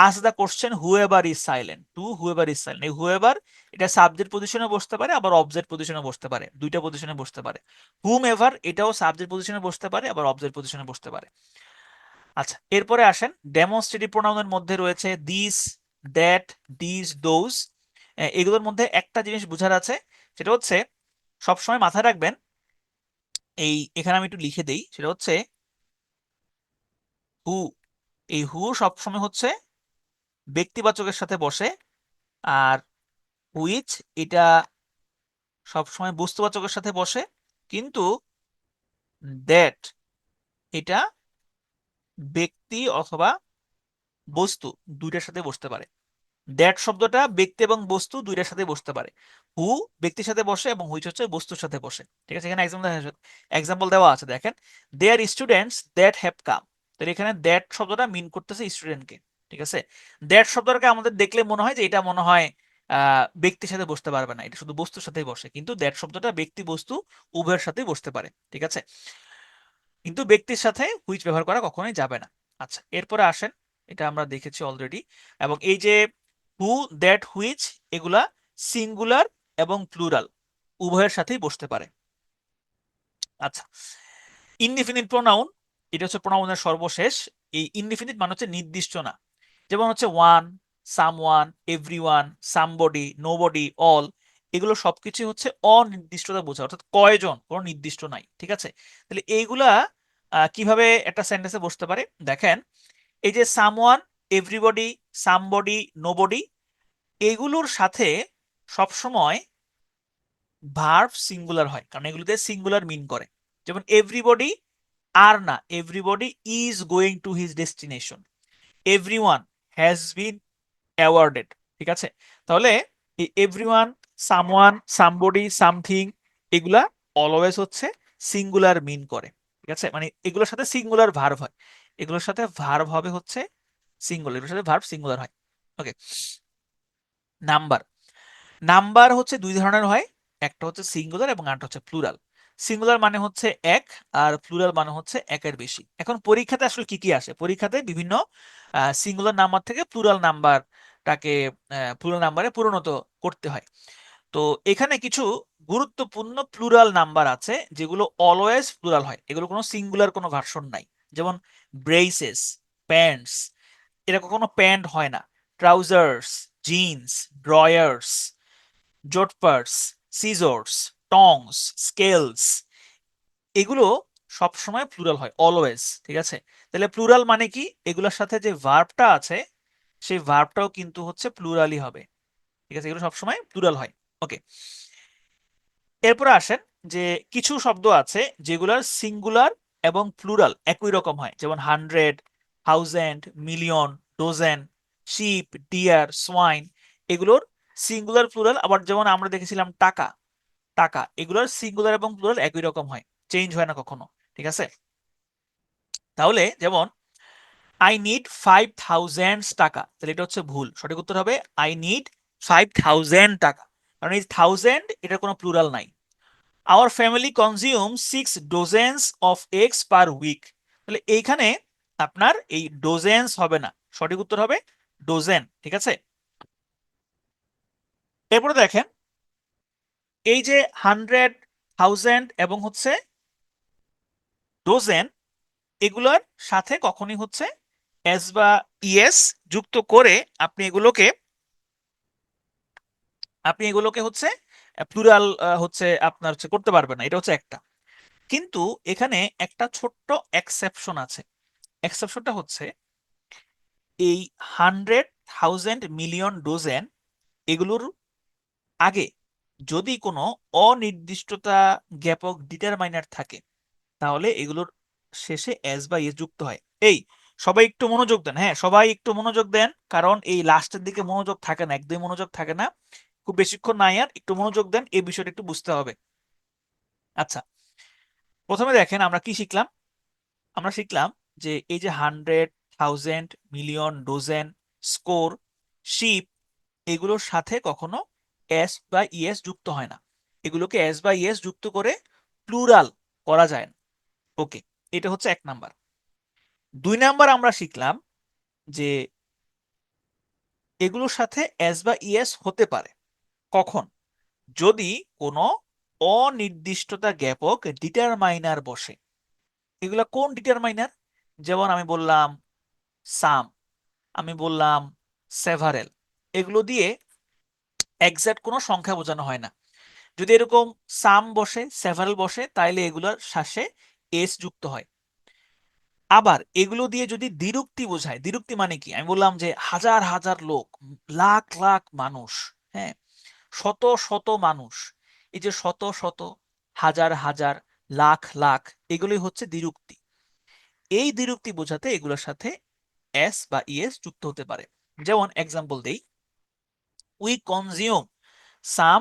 ask the question whoever is silent, to whoever is silent. এই হুএভার এটা সাবজেক্ট পজিশনে বসতে পারে, আবার অবজেক্ট পজিশনে বসতে পারে, দুইটা পজিশনে বসতে পারে। হুম এভার এটাও সাবজেক্ট পজিশনে বসতে পারে, আবার অবজেক্ট পজিশনে বসতে পারে। আচ্ছা, এরপরে আসেন ডেমনস্ট্রেটিভ প্রোনাউনের মধ্যে রয়েছে দিস, দ্যাট, দিস, দোজ। এগুলোর মধ্যে একটা জিনিস বুঝার আছে, সেটা হচ্ছে সবসময় মাথায় রাখবেন এখানে আমি একটু লিখে দেই, সেটা হচ্ছে হু। এই হু সবসময় হচ্ছে ব্যক্তিবাচকের সাথে বসে, আর হুইচ এটা সবসময় বস্তুবাচকের সাথে বসে, কিন্তু দ্যাট এটা ব্যক্তি অথবা বস্তু দুইটার সাথে বসতে পারে। দ্যাট শব্দটা ব্যক্তি এবং বস্তু দুইটার সাথে বসতে পারে। হু ব্যক্তির সাথে বসে এবং হুইচ হচ্ছে বস্তুর সাথে বসে। ঠিক আছে, এখানে এক্সাম্পল দেওয়া আছে, দেখেন। দে আর স্টুডেন্টস দ্যাট হ্যাভ কাম। তাহলে এখানে দ্যাট শব্দটা মিন করতেছে স্টুডেন্টকে। ঠিক আছে, দ্যাট শব্দটাকে আমাদের দেখলে মনে হয় যে এটা মনে হয় ব্যক্তির সাথে বসতে পারবে না, এটা শুধু বস্তুর সাথেই বসে, কিন্তু দ্যাট শব্দটা ব্যক্তি বস্তু উভয়ের সাথেই বসতে পারে। ঠিক আছে, কিন্তু ব্যক্তির সাথে হুইচ ব্যবহার করা কখনোই যাবে না। আচ্ছা, এরপরে আসেন, এটা আমরা দেখেছি অলরেডি। এবং এই যে হু, দ্যাট, হুইচ, এগুলা সিঙ্গুলার এবং প্লুরাল উভয়ের সাথেই বসতে পারে। আচ্ছা, ইনডিফিনিট প্রোনাউন, এটা হচ্ছে প্রোনাউনের সর্বশেষ। এই ইনডিফিনিট মানে হচ্ছে নির্দিষ্ট না, যেমন হচ্ছে one, someone, everyone, somebody, nobody, all, এগুলো সবকিছু হচ্ছে অনির্দিষ্টতা বোঝায়, অর্থাৎ কয়জন, কোনো নির্দিষ্ট নাই। ঠিক আছে, তাহলে এইগুলা কিভাবে একটা সেন্টেন্সে বসতে পারে দেখেন। এই যে সামওয়ান, এভরিবডি, সামবডি, নোবডি, এগুলোর সাথে সবসময় ভার্ব সিঙ্গুলার হয়, কারণ এগুলোতে সিঙ্গুলার মিন করে। যেমন এভরিবডি আর না, everybody is going to his destination, everyone has been awarded. ঠিক আছে, তাহলে এই এভরিওয়ান, সামওয়ান, সামবডি, সামথিং, এগুলা অলওয়েজ হচ্ছে সিঙ্গুলার মিন করে। ঠিক আছে, মানে এগুলোর সাথে সিঙ্গুলার ভার্ব হয়, এগুলোর সাথে ভার্ব হবে হচ্ছে সিঙ্গুলার, এগুলোর সাথে ভার্ব সিঙ্গুলার হয়। ওকে, নাম্বার, নাম্বার হচ্ছে দুই ধরনের হয়, একটা হচ্ছে সিঙ্গুলার এবং আরেকটা হচ্ছে প্লুরাল। সিঙ্গুলার মানে হচ্ছে এক, আর প্লুরাল মানে হচ্ছে একের বেশি। এখন পরীক্ষাতে আসলে কি কি আসে, পরীক্ষাতে বিভিন্ন সিঙ্গুলার নাম্বার থেকে প্লুরাল নাম্বারটাকে প্লুরাল নাম্বারে পরিণত করতে হয়। তো এখানে কিছু গুরুত্বপূর্ণ প্লুরাল নাম্বার আছে যেগুলো অলওয়েজ প্লুরাল হয়, এগুলো কোনো সিঙ্গুলার কোনো ভার্সন নাই। যেমন ব্রেসেস, প্যান্টস, এটা কখনো প্যান্ট হয় না। Trousers, jeans, drawers, jodhpurs, scissors, tongs, scales, এগুলো সবসময় প্লুরাল হয় অলওয়েজ। ঠিক আছে, তাহলে প্লুরাল মানে কি, এগুলোর সাথে যে ভার্বটা আছে সেই ভার্বটাও কিন্তু হচ্ছে প্লুরালই হবে। ঠিক আছে, এগুলো সবসময় প্লুরাল হয়। ওকে, এরপরে আসেন যে কিছু শব্দ আছে যেগুলোর সিঙ্গুলার এবং প্লুরাল একই রকম হয়, যেমন hundred, thousand, million, dozen, sheep, deer, swine, এগুলোর সিঙ্গুলার প্লুরাল। আবার যেমন আমরা দেখেছিলাম টাকা, টাকা, এগুলোর সিঙ্গুলার এবং প্লুরাল একই রকম হয়, চেঞ্জ হয় না কখনো। ঠিক আছে, তাহলে যেমন আই নিড 5,000 টাকা, তাহলে এটা হচ্ছে ভুল, সঠিক উত্তর হবে আই নিড 5,000 টাকা, কারণ এই থাউজেন্ড এটার কোনো প্লুরাল নাই। Our family consume 6 dozens of eggs per week, তাহলে এইখানে আপনার এই ডোজেন্স হবে না, সঠিক উত্তর হবে ডোজেন। ঠিক আছে, এরপরে দেখেন এই যে হান্ড্রেড, থাউজেন্ড এবং হচ্ছে ডোজেন, এগুলোর সাথে কখনই হচ্ছে এস বা ইএস যুক্ত করে আপনি এগুলোকে হচ্ছে প্লুরাল হচ্ছে আপনার হচ্ছে করতে পারবেন না, এটা হচ্ছে একটা। কিন্তু এখানে একটা ছোট্ট এক্সেপশন আছে, এক্সেপশনটা হচ্ছে এই হান্ড্রেড, থাউজেন্ড, মিলিয়ন, ডোজেন, এগুলোর আগে যদি কোনো অনির্দিষ্টতা জ্ঞাপক ডিটারমাইনার থাকে তাহলে এগুলোর শেষে এস বা ইএস যুক্ত হয়। এই সবাই একটু মনোযোগ দেন, হ্যাঁ সবাই একটু মনোযোগ দেন, কারণ এই লাস্টের দিকে মনোযোগ থাকে না, একদমই মনোযোগ থাকে না, খুব বেশিক্ষণ নাই, আর একটু মনোযোগ দেন, এই বিষয়টা একটু বুঝতে হবে। আচ্ছা, প্রথমে দেখেন আমরা কি শিখলাম, আমরা শিখলাম যে এই যে hundred, thousand, million, dozen, score, sheep, এগুলোর সাথে কখনো এস বা ইএস যুক্ত হয় না, এগুলোকে এস বা ইএস যুক্ত করে প্লুরাল করা যায় না। ওকে, এটা হচ্ছে এক নাম্বার। দুই নাম্বার আমরা শিখলাম যে এগুলোর সাথে এস বা ইএস হতে পারে কখন, যদি কোনো অনির্দিষ্টতা জ্ঞাপক ডিটারমাইনার বসে। এগুলা কোন ডিটারমাইনার, যেমন আমি বললাম সাম, আমি বললাম সেভারেল, এগুলো দিয়ে এক্সাক্ট কোনো সংখ্যা বোঝানো হয় না। যদি এরকম সাম বসে, সেভারাল বসে, তাইলে এগুলোর শেষে এস যুক্ত হয়। আবার এগুলো দিয়ে যদি দ্বিরুক্তি বোঝায়, দ্বিরুক্তি মানে কি? আমি বললাম যে হাজার হাজার লোক, লাখ লাখ মানুষ, হ্যাঁ, শত শত মানুষ, এই যে শত শত, হাজার হাজার, লাখ লাখ, এগুলোই হচ্ছে দ্বিরুক্তি। এই দ্বিরুক্তি বোঝাতে এগুলোর সাথে এস বা ইএস যুক্ত হতে পারে। যেমন এক্সাম্পল দেই, we consume some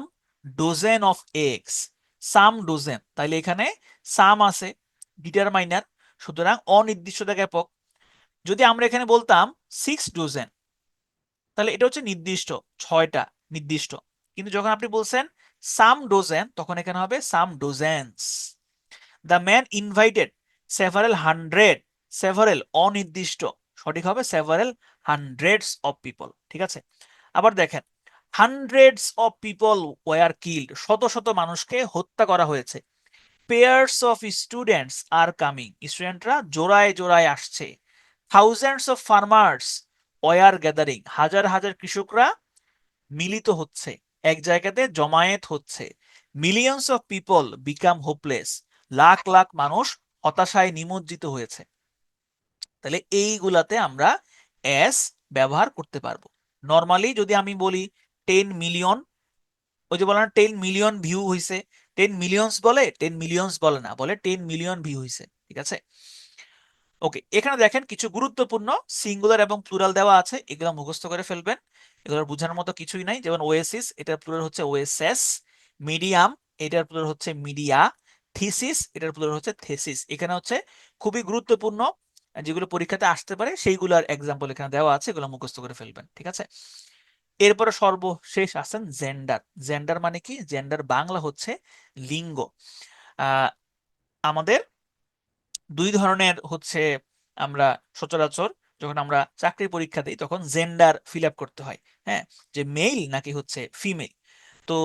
ডোজেন of eggs. সাম ডোজেন, তাইলে এখানে সাম আছে, ডিটারমাইনার, সুতরাং অনির্দিষ্টতা জ্ঞাপক। যদি আমরা এখানে বলতাম 6 ডোজেন, তাহলে এটা হচ্ছে নির্দিষ্ট, 6টা নির্দিষ্ট। কিন্তু যখন আপনি বলছেন সাম ডোজেন, তখন এখানে হবে some dozens. The man invited several hundred, several অনির্দিষ্ট, সঠিক হবে সেভারেল হান্ড্রেডস অফ পিপল। ঠিক আছে, আবার দেখেন, hundreds of people were killed, শত শত মানুষকে হত্যা করা হয়েছে। Pairs of students are coming, স্টুডেন্টরা জোড়ায় জোড়ায় আসছে। Thousands of farmers were gathering, হাজার হাজার কৃষকরা মিলিত হচ্ছে, এক জায়গাতে জমায়েত হচ্ছে। Millions of people become hopeless, lakh lakh মানুষ হতাশায় নিমজ্জিত হয়েছে। তাহলে এইগুলাতে আমরা এস ব্যবহার করতে পারবো। নর্মালি যদি আমি বলি 10 মিলিয়ন, ওই যে বলে না 10 মিলিয়ন ভিউ হয়েছে, 10 মিলিয়নস বলে, 10 মিলিয়নস বলে না, বলে 10 মিলিয়ন ভিউ হয়েছে। ঠিক আছে, ওকে। এখানে দেখেন কিছু গুরুত্বপূর্ণ সিঙ্গুলার এবং প্লুরাল দেওয়া আছে, এগুলো মুখস্থ করে ফেলবেন, এগুলোর বোঝানোর মতো কিছুই নাই। যেমন ওয়েসিস, এটার প্লুরাল হচ্ছে ওয়েসেস। মিডিয়াম, এটার প্লুরাল হচ্ছে মিডিয়া। থিসিস, এটার প্লুরাল হচ্ছে থেসিস। এখানে হচ্ছে খুবই গুরুত্বপূর্ণ যেগুলো পরীক্ষাতে আসতে পারে সেইগুলোর এক্সাম্পল এখানে দেওয়া আছে, এগুলো মুখস্থ করে ফেলবেন। ঠিক আছে, এরপরে সর্বশেষ আছেন জেন্ডার। জেন্ডার মানে কি? জেন্ডার বাংলা হচ্ছে লিঙ্গ। আমাদের দুই ধরনের হচ্ছে, আমরা সচরাচর যখন আমরা চাকরি পরীক্ষা দিই তখন জেন্ডার ফিল আপ করতে হয়, হ্যাঁ, যে মেল নাকি হচ্ছে ফিমেল। তো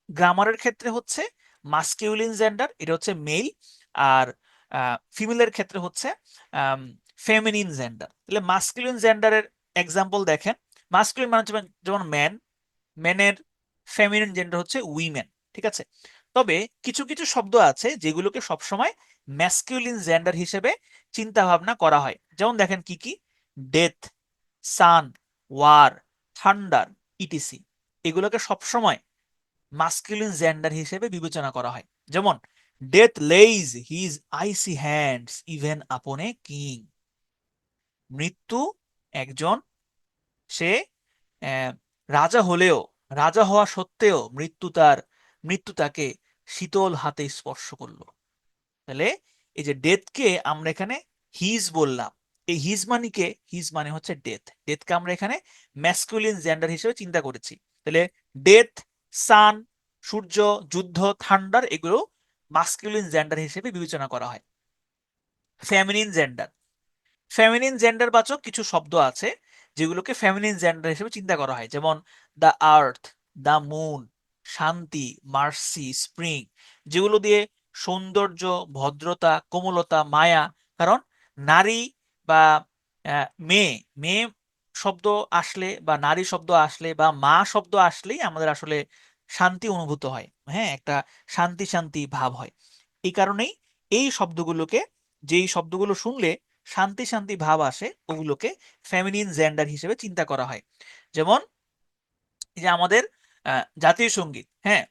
গ্রামারের ক্ষেত্রে হচ্ছে মাস্কিউলিন জেন্ডার, এটা হচ্ছে মেল, আর ফিমেলের ক্ষেত্রে হচ্ছে ফেমিনিন জেন্ডার। তাহলে মাস্কিউলিন জেন্ডারের এক্সাম্পল দেখেন, মাস্কিউলিন মানে হচ্ছে যেমন ম্যান, ম্যানের ফেমিনিন জেন্ডার হচ্ছে উইমেন। ঠিক আছে, তবে কিছু কিছু শব্দ আছে যেগুলোকে সবসময় ম্যাসকিউলিন জেন্ডার হিসেবে চিন্তা ভাবনা করা হয়। যেমন দেখেন কি কি, ডেথ, সান, ওয়ার, থান্ডার, ইটিসি, এগুলোকে সবসময় মাস্কুলিন জেন্ডার হিসেবে বিবেচনা করা হয়। যেমন ডেথ লেইজ হিজ আইসি হ্যান্ডস ইভেন আপন এ কিং, মৃত্যু একজন, সে রাজা হলেও, রাজা হওয়া সত্ত্বেও মৃত্যু তাকে শীতল হাতে স্পর্শ করলো। তাহলে এই যে ডেথকে আমরা এখানে হিজ বললাম, এই হিজ মানে কে? হিজ মানে হচ্ছে ডেথ। ডেথকে আমরা এখানে ম্যাসকুলিন জেন্ডার হিসেবে চিন্তা করেছি। তাহলে ডেথ, সান, সূর্য, যুদ্ধ, থান্ডার, এগুলো মাস্কুলিন জেন্ডার হিসেবে বিবেচনা করা হয়। ফেমিনিন জেন্ডার, ফেমিনিন জেন্ডার বাচক কিছু শব্দ আছে যেগুলোকে ফেমিনিন জেন্ডার হিসেবে চিন্তা করা হয়। যেমন দ্য আর্থ, দ্য মুন, শান্তি, মার্সি, স্প্রিং, যেগুলো দিয়ে সৌন্দর্য, ভদ্রতা, কোমলতা, মায়া। কারণ নারী বা মেয়ে, মেয়ে শব্দ আসলে বা নারী শব্দ আসলে বা মা শব্দ আসলেই আমাদের আসলে শান্তি অনুভূত হয়, হ্যাঁ, একটা শান্তি শান্তি ভাব হয়। এই কারণেই এই শব্দগুলোকে, যেই শব্দগুলো শুনলে শান্তি শান্তি ভাব আসে, ওগুলোকে ফেমিনিন জেন্ডার হিসেবে চিন্তা করা হয়। যেমন এই যে আমাদের জাতীয় সঙ্গীত, হ্যাঁ,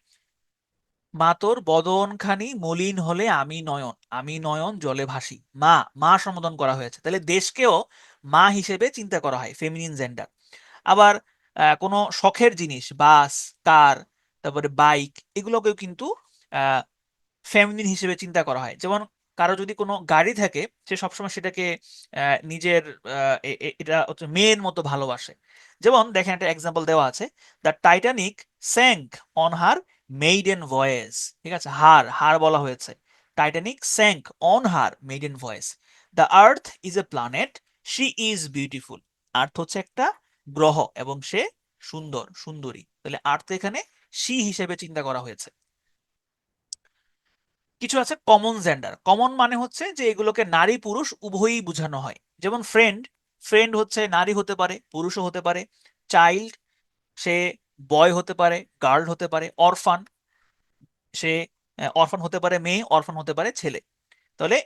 মা তোর বদন খানি মলিন হলে আমি নয়ন, আমি নয়ন জলে ভাসি, মা, মা সম্বোধন করা হয়েছে। তাহলে দেশকেও মা হিসেবে চিন্তা করা হয়, ফেমিনিন জেন্ডার। আবার কোনো শখের জিনিস, বাস, কার, তারপরে বাইক, এগুলোকেও কিন্তু ফেমিনিন হিসেবে চিন্তা করা হয়। যেমন কারো যদি কোনো গাড়ি থাকে, সে সবসময় সেটাকে নিজের এটা হচ্ছে মেয়ের মতো ভালোবাসে। যেমন দেখেন একটা এক্সাম্পল দেওয়া আছে, the Titanic sank on her maiden voyage. ঠিক আছে, হার, হার বলা হয়েছে। Titanic sank on her maiden voyage. The earth is a planet, she is beautiful. Earth হচ্ছে একটা গ্রহ এবং সে সুন্দর, সুন্দরী। তাহলে আর্থ এখানে শি হিসেবে চিন্তা করা হয়েছে। কিছু আছে কমন জেন্ডার। কমন মানে হচ্ছে যে এগুলোকে নারী পুরুষ উভয়ই বোঝানো হয়। যেমন ফ্রেন্ড, ফ্রেন্ড হচ্ছে নারী হতে পারে, পুরুষও হতে পারে। চাইল্ড, সে বয় হতে পারে, গার্ল হতে পারে। অরফান, সে অরফান হতে পারে মেয়ে, অরফান হতে পারে ছেলে। তাহলে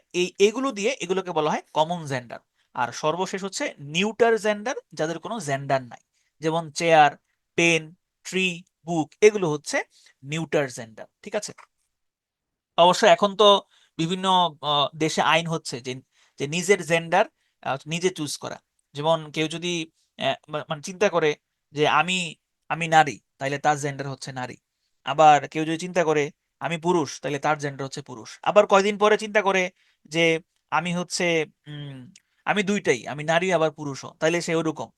এগুলো দিয়ে এগুলোকে বলা হয় কমন জেন্ডার। আর সর্বশেষ হচ্ছে নিউটার জেন্ডার, যাদের কোনো জেন্ডার নাই, যেমন চেয়ার, পেন, ট্রি, বুক, এগুলো হচ্ছে নিউটার জেন্ডার। ঠিক আছে। অবশ্য এখন তো বিভিন্ন দেশে আইন হচ্ছে যে যে নিজের জেন্ডার নিজে চুজ করা। যেমন কেউ যদি মানে চিন্তা করে যে আমি আমি নারী, তাইলে তার জেন্ডার হচ্ছে নারী। আবার কেউ যদি চিন্তা করে আমি পুরুষ, তাইলে তার জেন্ডার হচ্ছে পুরুষ। আবার কয়দিন পরে চিন্তা করে যে আমি হচ্ছে উম আমি দুইটাই, আমি নারী আবার পুরুষও, তাইলে সে ওরকম।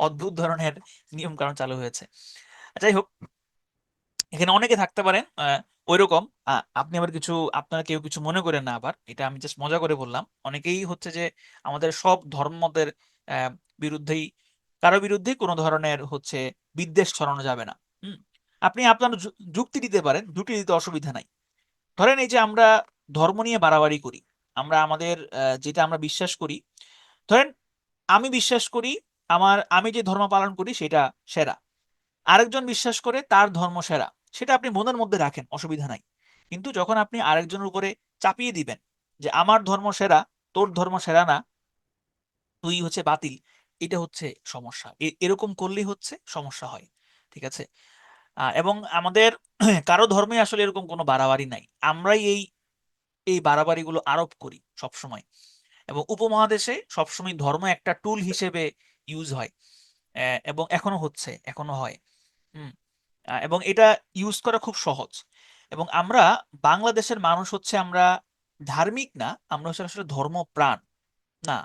অদ্ভুত ধরনের নিয়ম কানুন চালু হয়েছে। যাই হোক, এখানে অনেকে থাকতে পারেন ওইরকম। আপনি আবার কিছু, আপনারা কেউ কিছু মনে করেন না, আবার এটা আমি জাস্ট মজা করে বললাম। অনেকেই হচ্ছে যে আমাদের সব ধর্মমতের আহ, বিরুদ্ধেই, কারো বিরুদ্ধেই কোনো ধরনের হচ্ছে বিদ্বেষ ছড়ানো যাবে না। হুম। আপনি আপনার যুক্তি দিতে পারেন, যুক্তি দিতে অসুবিধা নাই। ধরেন এই যে আমরা ধর্ম নিয়ে বাড়াবাড়ি করি, আমরা আমাদের যেটা আমরা বিশ্বাস করি, ধরেন আমি বিশ্বাস করি আমি যে ধর্ম পালন করি সেটা সেরা, আরেকজন বিশ্বাস করে তার ধর্ম সেরা, সেটা আপনি মনের মধ্যে রাখেন, অসুবিধা নাই। কিন্তু যখন আপনি আরেকজনের উপরে চাপিয়ে দিবেন যে আমার ধর্ম সেরা, তোর ধর্ম সেরা না, তুই হচ্ছে বাতিল, এটা হচ্ছে সমস্যা। এরকম করলেই হচ্ছে সমস্যা হয়। ঠিক আছে। এবং আমাদের কারো ধর্মে আসলে এরকম কোনো বাড়াবাড়ি নাই, আমরাই এই এই বাড়াবাড়িগুলো আরোপ করি সবসময়। এবং উপমহাদেশে সবসময় ধর্ম একটা টুল হিসেবে ইউজ হয়, এবং এখনো হচ্ছে, এখনো হয়। হুম। এবং এটা ইউজ করা খুব সহজ। এবং আমরা বাংলাদেশের মানুষ হচ্ছে আমরা ধার্মিক না, আমরা হচ্ছে আসলে ধর্মপ্রাণ। না,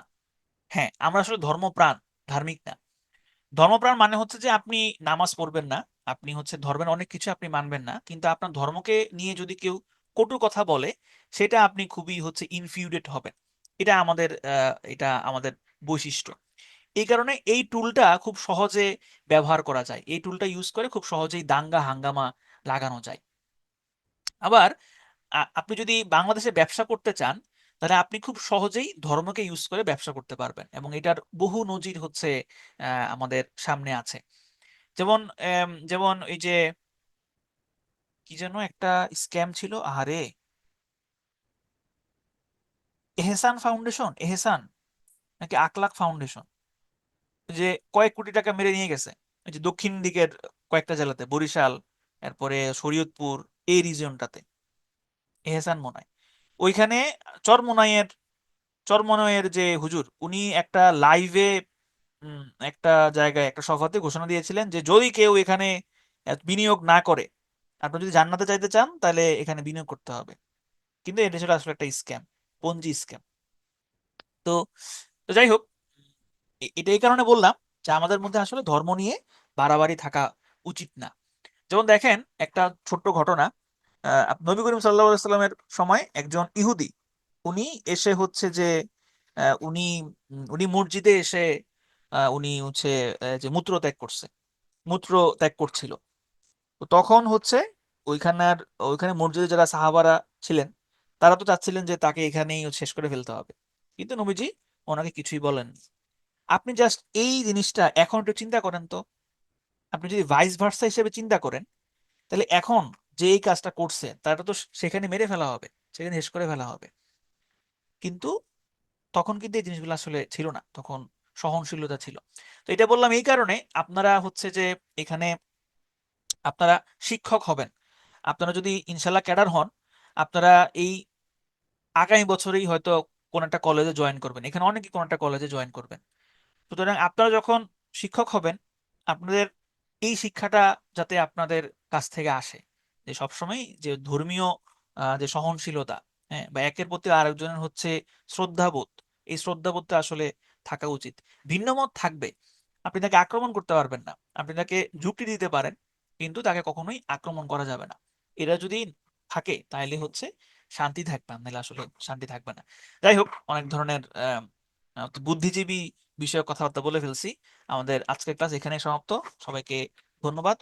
হ্যাঁ, আমরা আসলে ধর্মপ্রাণ, ধার্মিক না। ধর্মপ্রাণ মানে হচ্ছে যে আপনি নামাজ পড়বেন না, আপনি হচ্ছে ধর্মের অনেক কিছু আপনি মানবেন না, কিন্তু আপনার ধর্মকে নিয়ে যদি কেউ কটু কথা বলে, সেটা আপনি খুবই হচ্ছে ইনফিউডেট হবেন। এটা আমাদের বৈশিষ্ট্য। এই কারণে এই টুলটা খুব সহজে ব্যবহার করা যায়, এই টুলটা ইউজ করে খুব সহজেই দাঙ্গা হাঙ্গামা লাগানো যায়। আবার আপনি যদি বাংলাদেশে ব্যবসা করতে চান, তাহলে আপনি খুব সহজেই ধর্মকে ইউজ করে ব্যবসা করতে পারবেন, এবং এটার বহু নজির হচ্ছে আমাদের সামনে আছে। যেমন যেমন এই যে কি যেন একটা স্ক্যাম ছিল, আরে, এহসান ফাউন্ডেশন, এহসান নাকি আকলাক ফাউন্ডেশন, যে কয়েক কোটি টাকা মেরে নিয়ে গেছে। এই যে দক্ষিণ দিকের কয়েকটা জেলাতে, বরিশাল, এরপরে শরীয়তপুর, এই রিজিয়নটাতে, এহসান মনাই, ওইখানে চরমোনাইয়ের চরমোনাইয়ের যে হুজুর, উনি একটা লাইভে একটা জায়গায় একটা সভাতে ঘোষণা দিয়েছিলেন যে যদি কেউ এখানে বিনিয়োগ না করে, আপনি যদি জান্নাতে চাইতে চান, তাহলে এখানে বিনিয়োগ করতে হবে। কিন্তু এটা ছিল আসলে একটা স্ক্যাম, পঞ্জি স্ক্যাম। তো তো যাই হোক, এটা এই কারণে বললাম যে আমাদের মধ্যে আসলে ধর্ম নিয়ে বাড়াবাড়ি থাকা উচিত না। যেমন দেখেন একটা ছোট্ট ঘটনা, নবী করিম সাল্লাল্লাহু আলাইহি সাল্লামের সময় একজন ইহুদি, উনি এসে হচ্ছে যে উনি উনি মসজিদে এসে উনি হচ্ছে যে মূত্র ত্যাগ করছে, মূত্র ত্যাগ করছিল। তো তখন হচ্ছে ওইখানের ওইখানে মসজিদে যারা সাহাবারা ছিলেন, তারা তো চাচ্ছিলেন যে তাকে এখানেই শেষ করে ফেলতে হবে, কিন্তু নবীজি ওনাকে কিছুই বলেননি। আপনি জাস্ট এই জিনিসটা এখন একটু চিন্তা করেন তো, আপনি যদি ভাইস ভার্সা হিসেবে চিন্তা করেন, তাহলে এখন যে এই কাজটা করছে তারা তো সেখানে মেরে ফেলা হবে, সেখানে শেষ করে ফেলা হবে। কিন্তু তখন কিন্তু এই জিনিসগুলো আসলে ছিল না, তখন সহনশীলতা ছিল। তো এটা বললাম এই কারণে, আপনারা হচ্ছে যে এখানে আপনারা শিক্ষক হবেন, আপনারা যদি ইনশাল্লাহ ক্যাডার হন, আপনারা এই আগামী বছরেই হয়তো কোন একটা কলেজে জয়েন করবেন, এখানে অনেকে কোন একটা কলেজে জয়েন করবেন। সুতরাং আপনারা যখন শিক্ষক হবেন, আপনাদের এই শিক্ষাটা যাতে আপনাদের কাছ থেকে আসে, যে সবসময় যে ধর্মীয় যে সহনশীলতা, হ্যাঁ, বা একের প্রতি আরেকজনের হচ্ছে শ্রদ্ধাবোধ, এই শ্রদ্ধাবোধটা আসলে থাকা উচিত। ভিন্ন মত থাকবে, আপনি তাকে আক্রমণ করতে পারবেন না, আপনি তাকে যুক্তি দিতে পারেন, কিন্তু তাকে কখনোই আক্রমণ করা যাবে না। এরা যদি থাকে তাহলে হচ্ছে শান্তি থাকবে, নাহলে আসলে শান্তি থাকবে না। যাই হোক, অনেক ধরনের বুদ্ধিজীবী বিষয়ে কথাবার্তা বলে ফেলছি। আমাদের আজকের ক্লাস এখানেই সমাপ্ত। সবাইকে ধন্যবাদ।